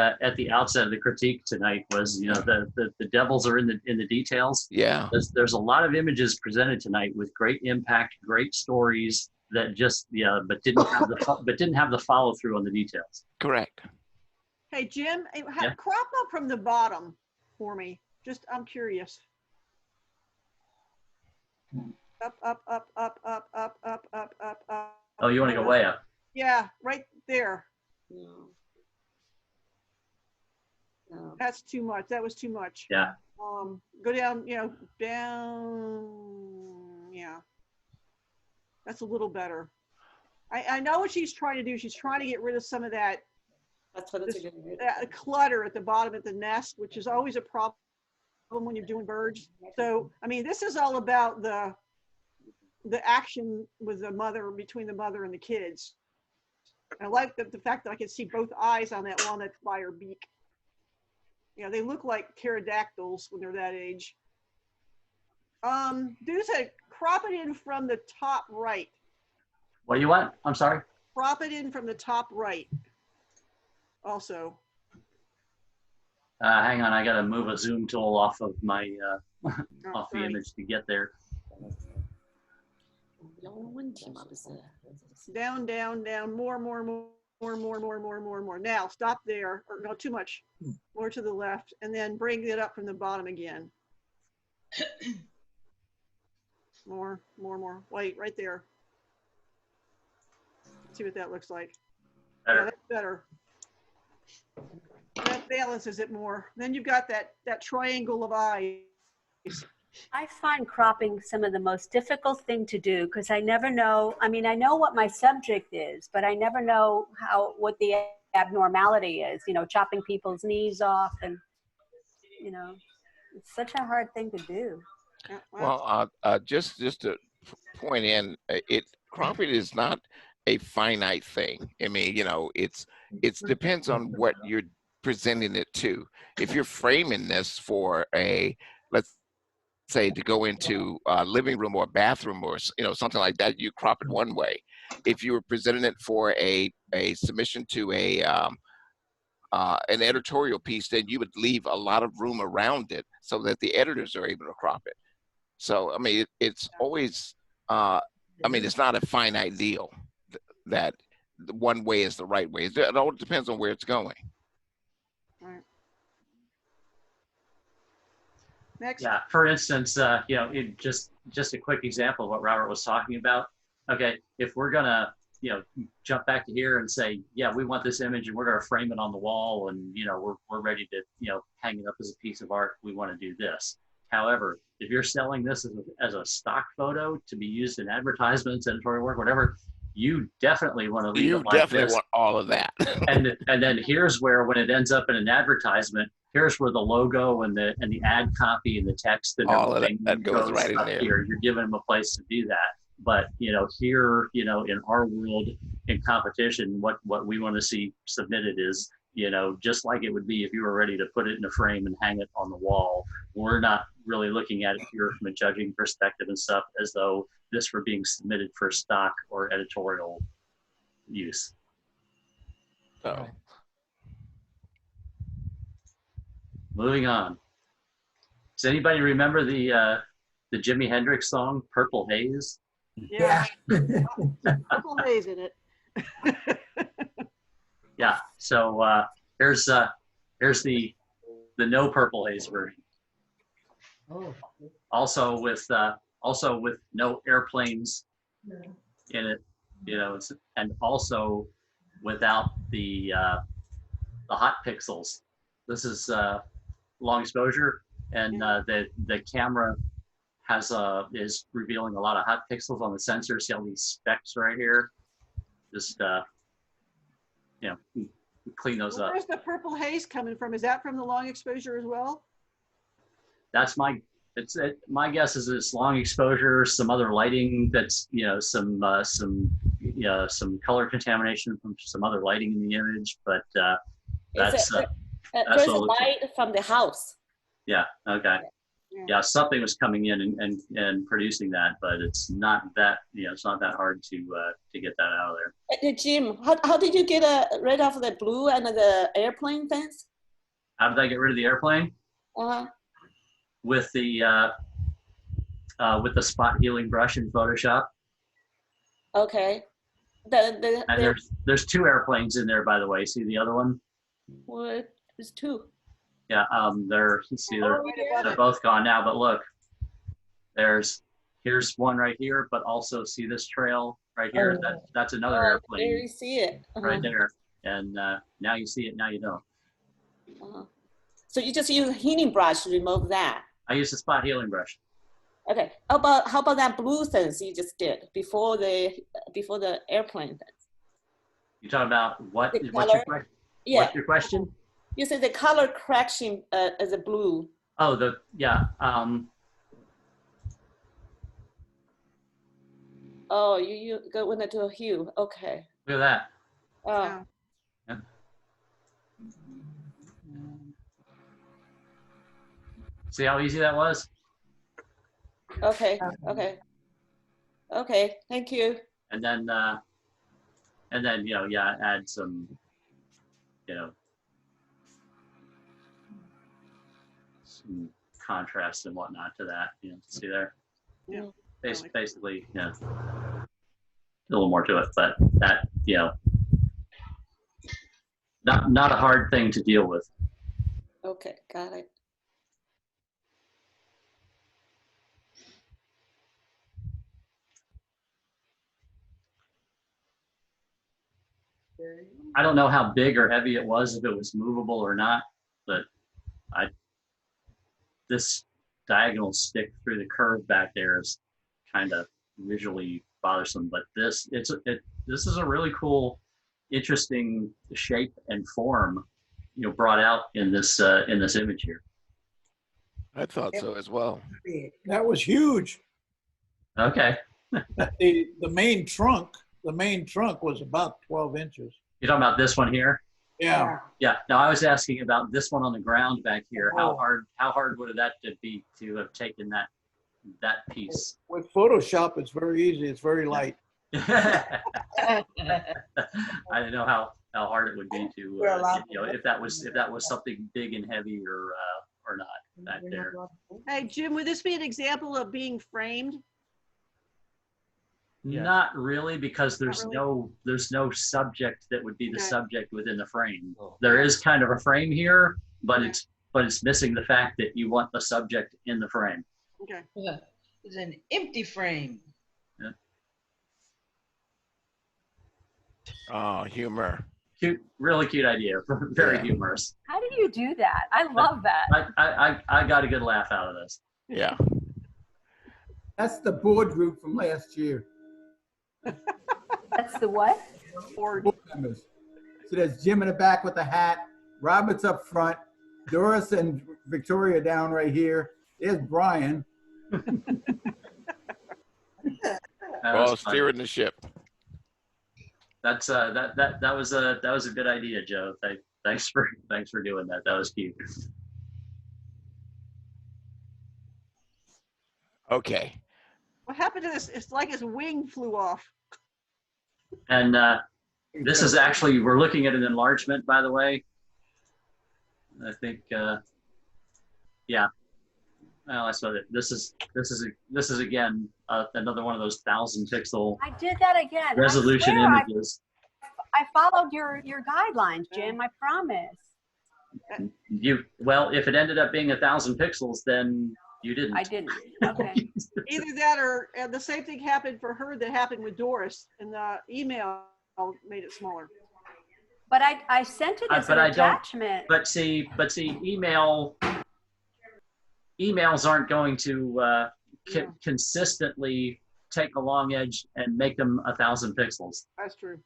outset of the critique tonight was, the devils are in the details. Yeah. There's a lot of images presented tonight with great impact, great stories that just but didn't have the follow through on the details. Correct. Hey, Jim, crop up from the bottom for me. Just, I'm curious. Up, up, up, up, up, up, up, up, up, up. Oh, you want to go way up? Yeah, right there. That's too much. That was too much. Yeah. Go down, down. Yeah. That's a little better. I know what she's trying to do. She's trying to get rid of some of that clutter at the bottom of the nest, which is always a problem when you're doing birds. So, I mean, this is all about the action with the mother, between the mother and the kids. And I like the fact that I can see both eyes on that walnut fire beak. They look like pterodactyls when they're that age. Do said crop it in from the top right. What do you want? I'm sorry. Crop it in from the top right. Also. Hang on, I got to move a zoom tool off of my off the image to get there. Down, down, down. More. Now stop there. Or no, too much. More to the left, and then bring it up from the bottom again. More. Wait, right there. See what that looks like. Better. Yeah, that's better. That balances it more. Then you've got that triangle of eyes. I find cropping some of the most difficult thing to do because I never know. I mean, I know what my subject is, but I never know what the abnormality is. Chopping people's knees off, and it's such a hard thing to do. Well, just to point in, cropping is not a finite thing. I mean, it depends on what you're presenting it to. If you're framing this for let's say to go into a living room or a bathroom or something like that, you crop it one way. If you were presenting it for a submission to an editorial piece, then you would leave a lot of room around it so that the editors are able to crop it. So I mean, it's always it's not a finite deal that the one way is the right way. It all depends on where it's going. Right. Next. Yeah, for instance, just a quick example of what Robert was talking about. Okay, if we're gonna, jump back to here and say, yeah, we want this image and we're gonna frame it on the wall and, we're ready to, hang it up as a piece of art, we wanna do this. However, if you're selling this as a stock photo to be used in advertisements, editorial work, whatever, you definitely want to leave You it like definitely this. want all of that. and then here's where, when it ends up in an advertisement, here's where the logo and the ad copy and the text and All of everything that goes right in up there. here. You're giving them a place to do that. But here, in our world, in competition, what we want to see submitted is, just like it would be if you were ready to put it in a frame and hang it on the wall. We're not really looking at it here from a judging perspective and stuff as though this were being submitted for stock or editorial use. So, moving on. Does anybody remember the Jimi Hendrix song "Purple Haze"? Yeah. Purple haze in it. Yeah. So here's the no purple haze version. Oh. Also with no airplanes in it, and also without the hot pixels. This is long exposure, and the camera is revealing a lot of hot pixels on the sensor. See all these specks right here? Just clean those up. Where's the purple haze coming from? Is that from the long exposure as well? That's my guess is it's long exposure, some other lighting that's some color contamination from some other lighting in the image, but that's there's a light from the house. Yeah. Okay. Yeah, something was coming in and producing that, but it's not that it's not that hard to get that out of there. Jim, how did you get rid of the blue and the airplane things? How did I get rid of the airplane? With the spot healing brush in Photoshop. Okay. And there's two airplanes in there, by the way. See the other one? What? There's two. Yeah, they're both gone now, but look, here's one right here, but also see this trail right here? That's another airplane. There you see it. Right there. And now you see it, now you don't. So you just use a healing brush to remove that? I use a spot healing brush. Okay. How about that blue things you just did before the airplane things? You talking about what? The What's your question? Yeah. What's your question? You said the color correction as a blue. Oh, Oh, you go into a hue. Okay. Look at that. Oh. Yeah. See how easy that was? Okay. Okay. Thank you. And then add some some contrast and whatnot to that. See there? Yeah. Basically, a little more to it, but that not a hard thing to deal with. Okay, got it. I don't know how big or heavy it was, if it was movable or not, but this diagonal stick through the curve back there is kind of visually bothersome. But this is a really cool, interesting shape and form, brought out in this image here. I thought so as well. That was huge. Okay. The main trunk was about 12 inches. You're talking about this one here? Yeah. Yeah. No, I was asking about this one on the ground back here. How hard would that be to have taken that piece? With Photoshop, it's very easy. It's very light. I didn't know how hard it would be to if that was something big and heavy or not back there. Hey, Jim, would this be an example of being framed? Yeah. Not really, because there's no subject that would be the subject within the frame. There is kind of a frame here, but but it's missing the fact that you want the subject in the frame. Okay. Yeah. It's an empty frame. Yeah. Oh, humor. Cute, really cute idea. Very Yeah. humorous. How do you do that? I love that. I got a good laugh out of this. Yeah. That's the board group from last year. That's the what? Board members. So there's Jim in the back with the hat, Robert's up front, Doris and Victoria down right here. There's Brian. Well, steering the ship. That's that was a good idea, Joe. Thanks for doing that. That was cute. Okay. What happened to this? It's like his wing flew off. And this is actually, we're looking at an enlargement, by the way. I think, yeah. Well, I saw that. This is again another one of those 1,000 pixel I did that again. resolution I swear images. I followed your guidelines, Jim. I promise. Well, if it ended up being 1,000 pixels, then you didn't. I didn't. Okay. Either that or the same thing happened for her that happened with Doris, and the email made it smaller. But I sent it as an attachment. But see, emails aren't going to consistently take a long edge and make them 1,000 pixels. That's true.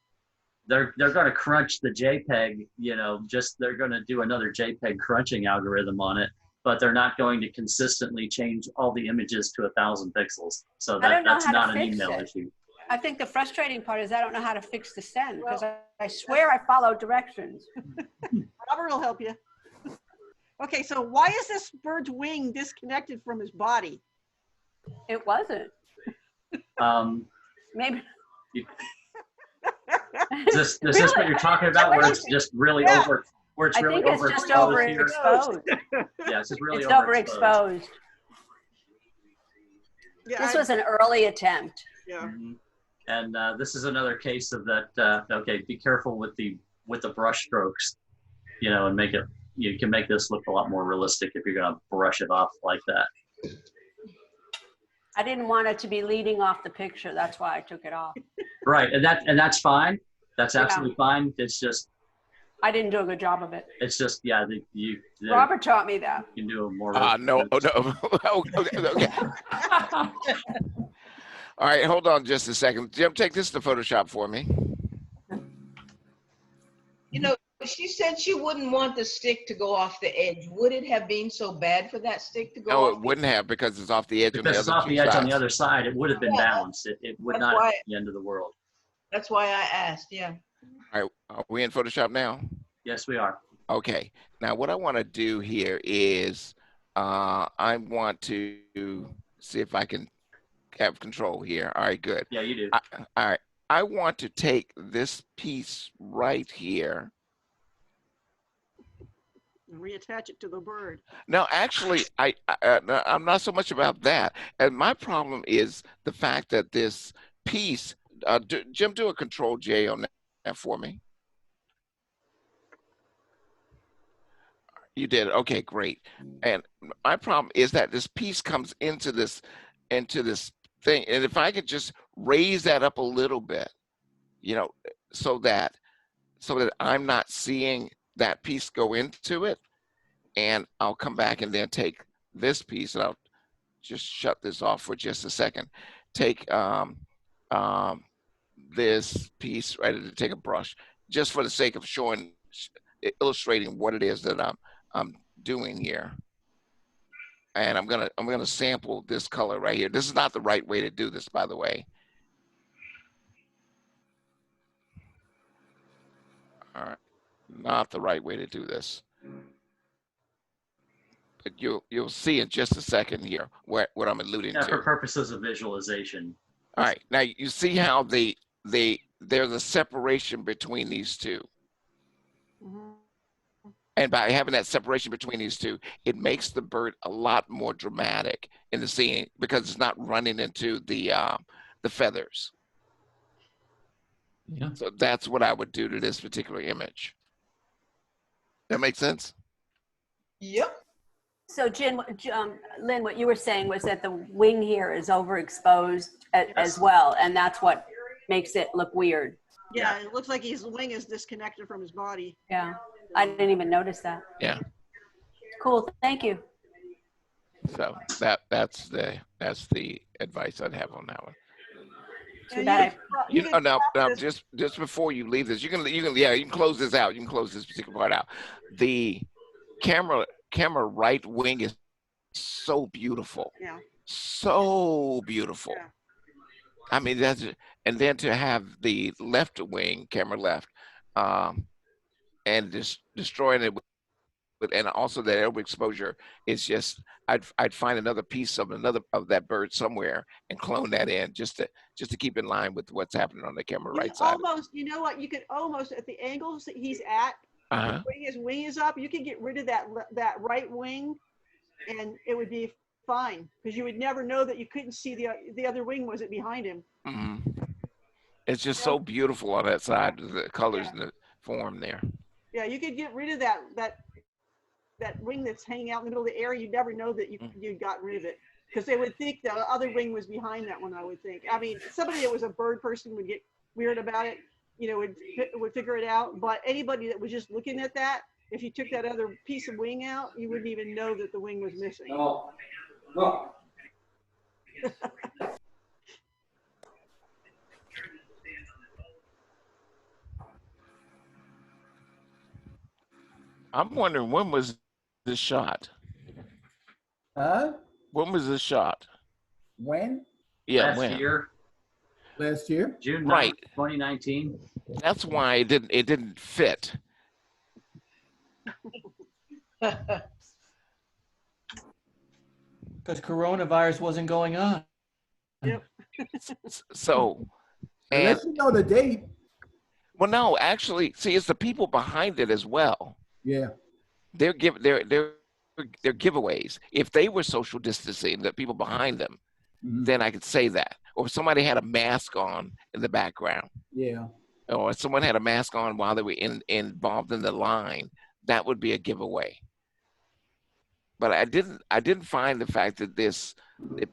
They're going to crunch the JPEG, they're going to do another JPEG crunching algorithm on it, but they're not going to consistently change all the images to 1,000 pixels. So that's not an email issue. I think the frustrating part is I don't know how to fix the send because I swear I followed directions. Robert will help you. Okay, so why is this bird's wing disconnected from his body? It wasn't. Maybe. Is this what you're talking about, where it's just really over? Where it's really overexposed? It's just overexposed. Yeah, it's just really overexposed. Yeah, this was an early attempt. Yeah. Mm-hmm. And this is another case of that. Okay, be careful with the brush strokes, and make it. You can make this look a lot more realistic if you're going to brush it off like that. I didn't want it to be leading off the picture. That's why I took it off. Right, and that's fine. That's absolutely fine. It's just I didn't do a good job of it. It's just Robert taught me that. You can do a more. No. Okay. All right, hold on just a second. Jim, take this to Photoshop for me. She said she wouldn't want the stick to go off the edge. Would it have been so bad for that stick to go off? No, it wouldn't have because it's off the edge. Because it's off the edge on the other side, it would have been balanced. It would not be the end of the world. That's why I asked, yeah. All right, are we in Photoshop now? Yes, we are. Okay, now what I want to do here is I want to see if I can have control here. All right, good. Yeah, you do. All right, I want to take this piece right here. And reattach it to the bird. No, actually, I'm not so much about that. And my problem is the fact that this piece, Jim, do a Control J on that for me. You did. Okay, great. And my problem is that this piece comes into this thing. And if I could just raise that up a little bit, so that I'm not seeing that piece go into it, and I'll come back and then take this piece, and I'll just shut this off for just a second. Take this piece, right, to take a brush, just for the sake of illustrating what it is that I'm doing here. And I'm gonna sample this color right here. This is not the right way to do this, by the way. All right. Not the right way to do this. But you'll see in just a second here what I'm alluding to. For purposes of visualization. All right, now you see how there's a separation between these two. Mm-hmm. And by having that separation between these two, it makes the bird a lot more dramatic in the scene because it's not running into the feathers. Yeah. So that's what I would do to this particular image. That makes sense? Yep. So Lynn, what you were saying was that the wing here is overexposed as well, and that's what makes it look weird. Yeah, it looks like his wing is disconnected from his body. Yeah, I didn't even notice that. Yeah. Cool, thank you. So that's the advice I'd have on that one. Too bad. You know, now just before you leave this, you can close this out. You can close this particular part out. The camera right wing is so beautiful. Yeah. So beautiful. Yeah. I mean, and then to have the left wing, camera left, and just destroying it and also that overexposure is just, I'd find another piece of that bird somewhere and clone that in just to keep in line with what's happening on the camera right side. Almost, you know what? You could almost at the angles that he's at, when his wing is up, you could get rid of that right wing, and it would be fine because you would never know that you couldn't see the other wing wasn't behind him. It's just so beautiful on that side, the colors and the form there. Yeah, you could get rid of that wing that's hanging out in the middle of the air. You'd never know that you got rid of it because they would think the other wing was behind that one. I would think. I mean, somebody that was a bird person would get weird about it, would figure it out. But anybody that was just looking at that, if you took that other piece of wing out, you wouldn't even know that the wing was missing. No. I'm wondering, when was this shot? Huh? When was this shot? When? Yeah, Last when? year. Last year? June 9th, Right. 2019. That's why it didn't fit. Because coronavirus wasn't going on. Yep. So, Unless you know the date. Well, no, actually, see, it's the people behind it as well. Yeah. They're giveaways. If they were social distancing, the people behind them, then I could say that. Or if somebody had a mask on in the background, Yeah. or if someone had a mask on while they were involved in the line, that would be a giveaway. But I didn't find the fact that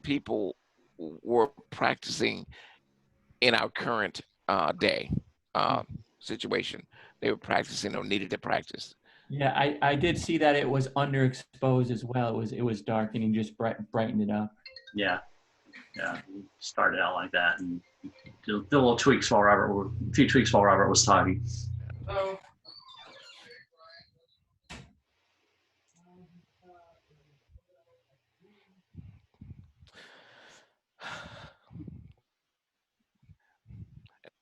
people were practicing in our current day situation. They were practicing or needed to practice. Yeah, I did see that it was underexposed as well. It was dark and he just brightened it up. Yeah. Started out like that and did a little tweaks while Robert was talking. Oh.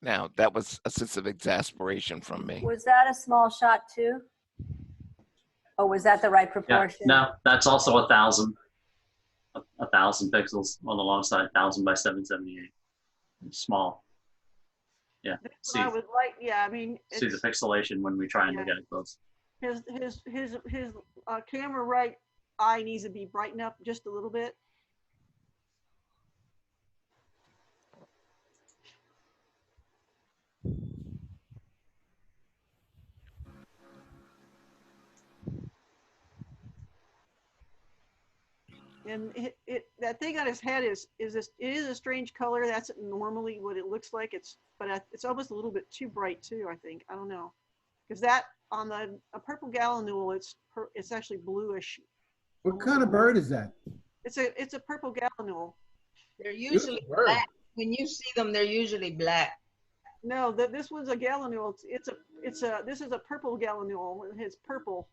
Now, that was a sense of exasperation from me. Was that a small shot too? Or was that the right Yeah, proportion? no, that's also 1,000 pixels on the long side, 1,000 by 778. Small. Yeah. See I was like, yeah, I mean, the pixelation when we try and look at it close. his camera right eye needs to be brightened up just a little bit. And that thing on his head is a strange color. That's normally what it looks like. But it's almost a little bit too bright too, I think. I don't know, because that on a purple gallinule, it's actually bluish. What kind of bird is that? It's a purple gallinule. They're usually black. When you see them, they're usually black. No, this one's a gallinule. This is a purple gallinule. It's purple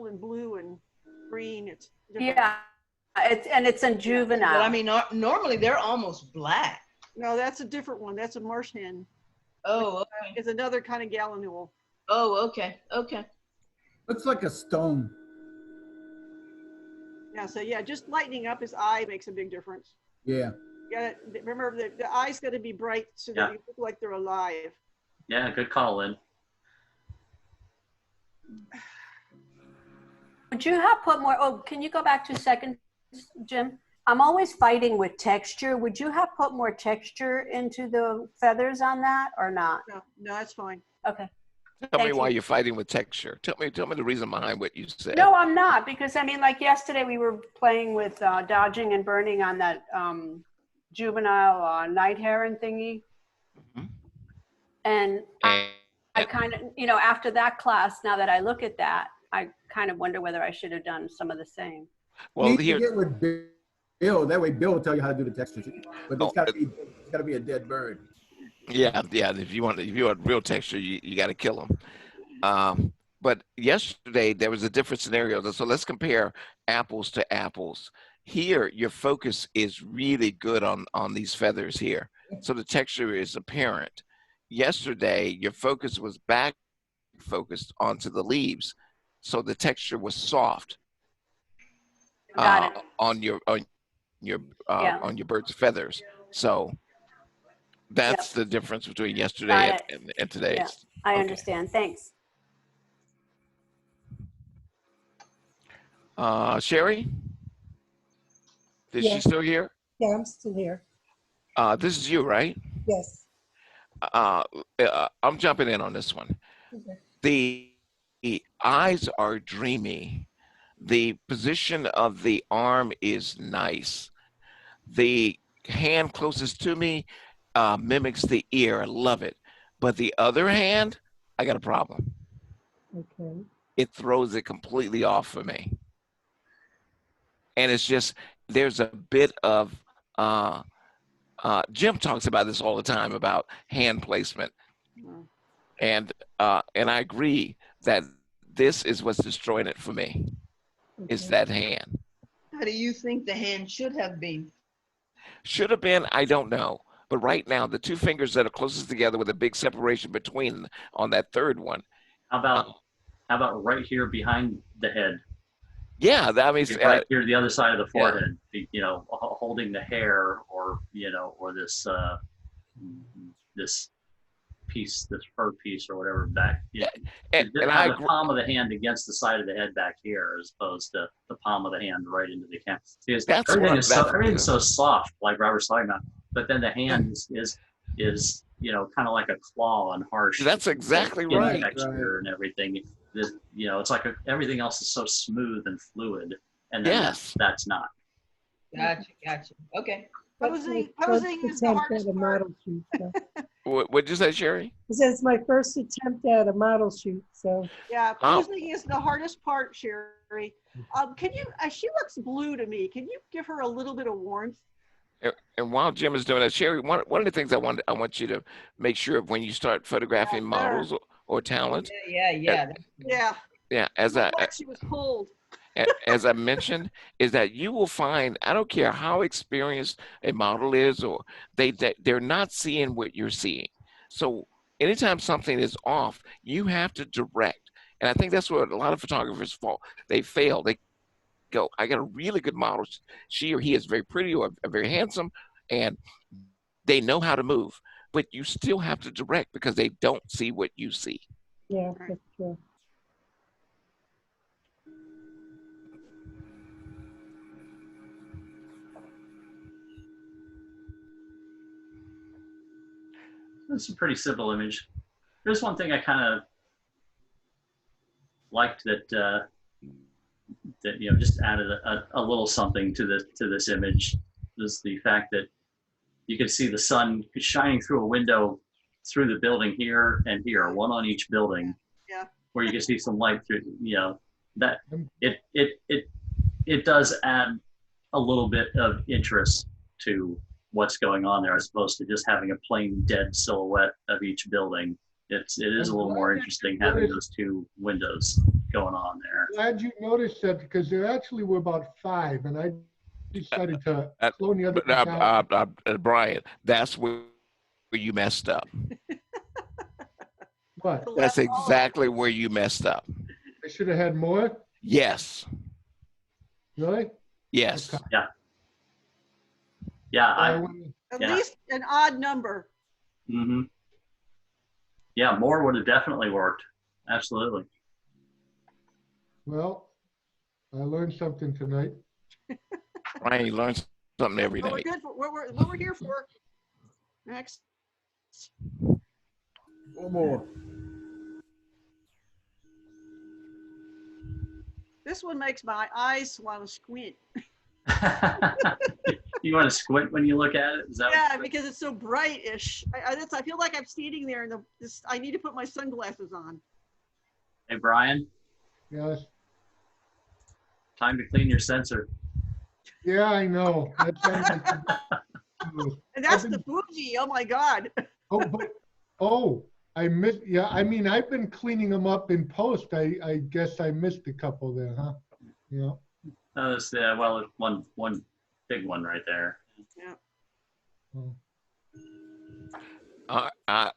and blue and green. It's different. Yeah. It's a juvenile. But I mean, normally they're almost black. No, that's a different one. That's a marsh hen. Oh, okay. It's another kind of gallinule. Oh, okay. Looks like a stone. Yeah, so yeah, just lightening up his eye makes a big difference. Yeah. Yeah, remember the eye's got to be bright so that you look like they're alive. Yeah, good call, Lynn. Would you have put more? Oh, can you go back 2 seconds, Jim? I'm always fighting with texture. Would you have put more texture into the feathers on that or not? No, that's fine. Okay. Tell me Thank why you. you're fighting with texture. Tell me the reason behind what you said. No, I'm not, because I mean, like yesterday we were playing with dodging and burning on that juvenile night heron thingy. And I kind of, you know, after that class, now that I look at that, I kind of wonder whether I should have done some of the same. Well, you need here, to get with Bill. That way Bill will tell you how to do the textures. But it's got to be a dead bird. yeah. If you want real texture, you got to kill them. But yesterday there was a different scenario. So let's compare apples to apples. Here, your focus is really good on these feathers here. So the texture is apparent. Yesterday, your focus was back focused onto the leaves. So the texture was soft on your bird's feathers. So that's the difference between yesterday and today's. Yeah, I understand. Thanks. Sherry? Is Yeah. she still here? Yeah, I'm still here. This is you, right? Yes. I'm jumping in on this one. Okay. The eyes are dreamy. The position of the arm is nice. The hand closest to me mimics the ear. I love it. But the other hand, I got a problem. Okay. It throws it completely off for me. And it's just, there's a bit of, Jim talks about this all the time about hand placement. And I agree that this is what's destroying it for me, is that hand. How do you think the hand should have been? Should have been, I don't know. But right now, the two fingers that are closest together with a big separation between them on that third one. How about right here behind the head? Yeah, that means right here, the other side of the forehead. Yeah. You know, holding the hair, or you know, or this this piece, this fur piece, or whatever back. And have the palm of the hand against the side of the head back here, as opposed to the palm of the hand right into the camera. Because everything's so soft, like Robert's talking about. But then the hand is you know, kind of like a claw and harsh. That's exactly right. Texture and everything. This, you know, it's like everything else is so smooth and fluid, and then that's not. Gotcha. Okay. Posing is the hardest part. Model shoot, so. What'd you say, Sherry? It says it's my first attempt at a model shoot, so. Yeah, posing is the hardest part, Sherry. Can you? She looks blue to me. Can you give her a little bit of warmth? And while Jim is doing that, Sherry, one of the things I want you to make sure of when you start photographing models or talent. Yeah. She was pulled. As I mentioned, is that you will find, I don't care how experienced a model is, or they're not seeing what you're seeing. So anytime something is off, you have to direct. And I think that's where a lot of photographers fall. They fail. They go, I got a really good model. She or he is very pretty or very handsome, and they know how to move. But you still have to direct because they don't see what you see. Yeah, that's true. It's a pretty simple image. There's one thing I kind of liked that you know, just added a little something to this image, is the fact that you can see the sun shining through a window through the building here and here, one on each building. Yeah. Where you can see some light through. You know, that it does add a little bit of interest to what's going on there, as opposed to just having a plain dead silhouette of each building. It is a little more interesting having those two windows going on there. Glad you noticed that, because there actually were about 5, and I decided to clone the other down. Brian, that's where you messed up. What? That's exactly where you messed up. I should have had more? Yes. Really? Yes. Okay. Yeah. Yeah. At least an odd number. Mm-hmm. Yeah, more would have definitely worked. Absolutely. Well, I learned something tonight. Brian, you learn something every night. We're good for what we're here for. Next. One more. this one makes my eyes want to squint. You want to squint when you look at it? Is that Yeah, because it's so brightish. I feel like I'm standing there and I need to put my sunglasses on. Hey, Brian, Yes. time to clean your sensor. Yeah, I know. And that's the Fuji. Oh my God. I missed. Yeah, I mean, I've been cleaning them up in post. I guess I missed a couple there, huh? Yeah. Well, one big one right there. Yeah.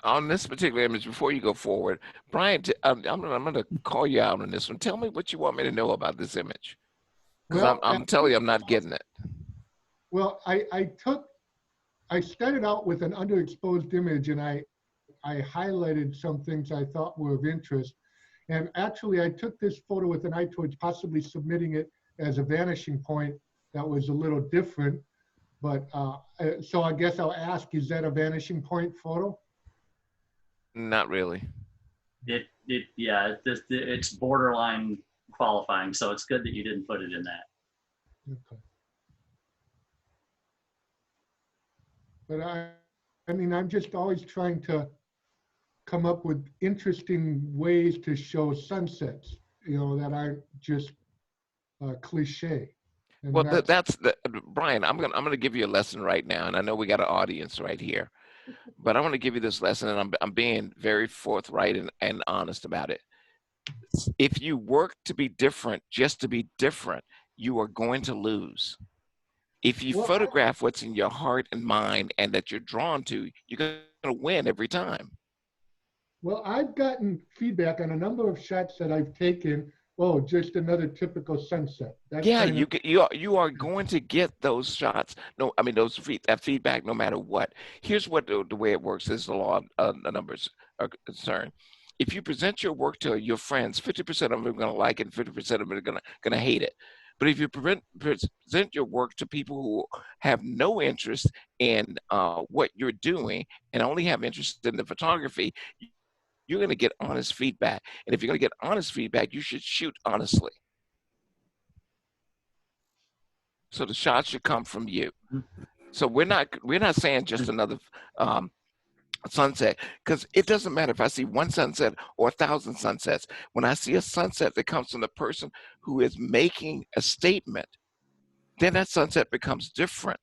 On this particular image, before you go forward, Brian, I'm going to call you out on this one. Tell me what you want me to know about this image, because Well, I'm telling you, I'm not getting it. Well, I started out with an underexposed image, and I highlighted some things I thought were of interest. And actually, I took this photo with an eye towards possibly submitting it as a vanishing point that was a little different. But so I guess I'll ask, is that a vanishing point photo? Not really. It's borderline qualifying, so it's good that you didn't put it in that. Okay. But I mean, I'm just always trying to come up with interesting ways to show sunsets, that aren't just cliche. And Well, that's Brian. I'm gonna give you a lesson right now, and I know we got an audience right here, but I want to give you this lesson, and I'm being very forthright and honest about it. If you work to be different, just to be different, you are going to lose. If you photograph what's in your heart and mind and that you're drawn to, you're going to win every time. Well, I've gotten feedback on a number of shots that I've taken. Oh, just another typical sunset. Yeah, you are going to get those shots. No, I mean that feedback no matter what. Here's what the way it works is the law of the numbers are concerned. If you present your work to your friends, 50% of them are going to like it, and 50% of them are going to hate it. But if you present your work to people who have no interest in what you're doing and only have interest in the photography, you're going to get honest feedback. And if you're going to get honest feedback, you should shoot honestly. So the shots should come from you. So we're not saying just another sunset, because it doesn't matter if I see one sunset or 1,000 sunsets. When I see a sunset that comes from the person who is making a statement, then that sunset becomes different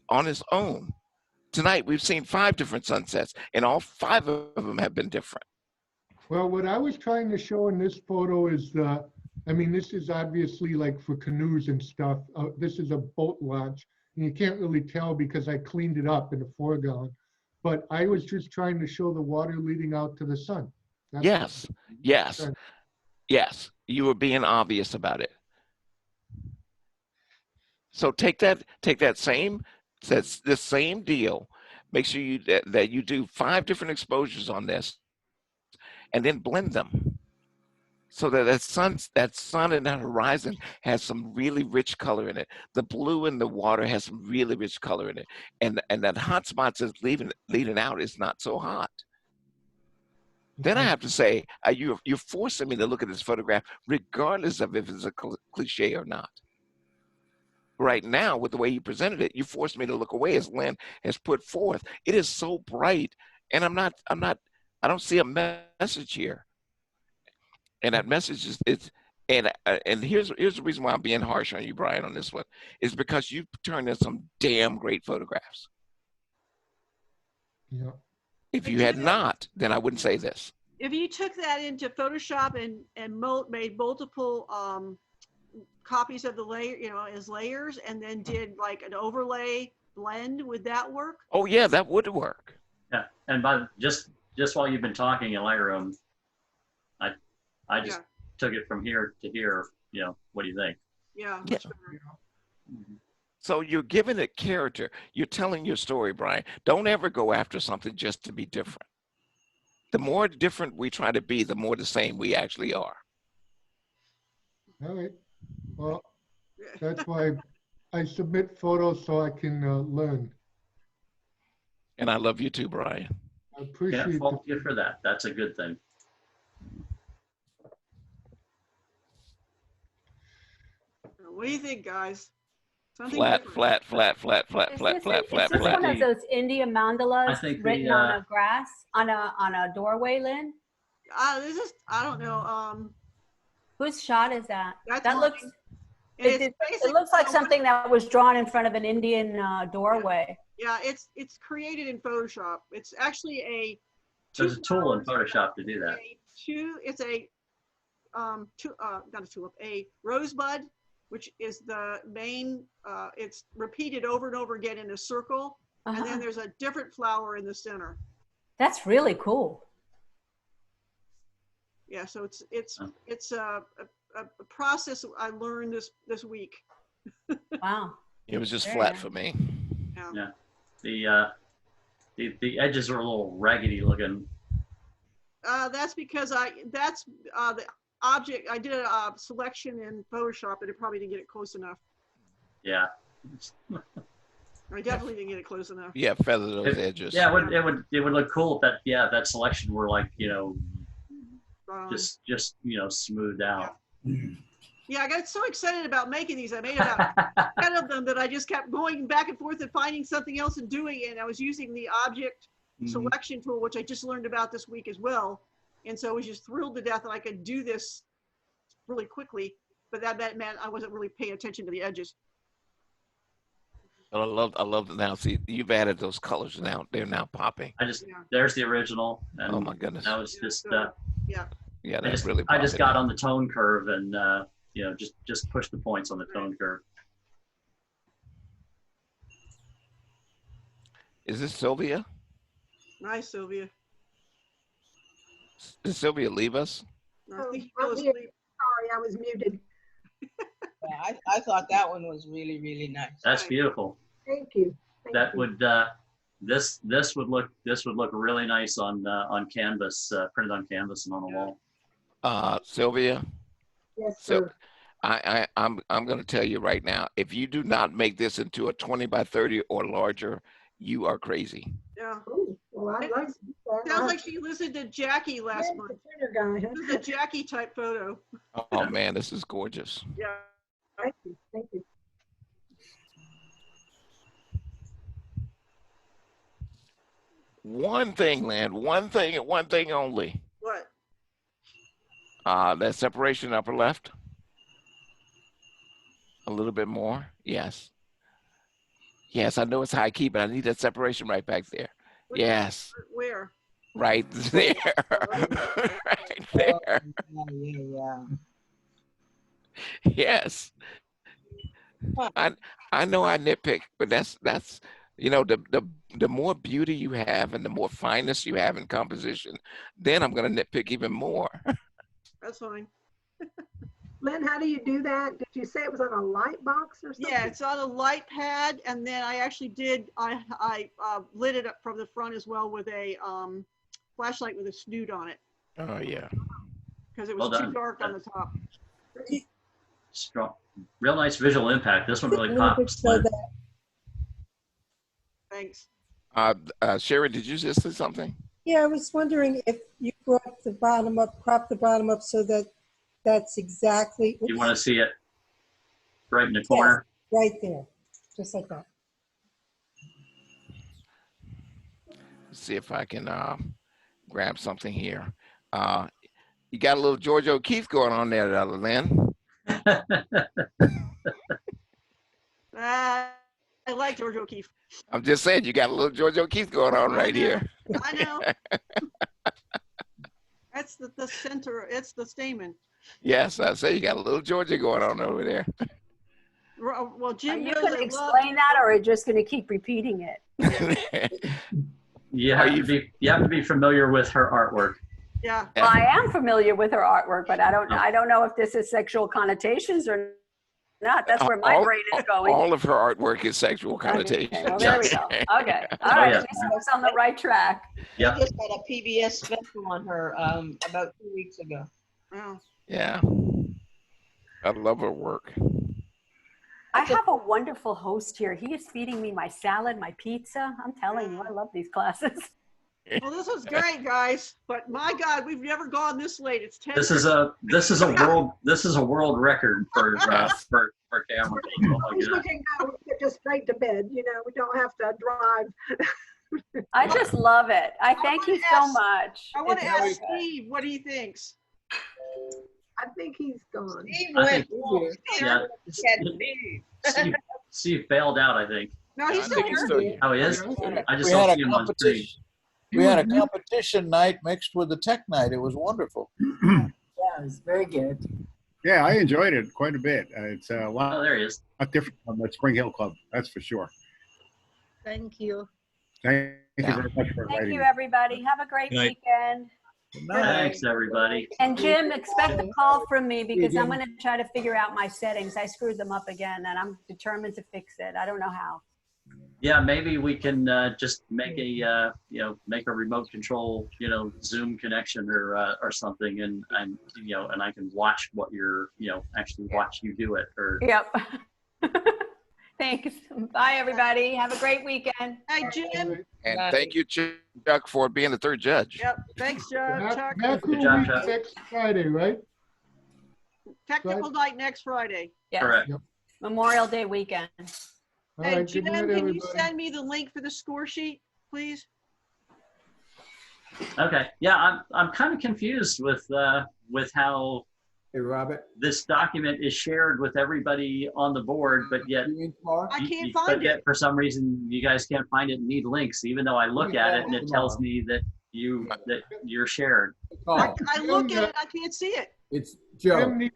on its own. Tonight we've seen 5 different sunsets, and all 5 of them have been different. Well, what I was trying to show in this photo is I mean, this is obviously like for canoes and stuff. This is a boat launch, and you can't really tell because I cleaned it up in the foreground. But I was just trying to show the water leading out to the sun. Yes. You were being obvious about it. So take that same deal. Make sure that you do 5 different exposures on this, and then blend them, so that that sun and that horizon has some really rich color in it. The blue in the water has some really rich color in it, and that hot spots is leading out is not so hot. Then I have to say, you're forcing me to look at this photograph, regardless of if it's a cliche or not. Right now, with the way you presented it, you forced me to look away, as Lynn has put forth. It is so bright, and I don't see a message here. And that message is and here's the reason why I'm being harsh on you, Brian, on this one, is because you've turned in some damn great photographs. Yeah. If you had not, then I wouldn't say this. If you took that into Photoshop and made multiple copies of the layer, as layers, and then did like an overlay blend, would that work? Oh yeah, that would work. Yeah, and just while you've been talking in Lightroom, I just took it from here to here. What do you think? Yeah. So you're giving it character. You're telling your story, Brian. Don't ever go after something just to be different. The more different we try to be, the more the same we actually are. All right. Well, that's why I submit photos so I can learn. And I love you too, Brian. I appreciate Can't fault you for that. That's a good thing. What do you think, guys? Something Flat, different. flat, flat, flat, flat, Is flat, this, flat, is flat, this flat. one of those India mandalas think written the, on a grass, on a doorway, Lynn? This is, I don't know. Whose shot is that? That's That mine. looks, And it, it's it looks like basically- something that was drawn in front of an Indian doorway. Yeah, it's created in Photoshop. It's actually a. There's a tool in Photoshop to do that. It's a not a tulip, a rosebud, which is the main. It's repeated over and over again in a circle, and then there's a different flower in the center. That's really cool. Yeah, so it's a process I learned this week. Wow. It was just Very flat nice. for me. Yeah. The edges are a little raggedy looking. That's because that's the object. I did a selection in Photoshop, and it probably didn't get it close enough. Yeah. I definitely didn't get it close enough. Yeah, feather those edges. Yeah, it would look cool if that selection were like, just smoothed out. Yeah, I got so excited about making these. I made about 10 of them that I just kept going back and forth and finding something else and doing it. And I was using the object selection tool, which I just learned about this week as well. And so I was just thrilled to death that I could do this really quickly. But that meant I wasn't really paying attention to the edges. I love it now. See, you've added those colors now. They're now popping. There's the original. And oh my goodness. That was just yeah. Yeah, that's really I just got popping. on the tone curve and just push the points on the tone curve. Is this Sylvia? Nice, Sylvia. Did Sylvia leave us? I think she I'm fell here. asleep. Sorry, I was muted. Yeah, I thought that one was really, really nice. That's beautiful. Thank you. That would this would look really nice on canvas, printed on canvas and on the wall. Sylvia? Yes, So sir. I'm going to tell you right now, if you do not make this into a 20 by 30 or larger, you are crazy. Yeah. Ooh, well, I'd like to do that. Sounds like she listened to Jackie last I'm month. the printer guy, huh? This is a Jackie type photo. Oh man, this is gorgeous. Yeah. Thank you. Thank you. One thing, Lynn, one thing and one thing only. What? That separation upper left. A little bit more. Yes. Yes, I know it's high key, but I need that separation right back there. Yes. Where? Right there. Right there. Yeah. Yes. I know I nitpick, but that's the more beauty you have and the more fineness you have in composition, then I'm gonna nitpick even more. That's fine. Lynn, how do you do that? Did you say it was on a light box or something? Yeah, it's on a light pad, and then I actually did. I lit it up from the front as well with a flashlight with a snoot on it Oh yeah. because it was Well too done. dark on the top. Strong, real nice visual impact. This one really Let me pops. just show that. Thanks. Sherry, did you just say something? Yeah, I was wondering if you brought the bottom up, crop the bottom up so that that's exactly. You want to see it right in the corner? Right there, just like that. Let's see if I can grab something here. You got a little George O'Keefe going on there, Lynn. I like George O'Keefe. I'm just saying, you got a little George O'Keefe going on right here. I know. That's the center. It's the stamen. Yes, I say you got a little Georgia going on over there. Well, Jim You knows can I love. explain that, or are you just going to keep repeating it? You have to be familiar with her artwork. Yeah. Well, I am familiar with her artwork, but I don't know if this is sexual connotations or not. That's where my brain is going. All of her artwork is sexual connotations. Okay, well, there we go. Okay. All right. yeah. At least I was on the right track. Yeah. I just had a PBS special on her about 2 weeks ago. Wow. Yeah. I love her work. I have a wonderful host here. He is feeding me my salad, my pizza. I'm telling you, I love these classes. Well, this was great, guys. But my God, we've never gone this late. It's 10. This is a world record for our camera. Oh my He's God. looking now, we get just straight to bed, you know, we don't have to drive. I just love it. I thank you so much. I want to It's ask so good. Steve what he thinks. I think he's gone. Steve I went. think- Yeah. Steve bailed out, I think. No, he's still here. Oh, he is? I just We don't had see a him on screen. competition. We had a competition night mixed with the tech night. It was wonderful. Yeah, it was very good. Yeah, I enjoyed it quite a bit. It's a lot, Oh, there he is. lot different from the Spring Hill Club, that's for sure. Thank you. Thank you very much for Thank inviting you, me. everybody. Have a great Good night. weekend. Thanks, everybody. And Jim, expect a call from me because I'm going to try to figure out my settings. I screwed them up again and I'm determined to fix it. I don't know how. Yeah, maybe we can just make a make a remote control Zoom connection or something, and and I can watch what you're actually watch you do it. Or Yep. Thanks. Bye, everybody. Have a great weekend. Hey, Jim. And thank you, Chuck, for being the third judge. Yep. Thanks, Chuck. Macro job, week Chuck. next Friday, right? Technical night next Friday. Yes. Correct. Memorial Day weekend. All Hey, right, Jim, good night, can you everybody. send me the link for the score sheet, please? Okay. Yeah, I'm kind of confused with how Hey, Robert. this document is shared with everybody on the board, but yet You mean tomorrow? I can't but find yet it. for some reason you guys can't find it and need links, even though I look at it and it tells me that you're shared. Oh, I look at it, I can't see it. it's Joe. Jim,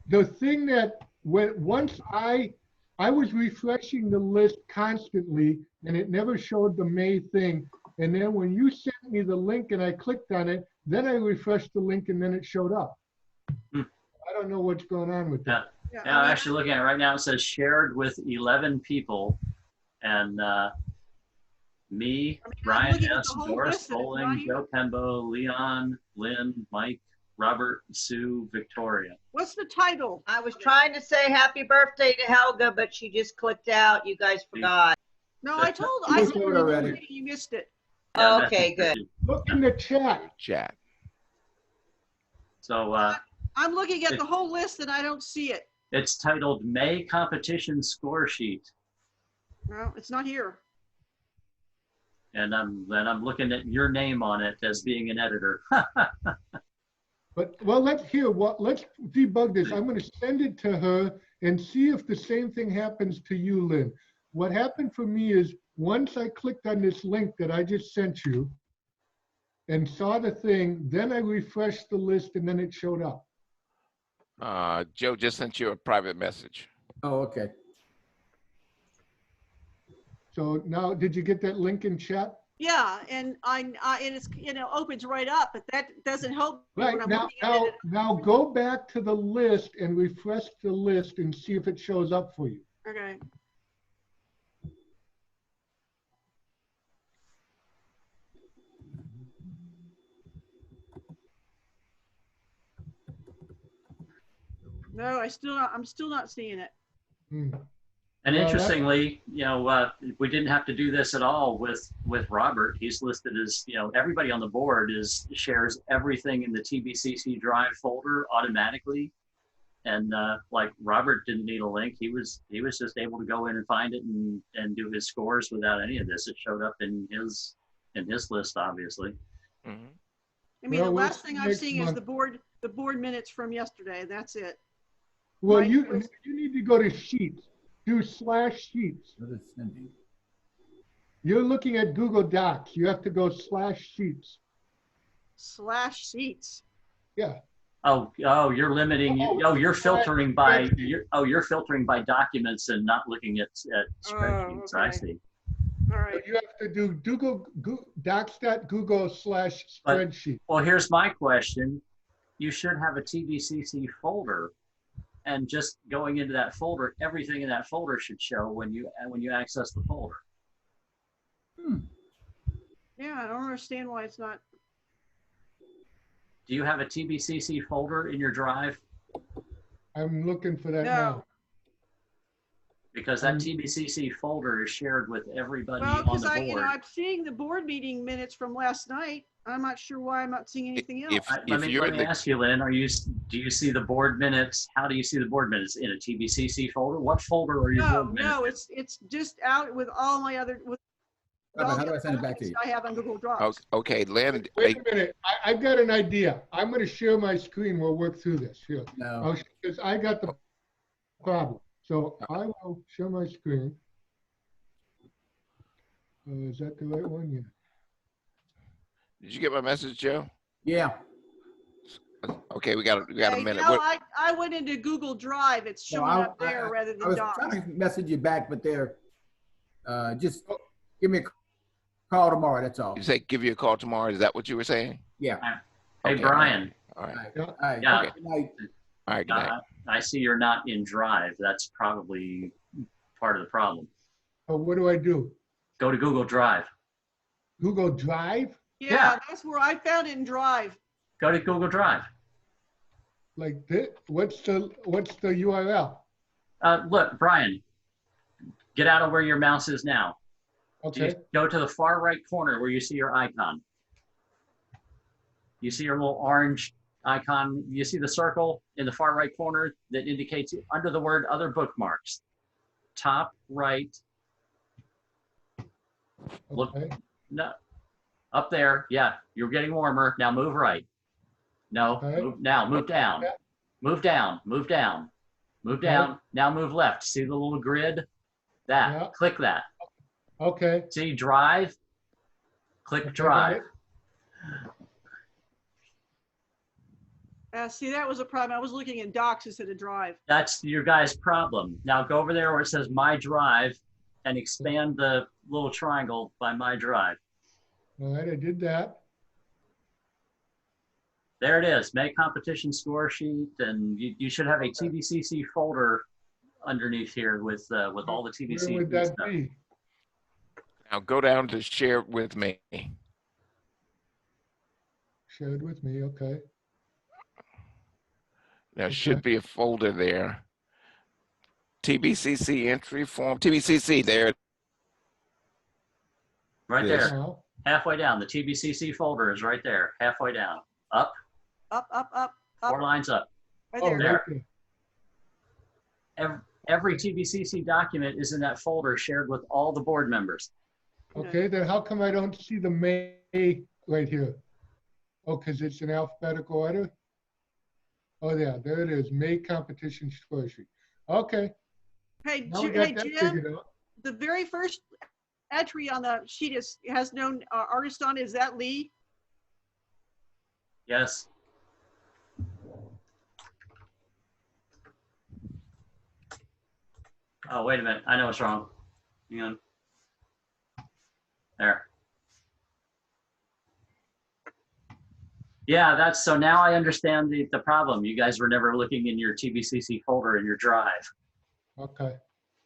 the thing that once I was refreshing the list constantly and it never showed the May thing. And then when you sent me the link and I clicked on it, then I refreshed the link and then it showed up. I don't know what's going on with that. Yeah, I'm actually looking at it right now. It says shared with 11 people, and me, Brian looking at S., the whole Doris list and it's not Bowling, here. Joe Pembo, Leon, Lynn, Mike, Robert, Sue, Victoria. What's the title? I was trying to say happy birthday to Helga, but she just clicked out. You guys forgot. No, I told You said told already. you missed it. Yeah, Okay, good. Look in the chat. Chat. So I'm looking at the whole list and I don't see it. it's titled May Competition Score Sheet, No, it's not here. and I'm looking at your name on it as being an editor. But well, let's debug this. I'm going to send it to her and see if the same thing happens to you, Lynn. What happened for me is once I clicked on this link that I just sent you and saw the thing, then I refreshed the list and then it showed up. Joe just sent you a private message. Oh, okay. So now, did you get that link in chat? Yeah, and and it's opens right up, but that doesn't help me Right, when I'm now, looking at it. now go back to the list and refresh the list and see if it shows up for you. Okay. No, I'm still not seeing it. And Well, interestingly, we didn't have to do this at all with Robert. He's listed as, everybody on the board shares everything in the TBCC Drive folder automatically. And like Robert didn't need a link. He was just able to go in and find it and do his scores without any of this. It showed up in his list, obviously. Mm-hmm. I mean, Well, the we'll last thing see I'm next seeing is month. the board minutes from yesterday. That's it. Well, Mine you was- need to go to Sheets, do /Sheets. What is sending? You're looking at Google Docs. You have to go /Sheets. /sheets. Yeah. Oh, you're limiting. You're filtering by. You're filtering by documents and not looking at spreadsheets. I okay. see. All right. You have to do docs.google /spreadsheet. Well, here's my question. You should have a TBCC folder, and just going into that folder, everything in that folder should show when you access the folder. Yeah, I don't understand why it's not. Do you have a TBCC folder in your drive? I'm looking for that No. now. Because that TBCC folder is shared with everybody Well, on because the board. I'm seeing the board meeting minutes from last night. I'm not sure why I'm not seeing anything else. Let me ask you, Lynn, do you see the board minutes? How do you see the board minutes? In a TBCC folder? What folder are your board minutes? No, it's just out with all my other, with How do I send it back to you? I have on Google Drive. Okay, Lynn. Wait a minute. I've got an idea. I'm going to share my screen. We'll work through this. Here. No. Because I got the problem. So I will share my screen. Is that the right one? Yeah. Did you get my message, Joe? Yeah. Okay, we got a minute. No, I went into Google Drive. It's showing up there rather I than was Docs. trying to message you back, but just give me a call tomorrow. That's all. You say give you a call tomorrow. Is that what you were saying? Yeah. Hey, Okay. Brian. All right. All right. Yeah. Good night. All right. Good night. I see you're not in Drive. That's probably part of the problem. What do I do? Go to Google Drive. Google Drive? Yeah, that's where I found it in Drive. Go to Google Drive. Like this? What's the URL? Look, Brian, get out of where your mouse is now. Okay. Go to the far right corner where you see your icon. You see your little orange icon. You see the circle in the far right corner that indicates under the word other bookmarks. Top right. Look, no, up there. Yeah, you're getting warmer. Now move right. No, move down. Move down. Move down. Move down. Now move left. See the little grid? That. Click that. Okay. See Drive? Click Drive. See, that was a problem. I was looking in Docs instead of Drive. That's your guy's problem. Now go over there where it says My Drive and expand the little triangle by My Drive. All right, I did that. There it is. Make competition score sheet, and you should have a TBCC folder underneath here with all the TBCC Where would that stuff. be? Now go down to share with me. Share it with me, okay. There should be a folder there. TBCC entry form. TBCC there. Right It is. there. Halfway down. The TBCC folder is right there. Halfway down. Up. Up. 4 lines up. Right there. There. Every TBCC document is in that folder shared with all the board members. Okay, then how come I don't see the May right here? Oh, because it's in alphabetical order? Oh, yeah, there it is. May competition score sheet. Okay. Hey, Now we got that Jim, figured out. the very first entry on the sheet has no artist on it. Is that Lee? Yes. Oh, wait a minute. I know what's wrong. Hang on. There. Yeah, that's so now I understand the problem. You guys were never looking in your TBCC folder in your drive. Okay.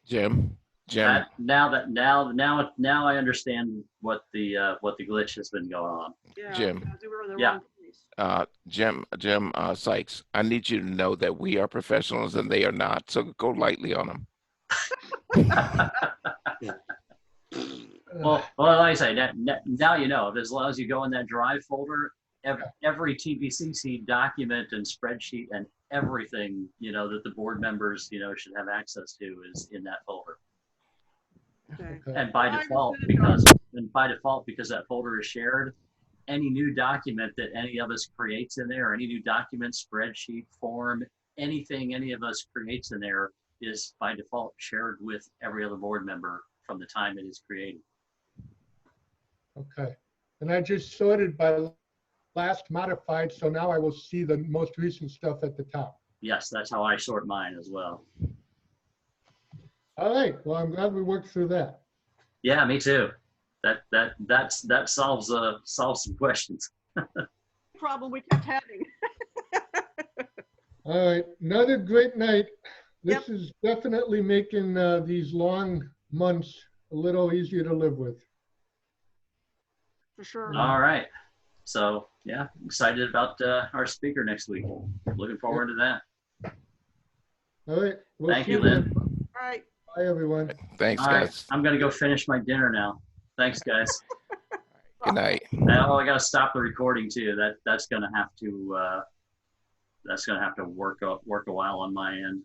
Jim. Now I understand what the glitch has been going on. Yeah, Jim. because we were in the Yeah. wrong place. Jim Sykes, I need you to know that we are professionals and they are not. So go lightly on them. Well, like I say, now you know. As long as you go in that drive folder, every TBCC document and spreadsheet and everything, that the board members, should have access to is in that folder. Okay. And by default, because that folder is shared, any new document that any of us creates in there, any new document, spreadsheet, form, anything any of us creates in there is by default shared with every other board member from the time it is created. Okay. And I just sorted by last modified, so now I will see the most recent stuff at the top. Yes, that's how I sort mine as well. All right. Well, I'm glad we worked through that. Yeah, me too. That solves some questions. Problem we kept having. All right. Another great night. This is definitely making these long months a little easier to live with. For sure. All right. So yeah, excited about our speaker next week. Looking forward to that. All right. We'll Thank see you, then. Lynn. All right. Bye, everyone. Thanks, All right, guys. I'm gonna go finish my dinner now. Thanks, guys. Good night. Oh, I gotta stop the recording too. That's gonna have to work a while on my end.